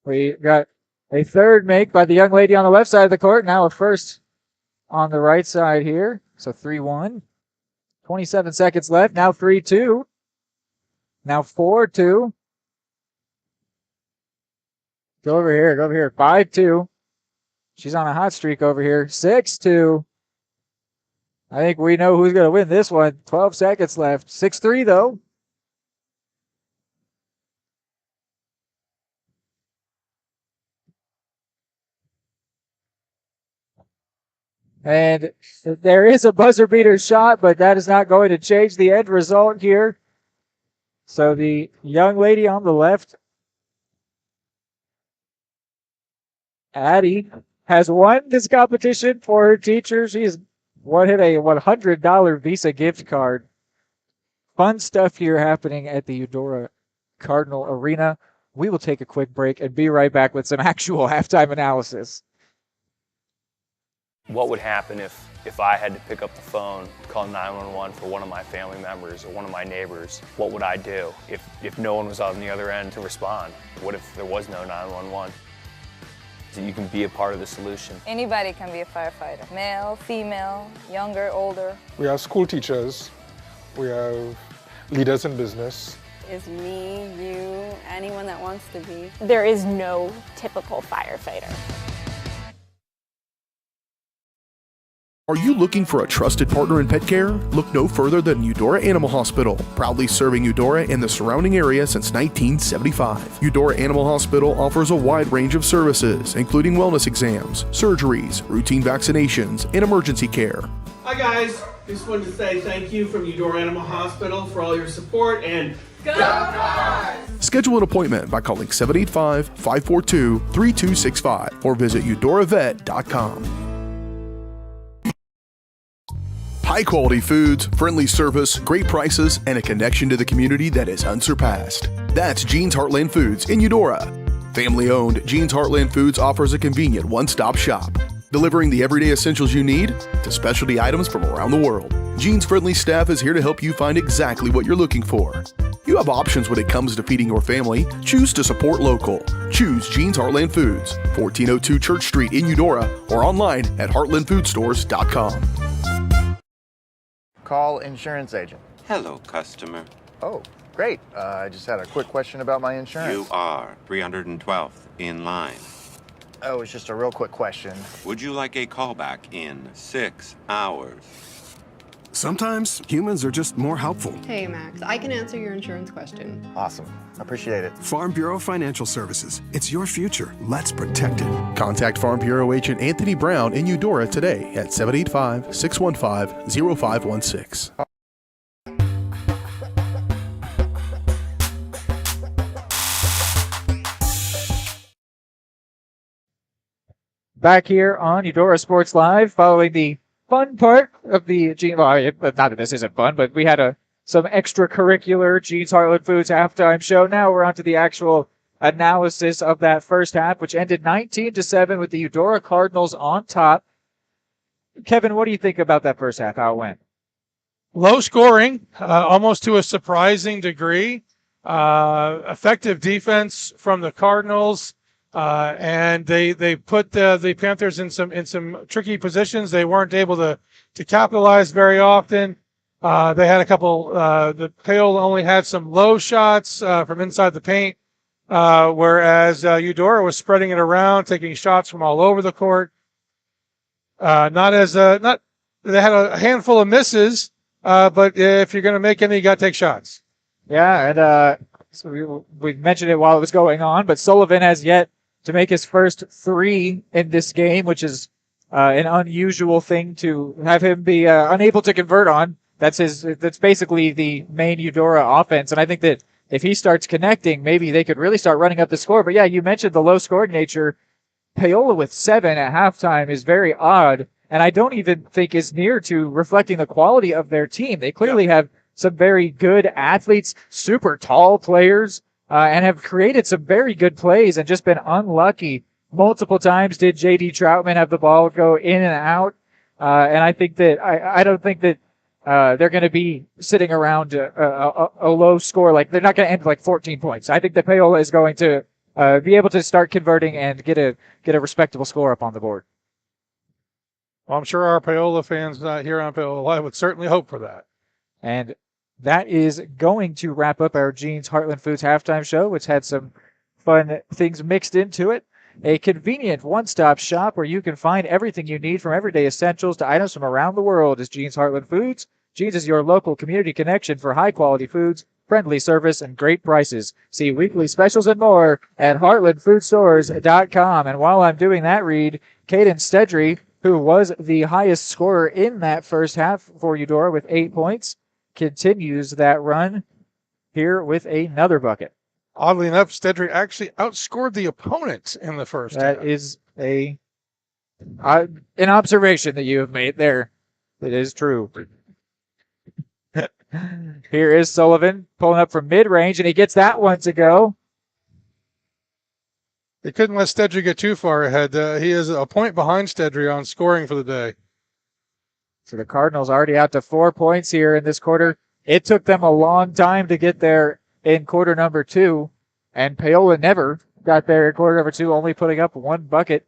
We got a third make by the young lady on the left side of the court. Now a first on the right side here. So 3-1. 27 seconds left. Now 3-2. Now 4-2. Go over here. Go over here. 5-2. She's on a hot streak over here. 6-2. I think we know who's going to win this one. 12 seconds left. 6-3, though. And there is a buzzer beater shot, but that is not going to change the end result here. So the young lady on the left, Addie, has won this competition for her teacher. She's hit a $100 Visa gift card. Fun stuff here happening at the Eudora Cardinal Arena. We will take a quick break and be right back with some actual halftime analysis. What would happen if I had to pick up the phone, call 911 for one of my family members or one of my neighbors? What would I do if no one was on the other end to respond? What if there was no 911? So you can be a part of the solution. Anybody can be a firefighter. Male, female, younger, older. We have school teachers. We have leaders in business. Is me, you, anyone that wants to be. There is no typical firefighter. Are you looking for a trusted partner in pet care? Look no further than Eudora Animal Hospital, proudly serving Eudora and the surrounding area since 1975. Eudora Animal Hospital offers a wide range of services, including wellness exams, surgeries, routine vaccinations, and emergency care. Hi guys, just wanted to say thank you from Eudora Animal Hospital for all your support and go Cards! Schedule an appointment by calling 785-542-3265 or visit eudoravet.com. High-quality foods, friendly service, great prices, and a connection to the community that is unsurpassed. That's Jean's Heartland Foods in Eudora. Family-owned, Jean's Heartland Foods offers a convenient one-stop shop, delivering the everyday essentials you need to specialty items from around the world. Jean's friendly staff is here to help you find exactly what you're looking for. You have options when it comes to feeding your family. Choose to support local. Choose Jean's Heartland Foods, 1402 Church Street in Eudora, or online at heartlandfoodstores.com. Call insurance agent. Hello, customer. Oh, great. I just had a quick question about my insurance. You are 312th in line. Oh, it's just a real quick question. Would you like a callback in 6 hours? Sometimes humans are just more helpful. Hey, Max, I can answer your insurance question. Awesome. Appreciate it. Farm Bureau Financial Services. It's your future. Let's protect it. Contact Farm Bureau agent Anthony Brown in Eudora today at 785-615-0516. Back here on Eudora Sports Live, following the fun part of the not that this isn't fun, but we had some extracurricular Jean's Heartland Foods halftime show. Now we're on to the actual analysis of that first half, which ended 19-7 with the Eudora Cardinals on top. Kevin, what do you think about that first half, how it went? Low scoring, almost to a surprising degree. Effective defense from the Cardinals. And they put the Panthers in some tricky positions. They weren't able to capitalize very often. They had a couple. The Paola only had some low shots from inside the paint, whereas Eudora was spreading it around, taking shots from all over the court. They had a handful of misses, but if you're going to make any, you got to take shots. Yeah, and so we mentioned it while it was going on, but Sullivan has yet to make his first three in this game, which is an unusual thing to have him be unable to convert on. That's basically the main Eudora offense, and I think that if he starts connecting, maybe they could really start running up the score. But yeah, you mentioned the low scoring nature. Paola with 7 at halftime is very odd, and I don't even think is near to reflecting the quality of their team. They clearly have some very good athletes, super tall players, and have created some very good plays and just been unlucky. Multiple times did J.D. Troutman have the ball go in and out, and I think that I don't think that they're going to be sitting around a low score. Like, they're not going to end like 14 points. I think that Paola is going to be able to start converting and get a respectable score up on the board. Well, I'm sure our Paola fans here on Paola Live would certainly hope for that. And that is going to wrap up our Gene's Heartland Foods halftime show, which had some fun things mixed into it. A convenient one-stop shop where you can find everything you need, from everyday essentials to items from around the world, is Gene's Heartland Foods. Gene's is your local community connection for high-quality foods, friendly service, and great prices. See weekly specials and more at heartlandfoodstores.com. And while I'm doing that read, Caden Stedry, who was the highest scorer in that first half for Eudora with 8 points, continues that run here with another bucket. Oddly enough, Stedry actually outscored the opponent in the first half. That is an observation that you have made there. It is true. Here is Sullivan pulling up from mid-range, and he gets that one to go. They couldn't let Stedry get too far ahead. He is a point behind Stedry on scoring for the day. So the Cardinals already out to 4 points here in this quarter. It took them a long time to get there in quarter number 2, and Paola never got there in quarter number 2, only putting up 1 bucket.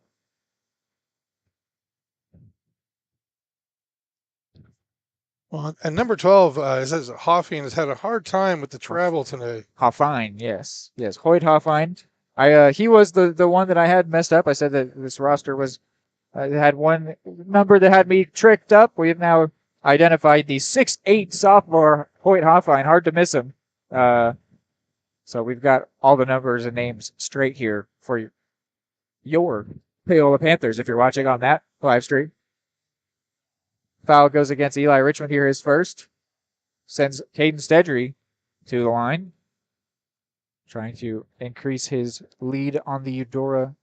Well, and number 12, it says Hoffine has had a hard time with the travel today. Hoffine, yes. Yes, Hoyt Hoffine. He was the one that I had messed up. I said that this roster was had one number that had me tricked up. We have now identified the 6'8" sophomore Hoyt Hoffine. Hard to miss him. So we've got all the numbers and names straight here for your Paola Panthers if you're watching on that live stream. Foul goes against Eli Richmond here, his first. Sends Caden Stedry to the line, trying to increase his lead on the Eudora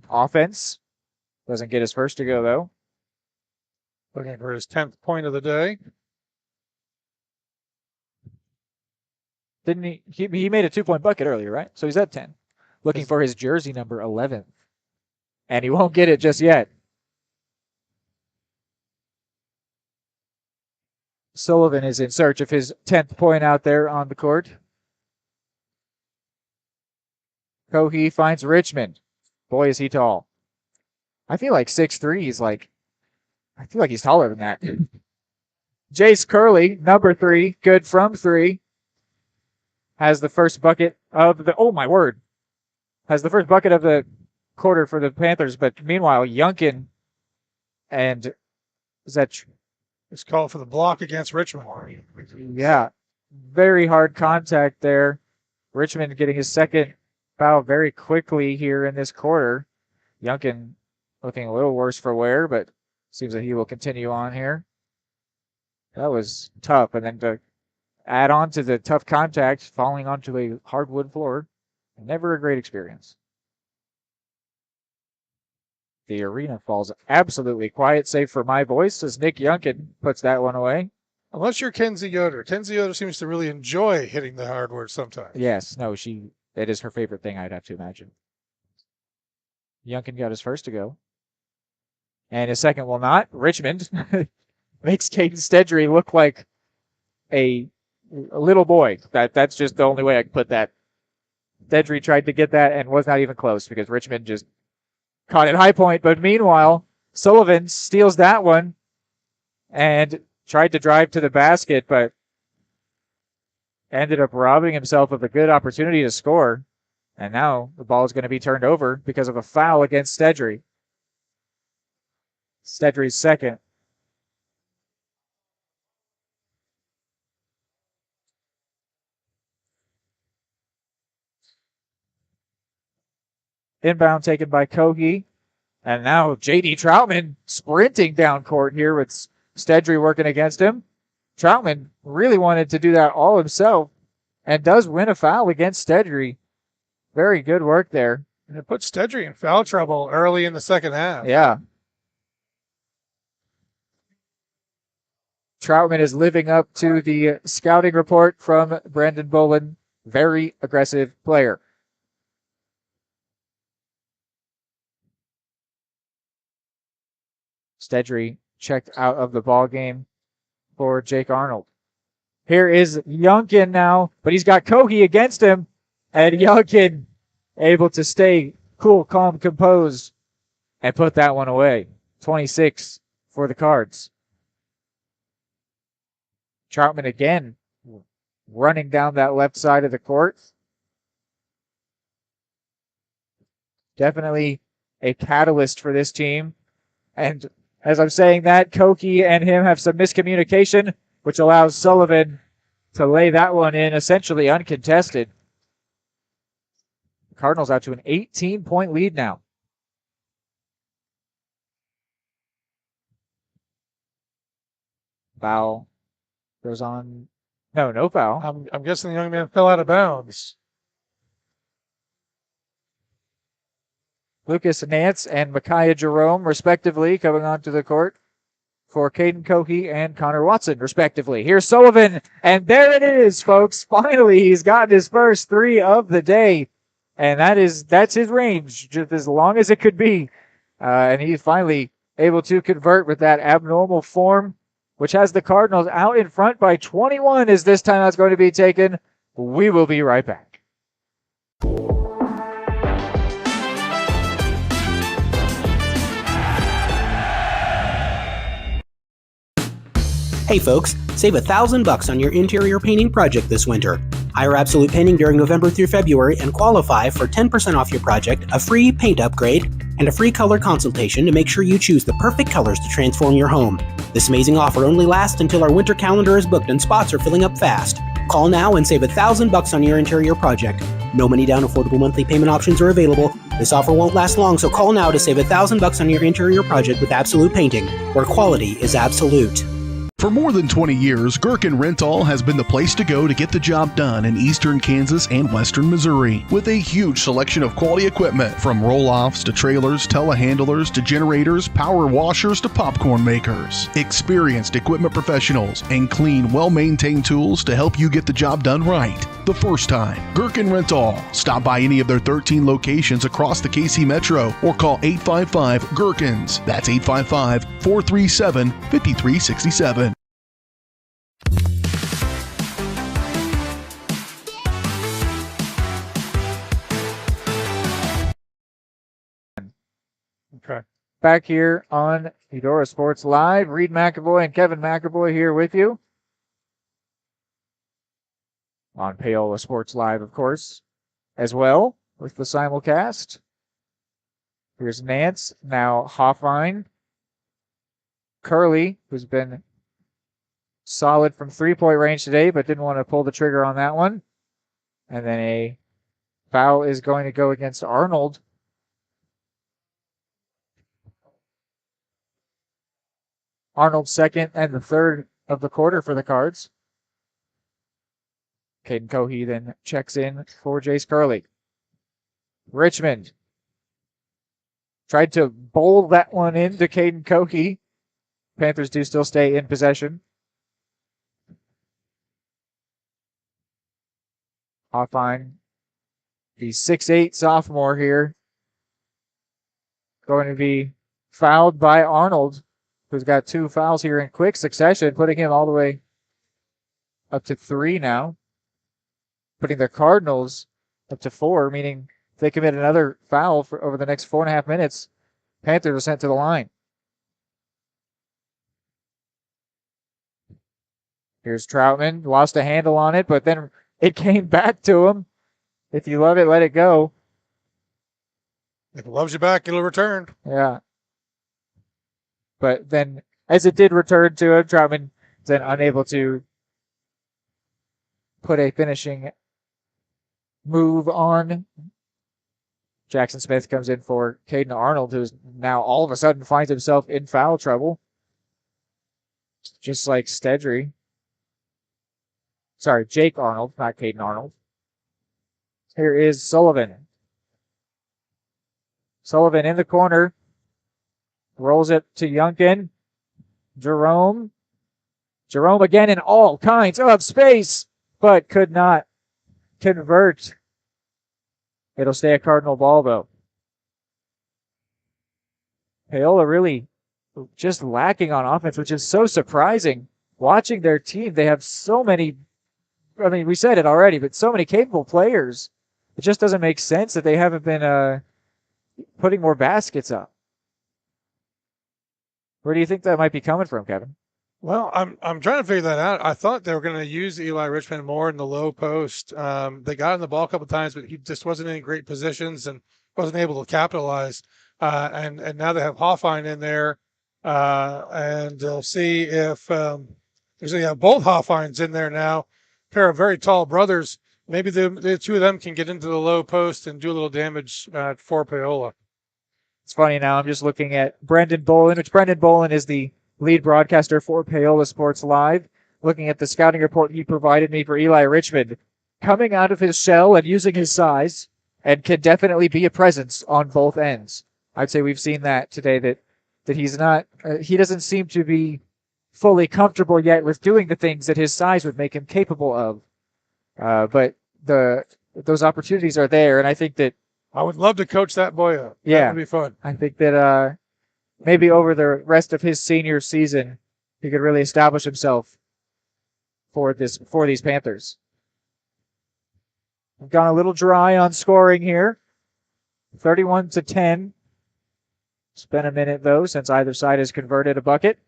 offense. Doesn't get his first to go, though. Looking for his 10th point of the day. Didn't he? He made a 2-point bucket earlier, right? So he's at 10. Looking for his jersey number 11. And he won't get it just yet. Sullivan is in search of his 10th point out there on the court. Cohee finds Richmond. Boy, is he tall. I feel like 6'3" is like, I feel like he's taller than that. Jace Curley, number 3, good from 3, has the first bucket of the, oh my word, has the first bucket of the quarter for the Panthers. But meanwhile, Yunkin and Zetch. It's called for the block against Richmond. Yeah, very hard contact there. Richmond getting his second foul very quickly here in this quarter. Yunkin looking a little worse for wear, but seems that he will continue on here. That was tough. And then to add on to the tough contact, falling onto a hardwood floor, never a great experience. The arena falls absolutely quiet, save for my voice, as Nick Yunkin puts that one away. Unless you're Kenzie Yoder. Kenzie Yoder seems to really enjoy hitting the hardwood sometimes. Yes, no, it is her favorite thing, I'd have to imagine. Yunkin got his first to go. And his second will not. Richmond makes Caden Stedry look like a little boy. That's just the only way I can put that. Stedry tried to get that and was not even close because Richmond just caught it high point. But meanwhile, Sullivan steals that one and tried to drive to the basket, but ended up robbing himself of a good opportunity to score. And now the ball is going to be turned over because of a foul against Stedry. Stedry's second. Inbound taken by Cohee. And now J.D. Troutman sprinting down court here with Stedry working against him. Troutman really wanted to do that all himself and does win a foul against Stedry. Very good work there. And it put Stedry in foul trouble early in the second half. Yeah. Troutman is living up to the scouting report from Brandon Bolin. Very aggressive player. Stedry checked out of the ball game for Jake Arnold. Here is Youngkin now, but he's got Kohi against him, and Youngkin able to stay cool, calm, composed, and put that one away. 26 for the Cards. Troutman again running down that left side of the court. Definitely a catalyst for this team. And as I'm saying that, Koki and him have some miscommunication, which allows Sullivan to lay that one in essentially uncontested. Cardinals out to an 18-point lead now. Foul goes on. No foul. I'm guessing the young man fell out of bounds. Lucas Nance and Micaiah Jerome, respectively, coming onto the court for Caden Kohi and Connor Watson, respectively. Here's Sullivan, and there it is, folks. Finally, he's gotten his first three of the day, and that's his range, just as long as it could be. And he's finally able to convert with that abnormal form, which has the Cardinals out in front by 21 as this time that's going to be taken. We will be right back. Hey folks, save $1,000 on your interior painting project this winter. Hire Absolute Painting during November through February and qualify for 10% off your project, a free paint upgrade, and a free color consultation to make sure you choose the perfect colors to transform your home. This amazing offer only lasts until our winter calendar is booked and spots are filling up fast. Call now and save $1,000 on your interior project. No money down, affordable monthly payment options are available. This offer won't last long, so call now to save $1,000 on your interior project with Absolute Painting, where quality is absolute. For more than 20 years, Gherkin Rental has been the place to go to get the job done in eastern Kansas and western Missouri. With a huge selection of quality equipment, from roll-offs to trailers, telehandlers to generators, power washers to popcorn makers. Experienced equipment professionals and clean, well-maintained tools to help you get the job done right the first time. Gherkin Rental. Stop by any of their 13 locations across the KC Metro or call 855-GHERKINS. That's 855-437-5367. Okay. Back here on Eudora Sports Live, Reed McAvoy and Kevin McAvoy here with you. On Paola Sports Live, of course, as well with the simulcast. Here's Nance, now Hoffine. Curley, who's been solid from three-point range today, but didn't want to pull the trigger on that one. And then a foul is going to go against Arnold. Arnold's second and the third of the quarter for the Cards. Caden Kohi then checks in for Jace Curley. Richmond tried to bowl that one into Caden Kohi. Panthers do still stay in possession. Hoffine, the 6'8" sophomore here, going to be fouled by Arnold, who's got two fouls here in quick succession, putting him all the way up to 3 now. Putting the Cardinals up to 4, meaning if they commit another foul for over the next 4.5 minutes, Panthers are sent to the line. Here's Troutman, lost a handle on it, but then it came back to him. If you love it, let it go. If it loves you back, it'll return. Yeah. But then, as it did return to him, Troutman then unable to put a finishing move on. Jackson Smith comes in for Caden Arnold, who's now all of a sudden finds himself in foul trouble. Just like Stedry. Sorry, Jake Arnold, not Caden Arnold. Here is Sullivan. Sullivan in the corner. Rolls it to Youngkin. Jerome. Jerome again in all kinds of space, but could not convert. It'll stay a Cardinal ball, though. Paola really just lacking on offense, which is so surprising. Watching their team, they have so many, I mean, we said it already, but so many capable players. It just doesn't make sense that they haven't been putting more baskets up. Where do you think that might be coming from, Kevin? Well, I'm trying to figure that out. I thought they were going to use Eli Richmond more in the low post. They got in the ball a couple of times, but he just wasn't in great positions and wasn't able to capitalize. And now they have Hoffine in there, and they'll see if they have both Hoffines in there now. A pair of very tall brothers. Maybe the two of them can get into the low post and do a little damage for Paola. It's funny now. I'm just looking at Brendan Bolin, which Brendan Bolin is the lead broadcaster for Paola Sports Live. Looking at the scouting report he provided me for Eli Richmond, coming out of his shell and using his size, and can definitely be a presence on both ends. I'd say we've seen that today, that he's not, he doesn't seem to be fully comfortable yet with doing the things that his size would make him capable of. But those opportunities are there, and I think that I would love to coach that boy up. Yeah, that would be fun. I think that maybe over the rest of his senior season, he could really establish himself for these Panthers. We've gone a little dry on scoring here. 31-10. It's been a minute, though, since either side has converted a bucket.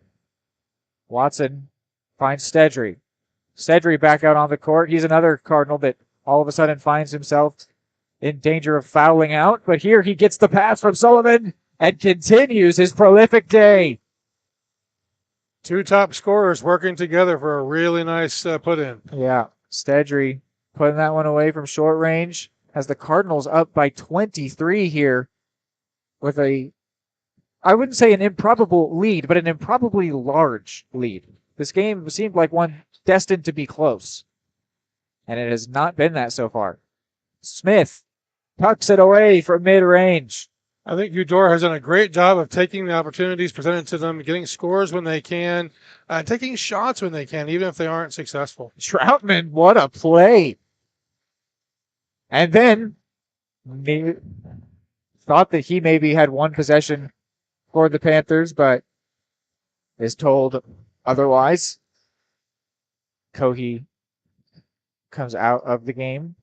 Watson finds Stedry. Stedry back out on the court. He's another Cardinal that all of a sudden finds himself in danger of fouling out. But here he gets the pass from Sullivan and continues his prolific day. Two top scorers working together for a really nice put-in. Yeah, Stedry putting that one away from short range. Has the Cardinals up by 23 here with I wouldn't say an improbable lead, but an improbably large lead. This game seemed like one destined to be close, and it has not been that so far. Smith tucks it away from mid-range. I think Eudora has done a great job of taking the opportunities presented to them, getting scores when they can, taking shots when they can, even if they aren't successful. Troutman, what a play. And then thought that he maybe had one possession for the Panthers, but is told otherwise. Kohi comes out of the game.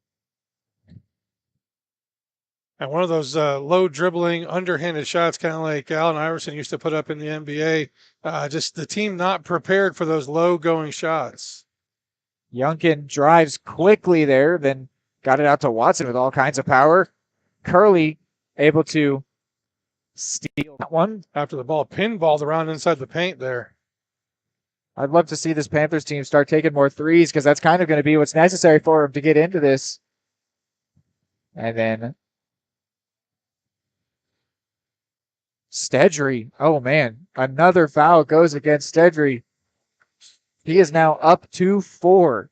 And one of those low dribbling, underhanded shots, kind of like Allen Iverson used to put up in the NBA. Just the team not prepared for those low going shots. Youngkin drives quickly there, then got it out to Watson with all kinds of power. Curley able to steal that one. After the ball pinballed around inside the paint there. I'd love to see this Panthers team start taking more threes, because that's kind of going to be what's necessary for them to get into this. And then Stedry. Oh, man. Another foul goes against Stedry. He is now up to 4.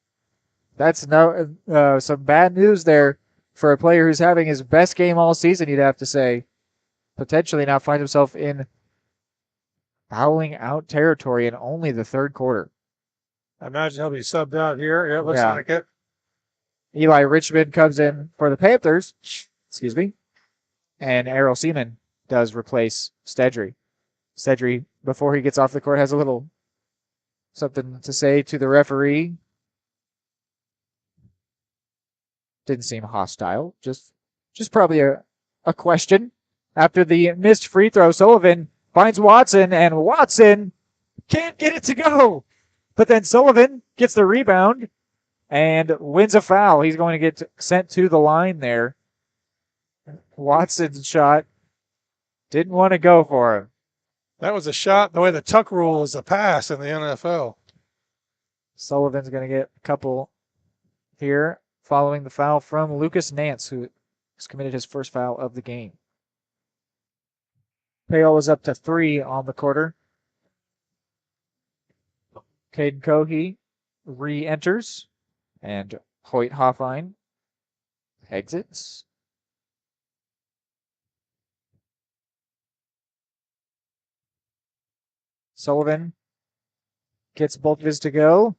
That's some bad news there for a player who's having his best game all season, you'd have to say. Potentially now finds himself in fouling out territory in only the third quarter. I imagine he'll be subbed out here. Yeah, it looks like it. Eli Richmond comes in for the Panthers. Excuse me. And Errol Seaman does replace Stedry. Stedry, before he gets off the court, has a little something to say to the referee. Didn't seem hostile. Just probably a question. After the missed free throw, Sullivan finds Watson, and Watson can't get it to go. But then Sullivan gets the rebound and wins a foul. He's going to get sent to the line there. Watson's shot didn't want to go for him. That was a shot. The way the tuck rule is a pass in the NFL. Sullivan's going to get a couple here following the foul from Lucas Nance, who has committed his first foul of the game. Paola's up to 3 on the quarter. Caden Kohi re-enters. And Hoyt Hoffine exits. Sullivan gets both of his to go.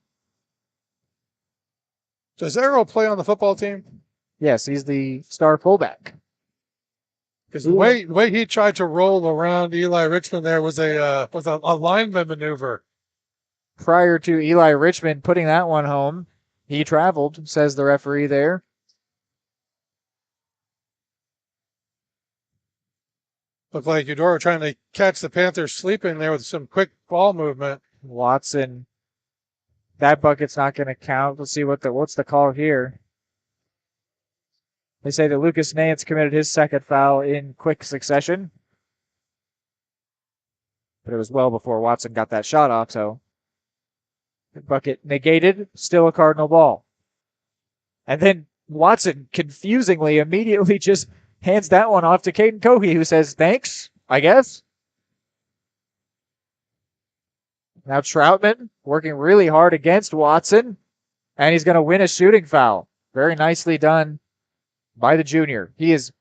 Does Errol play on the football team? Yes, he's the star fullback. Because the way he tried to roll around Eli Richmond there was a lineman maneuver. Prior to Eli Richmond putting that one home, he traveled, says the referee there. Looked like Eudora trying to catch the Panthers sleeping there with some quick ball movement. Watson, that bucket's not going to count. Let's see what's the call here. They say that Lucas Nance committed his second foul in quick succession. But it was well before Watson got that shot off, so the bucket negated, still a Cardinal ball. And then Watson, confusingly, immediately just hands that one off to Caden Cohey, who says, thanks, I guess. Now Troutman working really hard against Watson, and he's going to win a shooting foul. Very nicely done by the junior. He is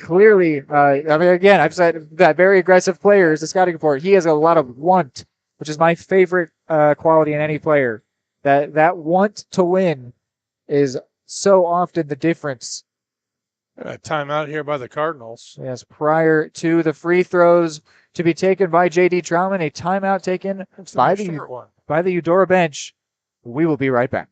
clearly, again, I've said that very aggressive player is the scouting report. He has a lot of want, which is my favorite quality in any player. That want to win is so often the difference. A timeout here by the Cardinals. Yes, prior to the free throws to be taken by J.D. Troutman, a timeout taken by the Eudora bench. We will be right back.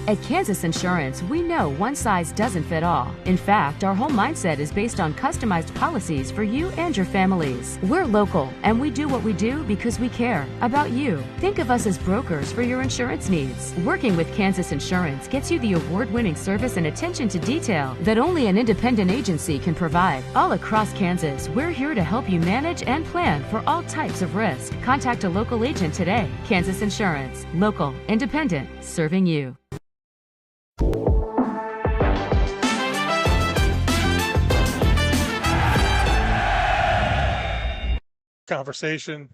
At Kansas Insurance, we know one size doesn't fit all. In fact, our whole mindset is based on customized policies for you and your families. We're local, and we do what we do because we care about you. Think of us as brokers for your insurance needs. Working with Kansas Insurance gets you the award-winning service and attention to detail that only an independent agency can provide. All across Kansas, we're here to help you manage and plan for all types of risk. Contact a local agent today. Kansas Insurance. Local, independent, serving you. Conversation.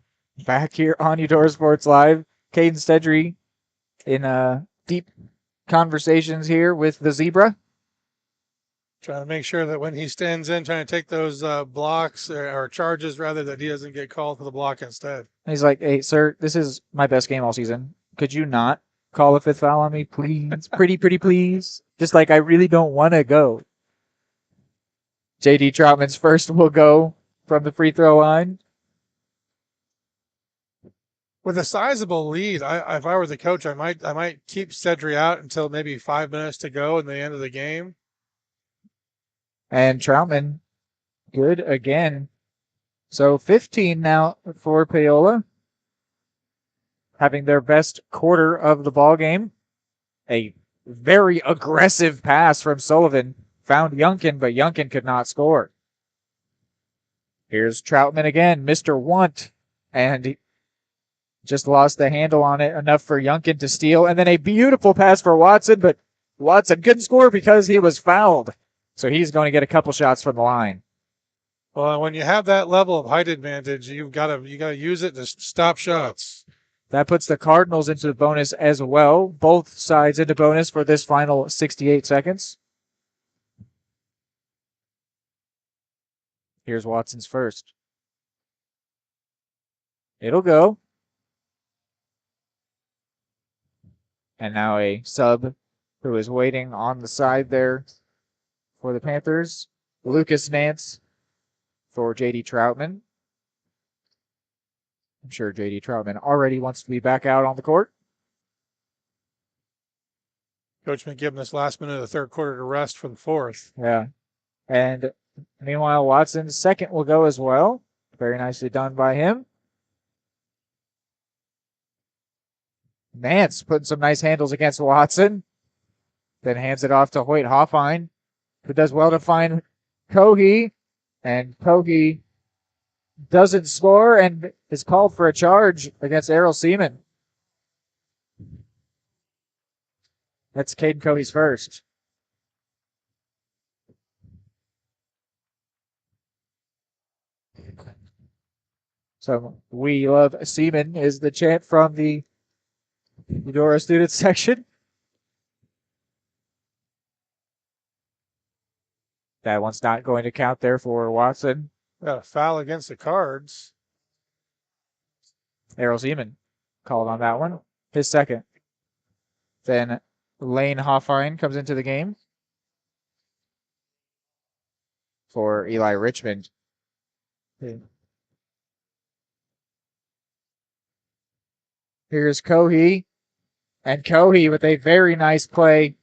Back here on Eudora Sports Live, Caden Stedry in deep conversations here with the Zebra. Trying to make sure that when he stands in, trying to take those blocks or charges, rather, that he doesn't get called for the block instead. He's like, hey, sir, this is my best game all season. Could you not call a fifth foul on me, please? Pretty please. Just like I really don't want to go. J.D. Troutman's first will go from the free throw line. With a sizable lead, if I were the coach, I might keep Cedry out until maybe 5 minutes to go in the end of the game. And Troutman, good again. So 15 now for Paola, having their best quarter of the ball game. A very aggressive pass from Sullivan found Youngkin, but Youngkin could not score. Here's Troutman again, Mr. Want, and he just lost the handle on it enough for Youngkin to steal. And then a beautiful pass for Watson, but Watson couldn't score because he was fouled. So he's going to get a couple shots from the line. Well, when you have that level of height advantage, you got to use it to stop shots. That puts the Cardinals into the bonus as well. Both sides into bonus for this final 68 seconds. Here's Watson's first. It'll go. And now a sub who is waiting on the side there for the Panthers. Lucas Nance for J.D. Troutman. I'm sure J.D. Troutman already wants to be back out on the court. Coach been giving this last minute of the third quarter to rest for the fourth. Yeah. And meanwhile, Watson's second will go as well. Very nicely done by him. Nance putting some nice handles against Watson. Then hands it off to Hoyt Hoffine, who does well to find Cohey. And Cohey doesn't score and is called for a charge against Errol Seaman. That's Caden Cohey's first. So we love Seaman is the chant from the Eudora student section. That one's not going to count there for Watson. Got a foul against the Cards. Errol Zeman called on that one. His second. Then Lane Hoffine comes into the game for Eli Richmond. Here's Cohey. And Cohey with a very nice play.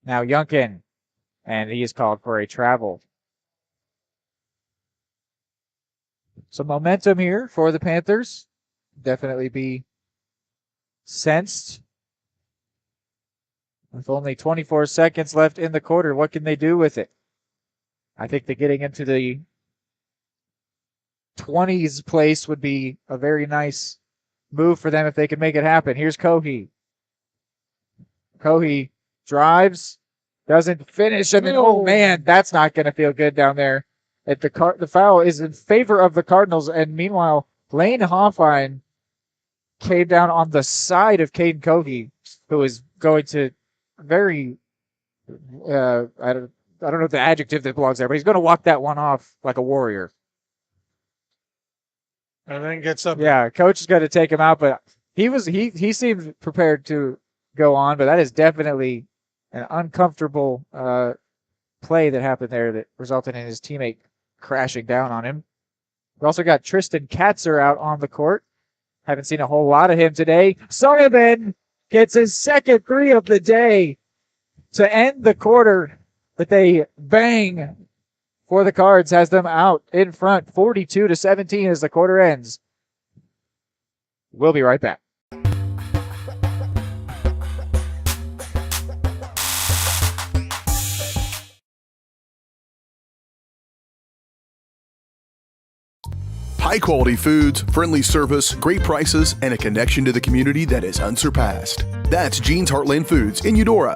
Now Yunkin. And he is called for a travel. Some momentum here for the Panthers. Definitely be sensed. With only 24 seconds left in the quarter, what can they do with it? I think that getting into the 20s place would be a very nice move for them if they could make it happen. Here's Cohey. Cohey drives, doesn't finish, and then, oh man, that's not going to feel good down there. The foul is in favor of the Cardinals, and meanwhile, Lane Hoffine came down on the side of Caden Cohey, who is going to very, I don't know the adjective that belongs there, but he's going to walk that one off like a warrior. And then gets up. Yeah, coach is going to take him out, but he seemed prepared to go on, but that is definitely an uncomfortable play that happened there that resulted in his teammate crashing down on him. We also got Tristan Katzer out on the court. Haven't seen a whole lot of him today. Sullivan gets his second three of the day to end the quarter, but they bang for the Cards, has them out in front 42-17 as the quarter ends. We'll be right back. High quality foods, friendly service, great prices, and a connection to the community that is unsurpassed. That's Jean's Heartland Foods in Eudora.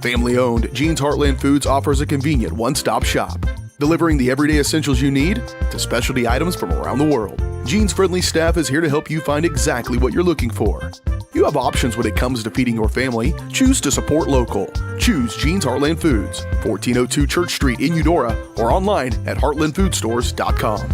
Family owned, Jean's Heartland Foods offers a convenient one-stop shop, delivering the everyday essentials you need to specialty items from around the world. Jean's friendly staff is here to help you find exactly what you're looking for. You have options when it comes to feeding your family. Choose to support local. Choose Jean's Heartland Foods, 1402 Church Street in Eudora, or online at heartlandfoodstores.com.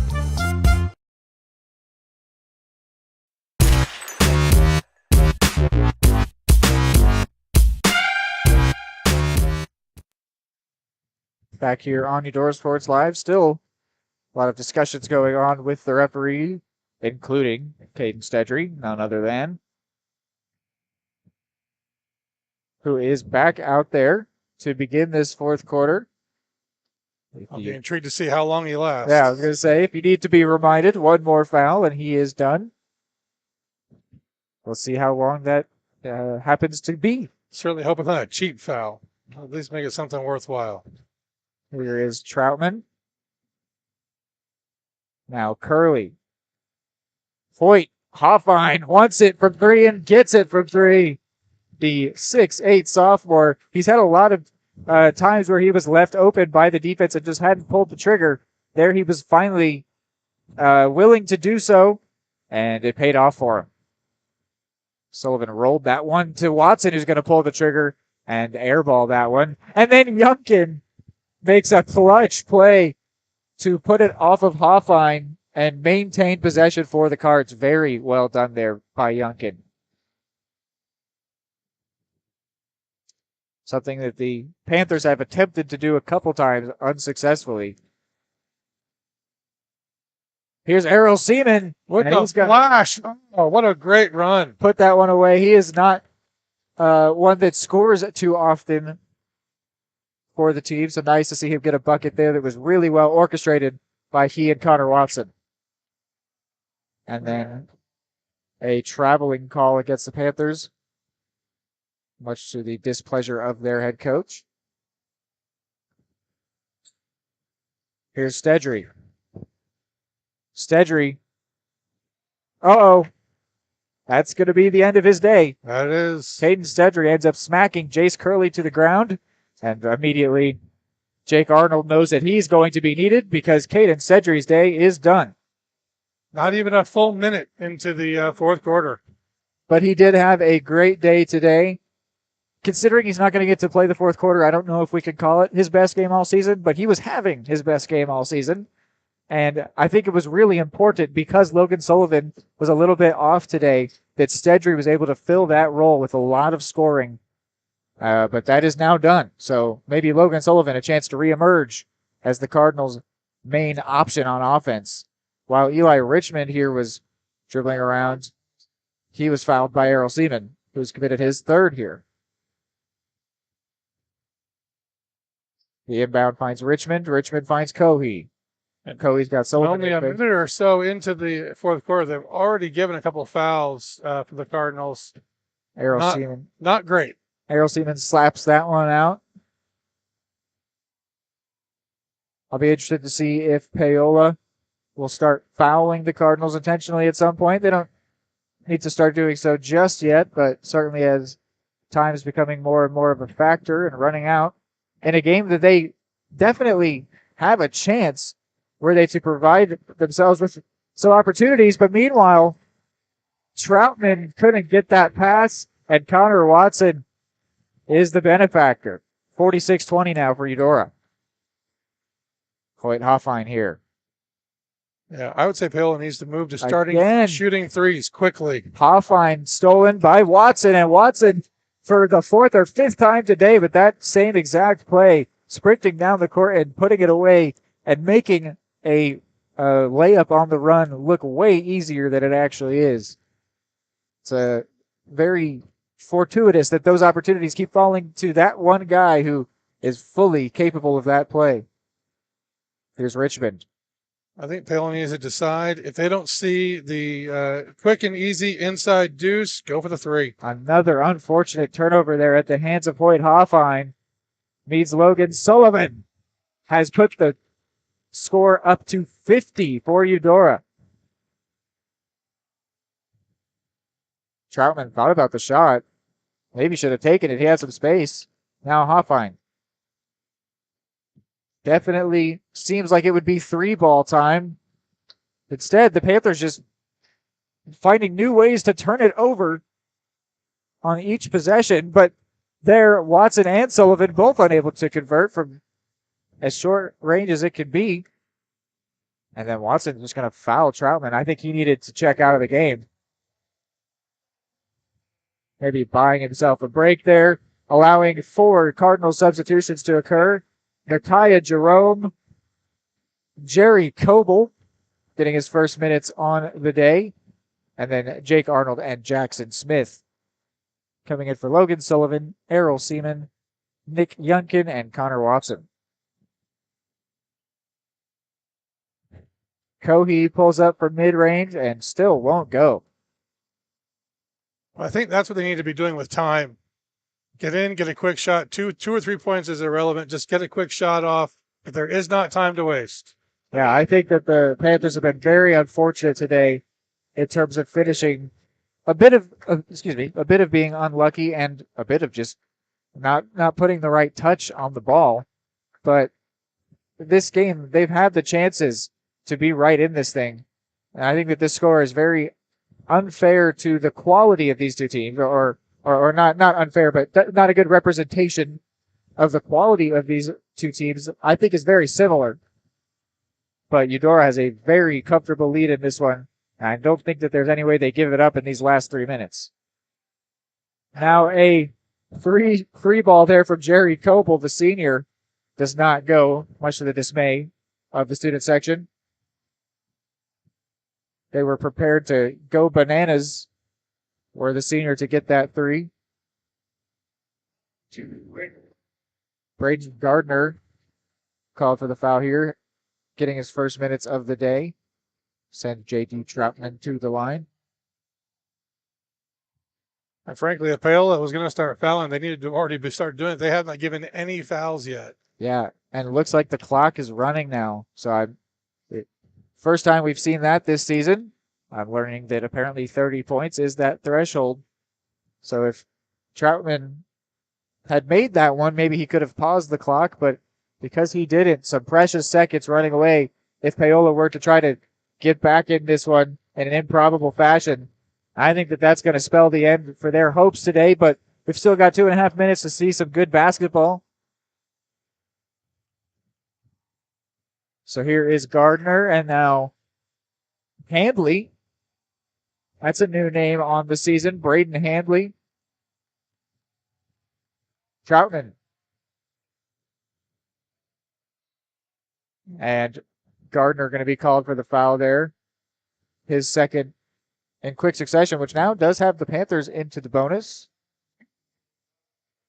Back here on Eudora Sports Live, still a lot of discussions going on with the referee, including Caden Stedry, none other than, who is back out there to begin this fourth quarter. I'll be intrigued to see how long he lasts. Yeah, I was going to say, if you need to be reminded, one more foul and he is done. We'll see how long that happens to be. Certainly hope it's not a cheap foul. At least make it something worthwhile. Here is Troutman. Now Curley. Foyt. Hoffine wants it from three and gets it from three. The 6'8" sophomore. He's had a lot of times where he was left open by the defense and just hadn't pulled the trigger. There he was finally willing to do so, and it paid off for him. Sullivan rolled that one to Watson, who's going to pull the trigger and airball that one. And then Yunkin makes a clutch play to put it off of Hoffine and maintain possession for the Cards. Very well done there by Yunkin. Something that the Panthers have attempted to do a couple times unsuccessfully. Here's Errol Seaman. What a flash. Oh, what a great run. Put that one away. He is not one that scores too often for the team. So nice to see him get a bucket there that was really well orchestrated by he and Connor Watson. And then a traveling call against the Panthers, much to the displeasure of their head coach. Here's Stedry. Stedry. Uh-oh. That's going to be the end of his day. That is. Caden Stedry ends up smacking Jace Curley to the ground. And immediately, Jake Arnold knows that he's going to be needed because Caden Stedry's day is done. Not even a full minute into the fourth quarter. but he did have a great day today. Considering he's not going to get to play the fourth quarter, I don't know if we could call it his best game all season, but he was having his best game all season. And I think it was really important because Logan Sullivan was a little bit off today that Stedry was able to fill that role with a lot of scoring. But that is now done. So maybe Logan Sullivan a chance to reemerge as the Cardinals' main option on offense. While Eli Richmond here was dribbling around, he was fouled by Errol Seaman, who's committed his third here. The inbound finds Richmond. Richmond finds Cohey. And Cohey's got Sullivan. Only a minute or so into the fourth quarter, they've already given a couple of fouls for the Cardinals. Errol Seaman. Not great. Errol Seaman slaps that one out. I'll be interested to see if Paola will start fouling the Cardinals intentionally at some point. They don't need to start doing so just yet, but certainly as time is becoming more and more of a factor and running out in a game that they definitely have a chance were they to provide themselves with some opportunities. But meanwhile, Troutman couldn't get that pass, and Connor Watson is the benefactor. 46-20 now for Eudora. Hoyt Hoffine here. Yeah, I would say Paola needs to move to starting shooting threes quickly. Hoffine stolen by Watson, and Watson for the fourth or fifth time today, but that same exact play, sprinting down the court and putting it away and making a layup on the run look way easier than it actually is. It's a very fortuitous that those opportunities keep falling to that one guy who is fully capable of that play. Here's Richmond. I think Paola needs to decide. If they don't see the quick and easy inside deuce, go for the three. Another unfortunate turnover there at the hands of Hoyt Hoffine. Means Logan Sullivan has put the score up to 50 for Eudora. Troutman thought about the shot. Maybe should have taken it. He had some space. Now Hoffine. Definitely seems like it would be 3-ball time. Instead, the Panthers just finding new ways to turn it over on each possession, but there, Watson and Sullivan both unable to convert from as short range as it could be. And then Watson just going to foul Troutman. I think he needed to check out of the game. Maybe buying himself a break there, allowing 4 Cardinal substitutions to occur. Nakia Jerome, Jerry Coble getting his first minutes on the day, and then Jake Arnold and Jackson Smith coming in for Logan Sullivan, Errol Seaman, Nick Yunkin, and Connor Watson. Cohey pulls up for mid-range and still won't go. Well, I think that's what they need to be doing with time. Get in, get a quick shot. Two or 3 points is irrelevant. Just get a quick shot off. But there is not time to waste. Yeah, I think that the Panthers have been very unfortunate today in terms of finishing. A bit of being unlucky and a bit of just not putting the right touch on the ball. But this game, they've had the chances to be right in this thing. And I think that this score is very unfair to the quality of these two teams, or not unfair, but not a good representation of the quality of these two teams. I think is very similar. But Eudora has a very comfortable lead in this one. And I don't think that there's any way they give it up in these last 3 minutes. Now a free ball there from Jerry Coble, the senior, does not go, much to the dismay of the student section. They were prepared to go bananas were the senior to get that 3. Braden Gardner called for the foul here, getting his first minutes of the day. Send J.D. Troutman to the line. And frankly, if Paola was going to start fouling, they needed to already start doing it. They have not given any fouls yet. Yeah, and it looks like the clock is running now. So first time we've seen that this season. I'm learning that apparently 30 points is that threshold. So if Troutman had made that one, maybe he could have paused the clock, but because he didn't, some precious seconds running away. If Paola were to try to get back in this one in an improbable fashion, I think that that's going to spell the end for their hopes today, but we've still got 2.5 minutes to see some good basketball. So here is Gardner, and now Handley. That's a new name on the season, Braden Handley. Troutman. And Gardner going to be called for the foul there. His second in quick succession, which now does have the Panthers into the bonus.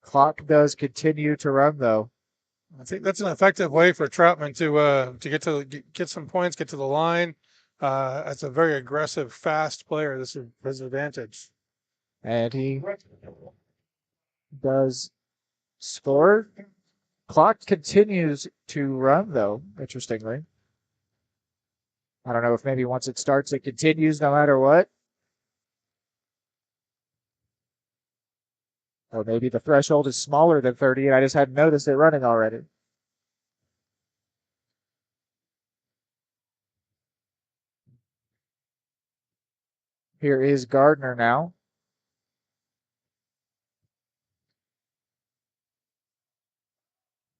Clock does continue to run, though. I think that's an effective way for Troutman to get some points, get to the line. That's a very aggressive, fast player. This is his advantage. And he does score. Clock continues to run, though, interestingly. I don't know if maybe once it starts, it continues no matter what. Or maybe the threshold is smaller than 30, and I just hadn't noticed it running already. Here is Gardner now.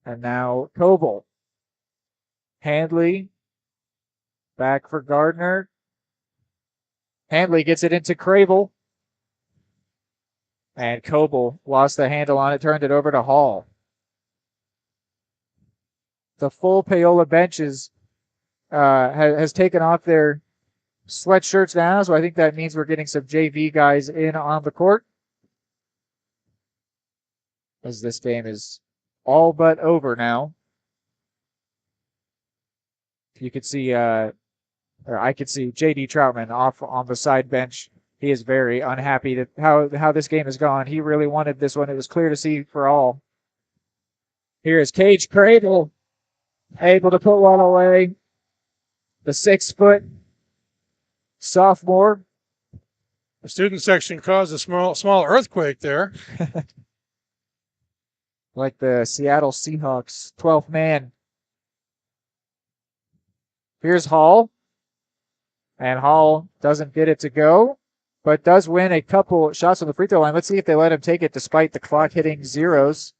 And now Coble. Handley. Back for Gardner. Handley gets it into Crable. And Coble lost the handle on it, turned it over to Hall. The full Paola bench has taken off their sweatshirts now, so I think that means we're getting some JV guys in on the court. As this game is all but over now. You could see, or I could see J.D. Troutman off on the side bench. He is very unhappy that how this game has gone. He really wanted this one. It was clear to see for all. Here is Cage Cradle, able to put one away. The 6-foot sophomore. The student section caused a small earthquake there. Like the Seattle Seahawks 12th man. Here's Hall. And Hall doesn't get it to go, but does win a couple shots on the free throw line. Let's see if they let him take it despite the clock hitting zeros.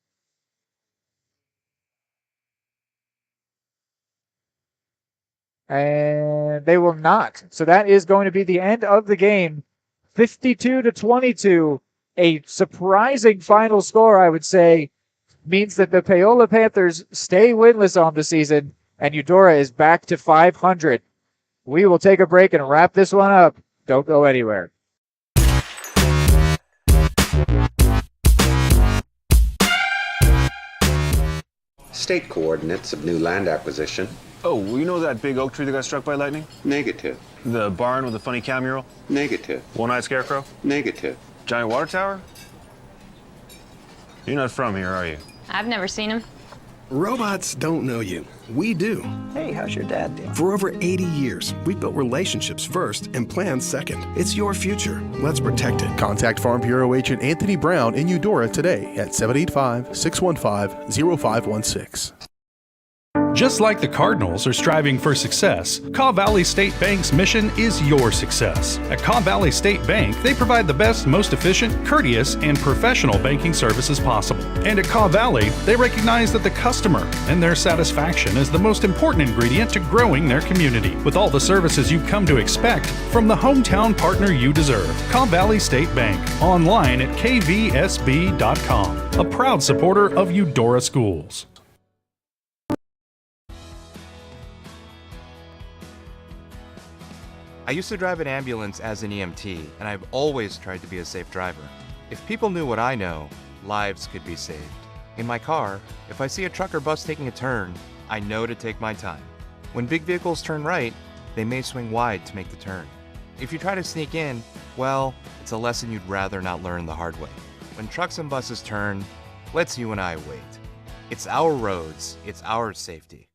And they will not. So that is going to be the end of the game. 52-22. A surprising final score, I would say, means that the Paola Panthers stay winless on the season, and Eudora is back to 500. We will take a break and wrap this one up. Don't go anywhere. State coordinates of new land acquisition. Oh, well, you know that big oak tree that got struck by lightning? Negative. The barn with the funny cow mural? Negative. One-eyed scarecrow? Negative. Giant water tower? You're not from here, are you? I've never seen him. Robots don't know you. We do. Hey, how's your dad doing? For over 80 years, we've built relationships first and plans second. It's your future. Let's protect it. Contact Farm Bureau Agent Anthony Brown in Eudora today at 785-615-0516. Just like the Cardinals are striving for success, Kaw Valley State Bank's mission is your success. At Kaw Valley State Bank, they provide the best, most efficient, courteous, and professional banking services possible. And at Kaw Valley, they recognize that the customer and their satisfaction is the most important ingredient to growing their community. With all the services you've come to expect from the hometown partner you deserve, Kaw Valley State Bank, online at kvsb.com, a proud supporter of Eudora Schools. I used to drive an ambulance as an EMT, and I've always tried to be a safe driver. If people knew what I know, lives could be saved. In my car, if I see a truck or bus taking a turn, I know to take my time. When big vehicles turn right, they may swing wide to make the turn. If you try to sneak in, well, it's a lesson you'd rather not learn the hard way. When trucks and buses turn, let's you and I wait. It's our roads, it's our safety.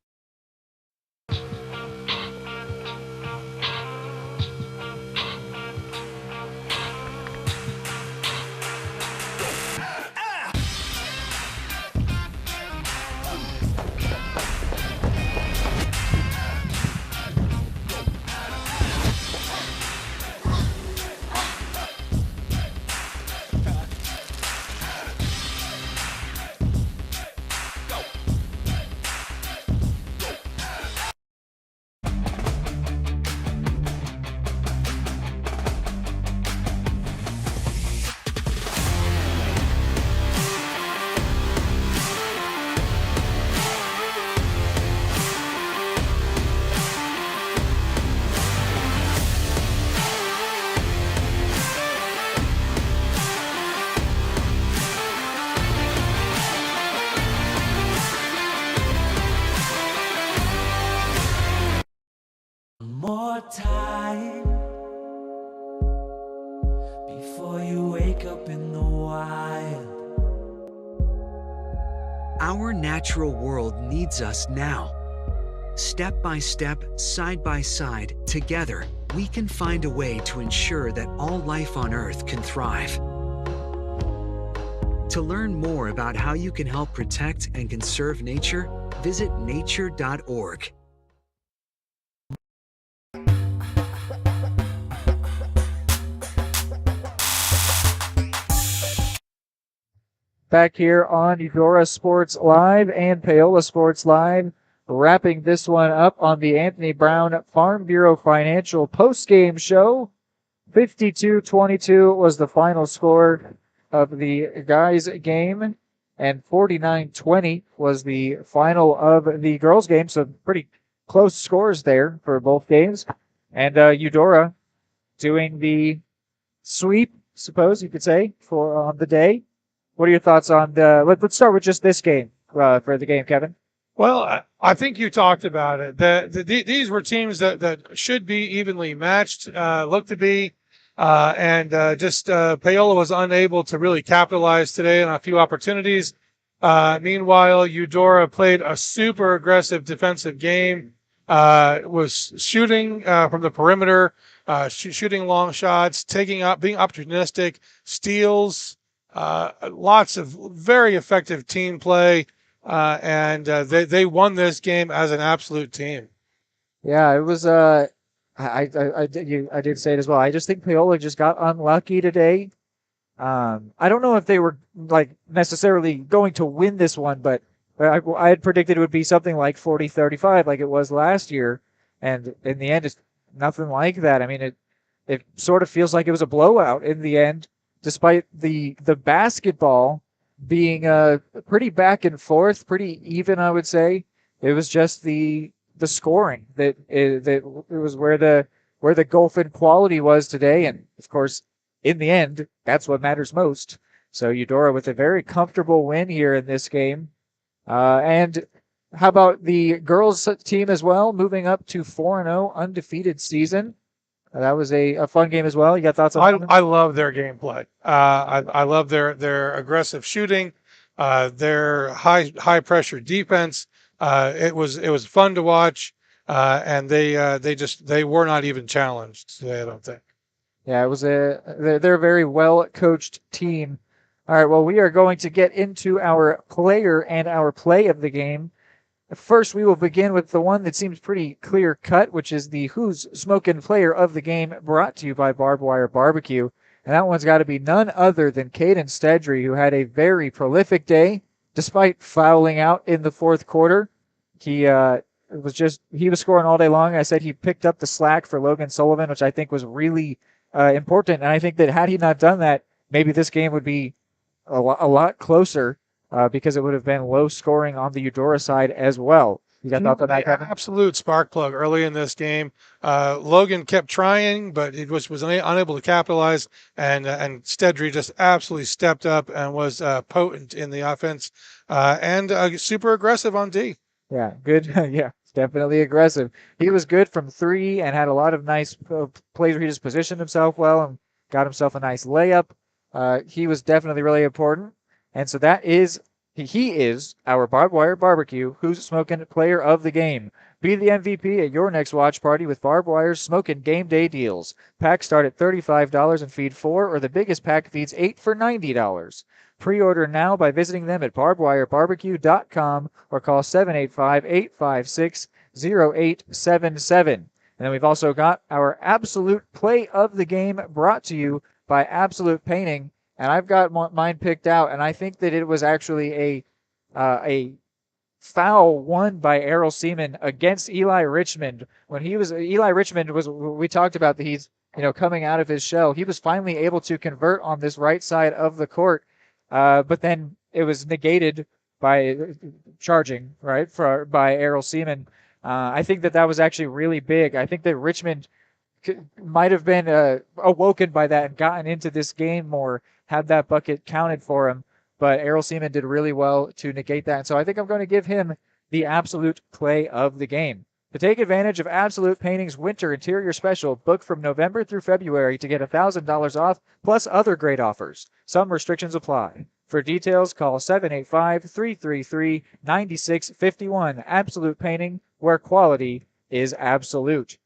time before you wake up in the wild. Our natural world needs us now. Step by step, side by side, together, we can find a way to ensure that all life on Earth can thrive. To learn more about how you can help protect and conserve nature, visit nature.org. Back here on Eudora Sports Live and Paola Sports Live, wrapping this one up on the Anthony Brown Farm Bureau Financial postgame show. 52-22 was the final score of the guys' game, and 49-20 was the final of the girls' game. So pretty close scores there for both games. And Eudora doing the sweep, suppose you could say, for on the day. What are your thoughts on the? Let's start with just this game for the game, Kevin. Well, I think you talked about it. These were teams that should be evenly matched, look to be, and Paola was unable to really capitalize today on a few opportunities. Meanwhile, Eudora played a super aggressive defensive game, was shooting from the perimeter, shooting long shots, taking up, being opportunistic, steals, lots of very effective team play. And they won this game as an absolute team. Yeah, it was. I did say it as well. I just think Paola just got unlucky today. I don't know if they were like necessarily going to win this one, but I had predicted it would be something like 40-35, like it was last year, and in the end, it's nothing like that. I mean, it sort of feels like it was a blowout in the end, despite the basketball being pretty back and forth, pretty even, I would say. It was just the scoring that it was where the gulf in quality was today, and of course, in the end, that's what matters most. So Eudora with a very comfortable win here in this game. And how about the girls team as well, moving up to 4-0 undefeated season? That was a fun game as well. You got thoughts on that? I love their gameplay. I love their aggressive shooting, their high pressure defense. It was fun to watch, and they were not even challenged today, I don't think. Yeah, it was they're a very well coached team. All right, well, we are going to get into our player and our play of the game. First, we will begin with the one that seems pretty clear cut, which is the Who's Smokin' Player of the Game, brought to you by Barbed Wire Barbecue. And that one's got to be none other than Caden Stedry, who had a very prolific day, despite fouling out in the fourth quarter. He was scoring all day long. I said he picked up the slack for Logan Sullivan, which I think was really important. And I think that had he not done that, maybe this game would be a lot closer. Because it would have been low scoring on the Eudora side as well. You got thoughts on that, Kevin? Absolute spark plug early in this game. Logan kept trying, but it was unable to capitalize, and Stedry just absolutely stepped up and was potent in the offense, and super aggressive on D. Yeah, good. Yeah, definitely aggressive. He was good from three and had a lot of nice plays where he just positioned himself well and got himself a nice layup. He was definitely really important. And so he is our Barbed Wire Barbecue Who's Smoking Player of the Game. Be the MVP at your next watch party with Barbed Wire's Smokin' Game Day deals. Packs start at $35 and feed 4, or the biggest pack feeds 8 for $90. Pre-order now by visiting them at barbedwirebarbecue.com or call 785-856-0877. And then we've also got our Absolute Play of the Game brought to you by Absolute Painting. And I've got mine picked out, and I think that it was actually a foul won by Errol Seaman against Eli Richmond. Eli Richmond we talked about that he's coming out of his shell. He was finally able to convert on this right side of the court, but then it was negated by charging by Errol Seaman. I think that was actually really big. I think that Richmond might have been awoken by that and gotten into this game more, had that bucket counted for him. But Errol Seaman did really well to negate that. And so I think I'm going to give him the absolute play of the game. To take advantage of Absolute Painting's winter interior special, book from November through February to get $1,000 off, plus other great offers. Some restrictions apply. For details, call 785-333-9651. Absolute Painting, where quality is absolute.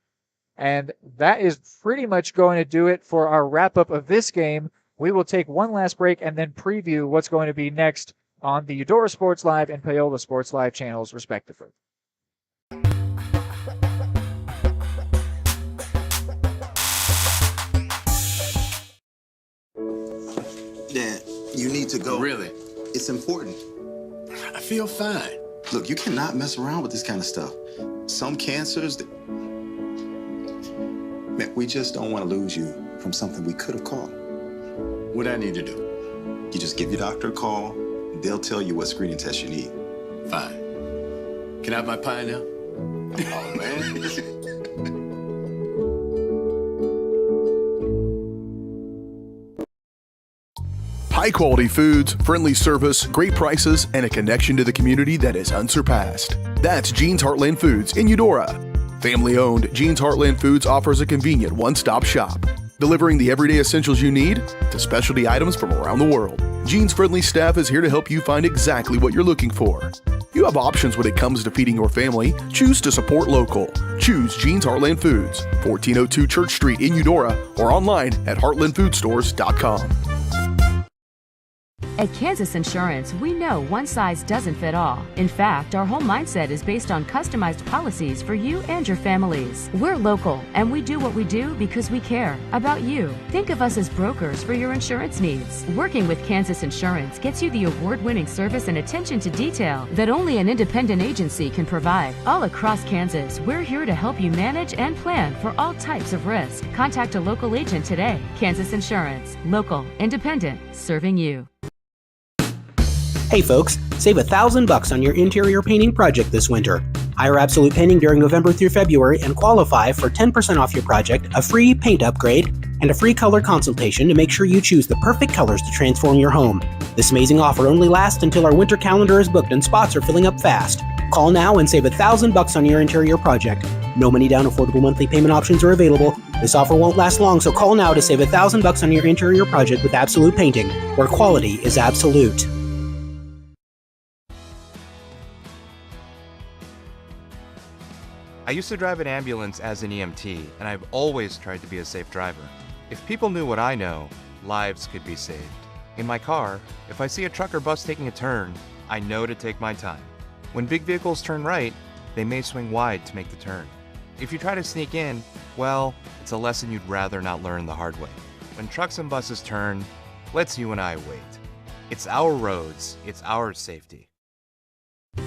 And that is pretty much going to do it for our wrap-up of this game. We will take one last break and then preview what's going to be next on the Eudora Sports Live and Paola Sports Live channels, respectively. Dad, you need to go. Really? It's important. I feel fine. Look, you cannot mess around with this kind of stuff. Some cancers, man, we just don't want to lose you from something we could have caught. What I need to do? You just give your doctor a call. They'll tell you what screening test you need. Fine. Can I have my pie now? Oh, man. High quality foods, friendly service, great prices, and a connection to the community that is unsurpassed. That's Jean's Heartland Foods in Eudora. Family owned, Jean's Heartland Foods offers a convenient one-stop shop, delivering the everyday essentials you need to specialty items from around the world. Jean's friendly staff is here to help you find exactly what you're looking for. You have options when it comes to feeding your family. Choose to support local. Choose Jean's Heartland Foods, 1402 Church Street in Eudora, or online at heartlandfoodstores.com. At Kansas Insurance, we know one size doesn't fit all. In fact, our whole mindset is based on customized policies for you and your families. We're local, and we do what we do because we care about you. Think of us as brokers for your insurance needs. Working with Kansas Insurance gets you the award-winning service and attention to detail that only an independent agency can provide. All across Kansas, we're here to help you manage and plan for all types of risk. Contact a local agent today. Kansas Insurance. Local, independent, serving you. Hey folks, save $1,000 on your interior painting project this winter. Hire Absolute Painting during November through February and qualify for 10% off your project, a free paint upgrade, and a free color consultation to make sure you choose the perfect colors to transform your home. This amazing offer only lasts until our winter calendar is booked and spots are filling up fast. Call now and save $1,000 on your interior project. No money down, affordable monthly payment options are available. This offer won't last long, so call now to save $1,000 on your interior project with Absolute Painting, where quality is absolute. I used to drive an ambulance as an EMT, and I've always tried to be a safe driver. If people knew what I know, lives could be saved. In my car, if I see a truck or bus taking a turn, I know to take my time. When big vehicles turn right, they may swing wide to make the turn. If you try to sneak in, well, it's a lesson you'd rather not learn the hard way. When trucks and buses turn, let's you and I wait. It's our roads, it's our safety.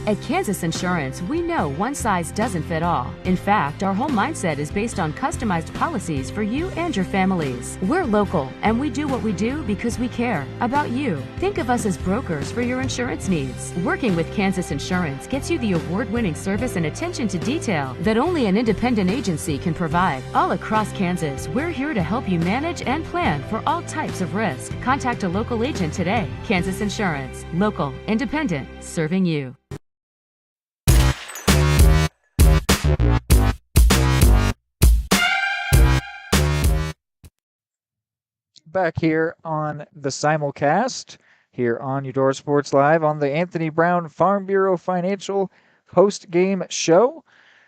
At Kansas Insurance, we know one size doesn't fit all. In fact, our whole mindset is based on customized policies for you and your families. We're local, and we do what we do because we care about you. Think of us as brokers for your insurance needs. Working with Kansas Insurance gets you the award-winning service and attention to detail that only an independent agency can provide. All across Kansas, we're here to help you manage and plan for all types of risk. Contact a local agent today. Kansas Insurance. Local, independent, serving you. Back here on the simulcast, here on Eudora Sports Live on the Anthony Brown Farm Bureau Financial post-game show.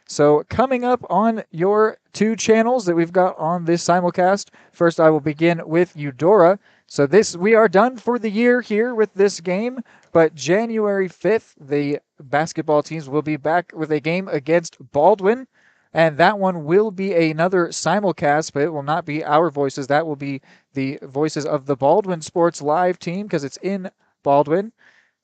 So coming up on your two channels that we've got on this simulcast, first I will begin with Eudora. So we are done for the year here with this game, but January 5th, the basketball teams will be back with a game against Baldwin. And that one will be another simulcast, but it will not be our voices. That will be the voices of the Baldwin Sports Live team because it's in Baldwin.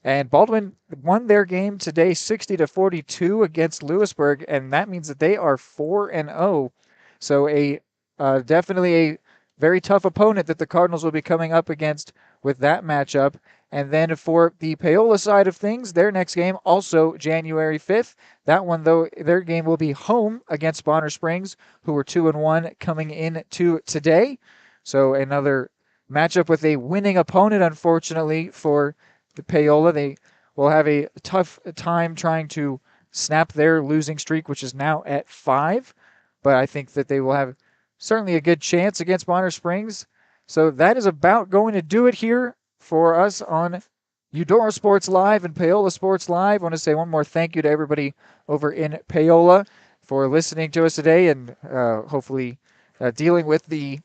And Baldwin won their game today 60-42 against Lewisburg, and that means that they are 4-0. So definitely a very tough opponent that the Cardinals will be coming up against with that matchup. And then for the Paola side of things, their next game also January 5th. That one, though, their game will be home against Bonner Springs, who were 2-1 coming into today. So another matchup with a winning opponent, unfortunately, for the Paola. They will have a tough time trying to snap their losing streak, which is now at 5. But I think that they will have certainly a good chance against Bonner Springs. So that is about going to do it here for us on Eudora Sports Live and Paola Sports Live. I want to say one more thank you to everybody over in Paola for listening to us today and hopefully dealing with the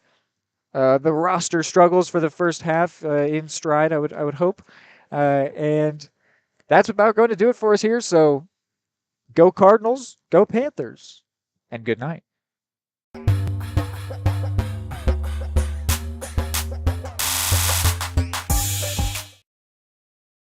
roster struggles for the first half in stride, I would hope. And that's about going to do it for us here. So go Cardinals, go Panthers, and good night.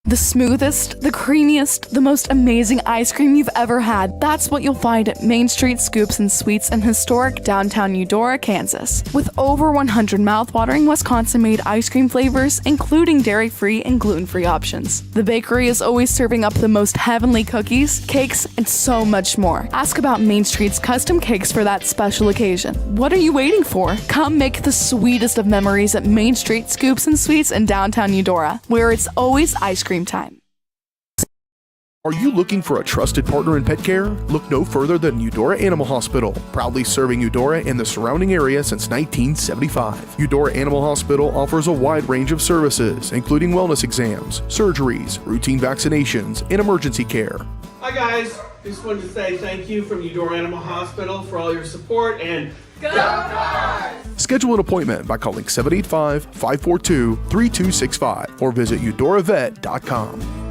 The smoothest, the creamiest, the most amazing ice cream you've ever had. That's what you'll find at Main Street Scoops and Sweets in historic downtown Eudora, Kansas. With over 100 mouthwatering Wisconsin-made ice cream flavors, including dairy-free and gluten-free options. The bakery is always serving up the most heavenly cookies, cakes, and so much more. Ask about Main Street's custom cakes for that special occasion. What are you waiting for? Come make the sweetest of memories at Main Street Scoops and Sweets in downtown Eudora, where it's always ice cream time. Are you looking for a trusted partner in pet care? Look no further than Eudora Animal Hospital, proudly serving Eudora and the surrounding area since 1975. Eudora Animal Hospital offers a wide range of services, including wellness exams, surgeries, routine vaccinations, and emergency care. Hi guys, just wanted to say thank you from Eudora Animal Hospital for all your support and go Cards! Schedule an appointment by calling 785-542-3265 or visit eudoravet.com.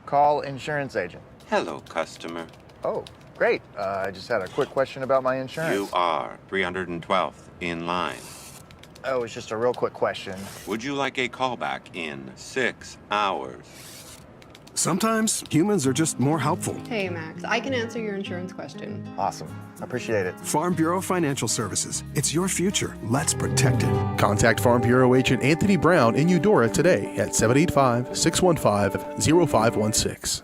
Call insurance agent. Hello, customer. Oh, great. I just had a quick question about my insurance. You are 312th in line. Oh, it's just a real quick question. Would you like a callback in 6 hours? Sometimes humans are just more helpful. Hey, Max, I can answer your insurance question. Awesome. Appreciate it. Farm Bureau Financial Services. It's your future. Let's protect it. Contact Farm Bureau agent Anthony Brown in Eudora today at 785-615-0516.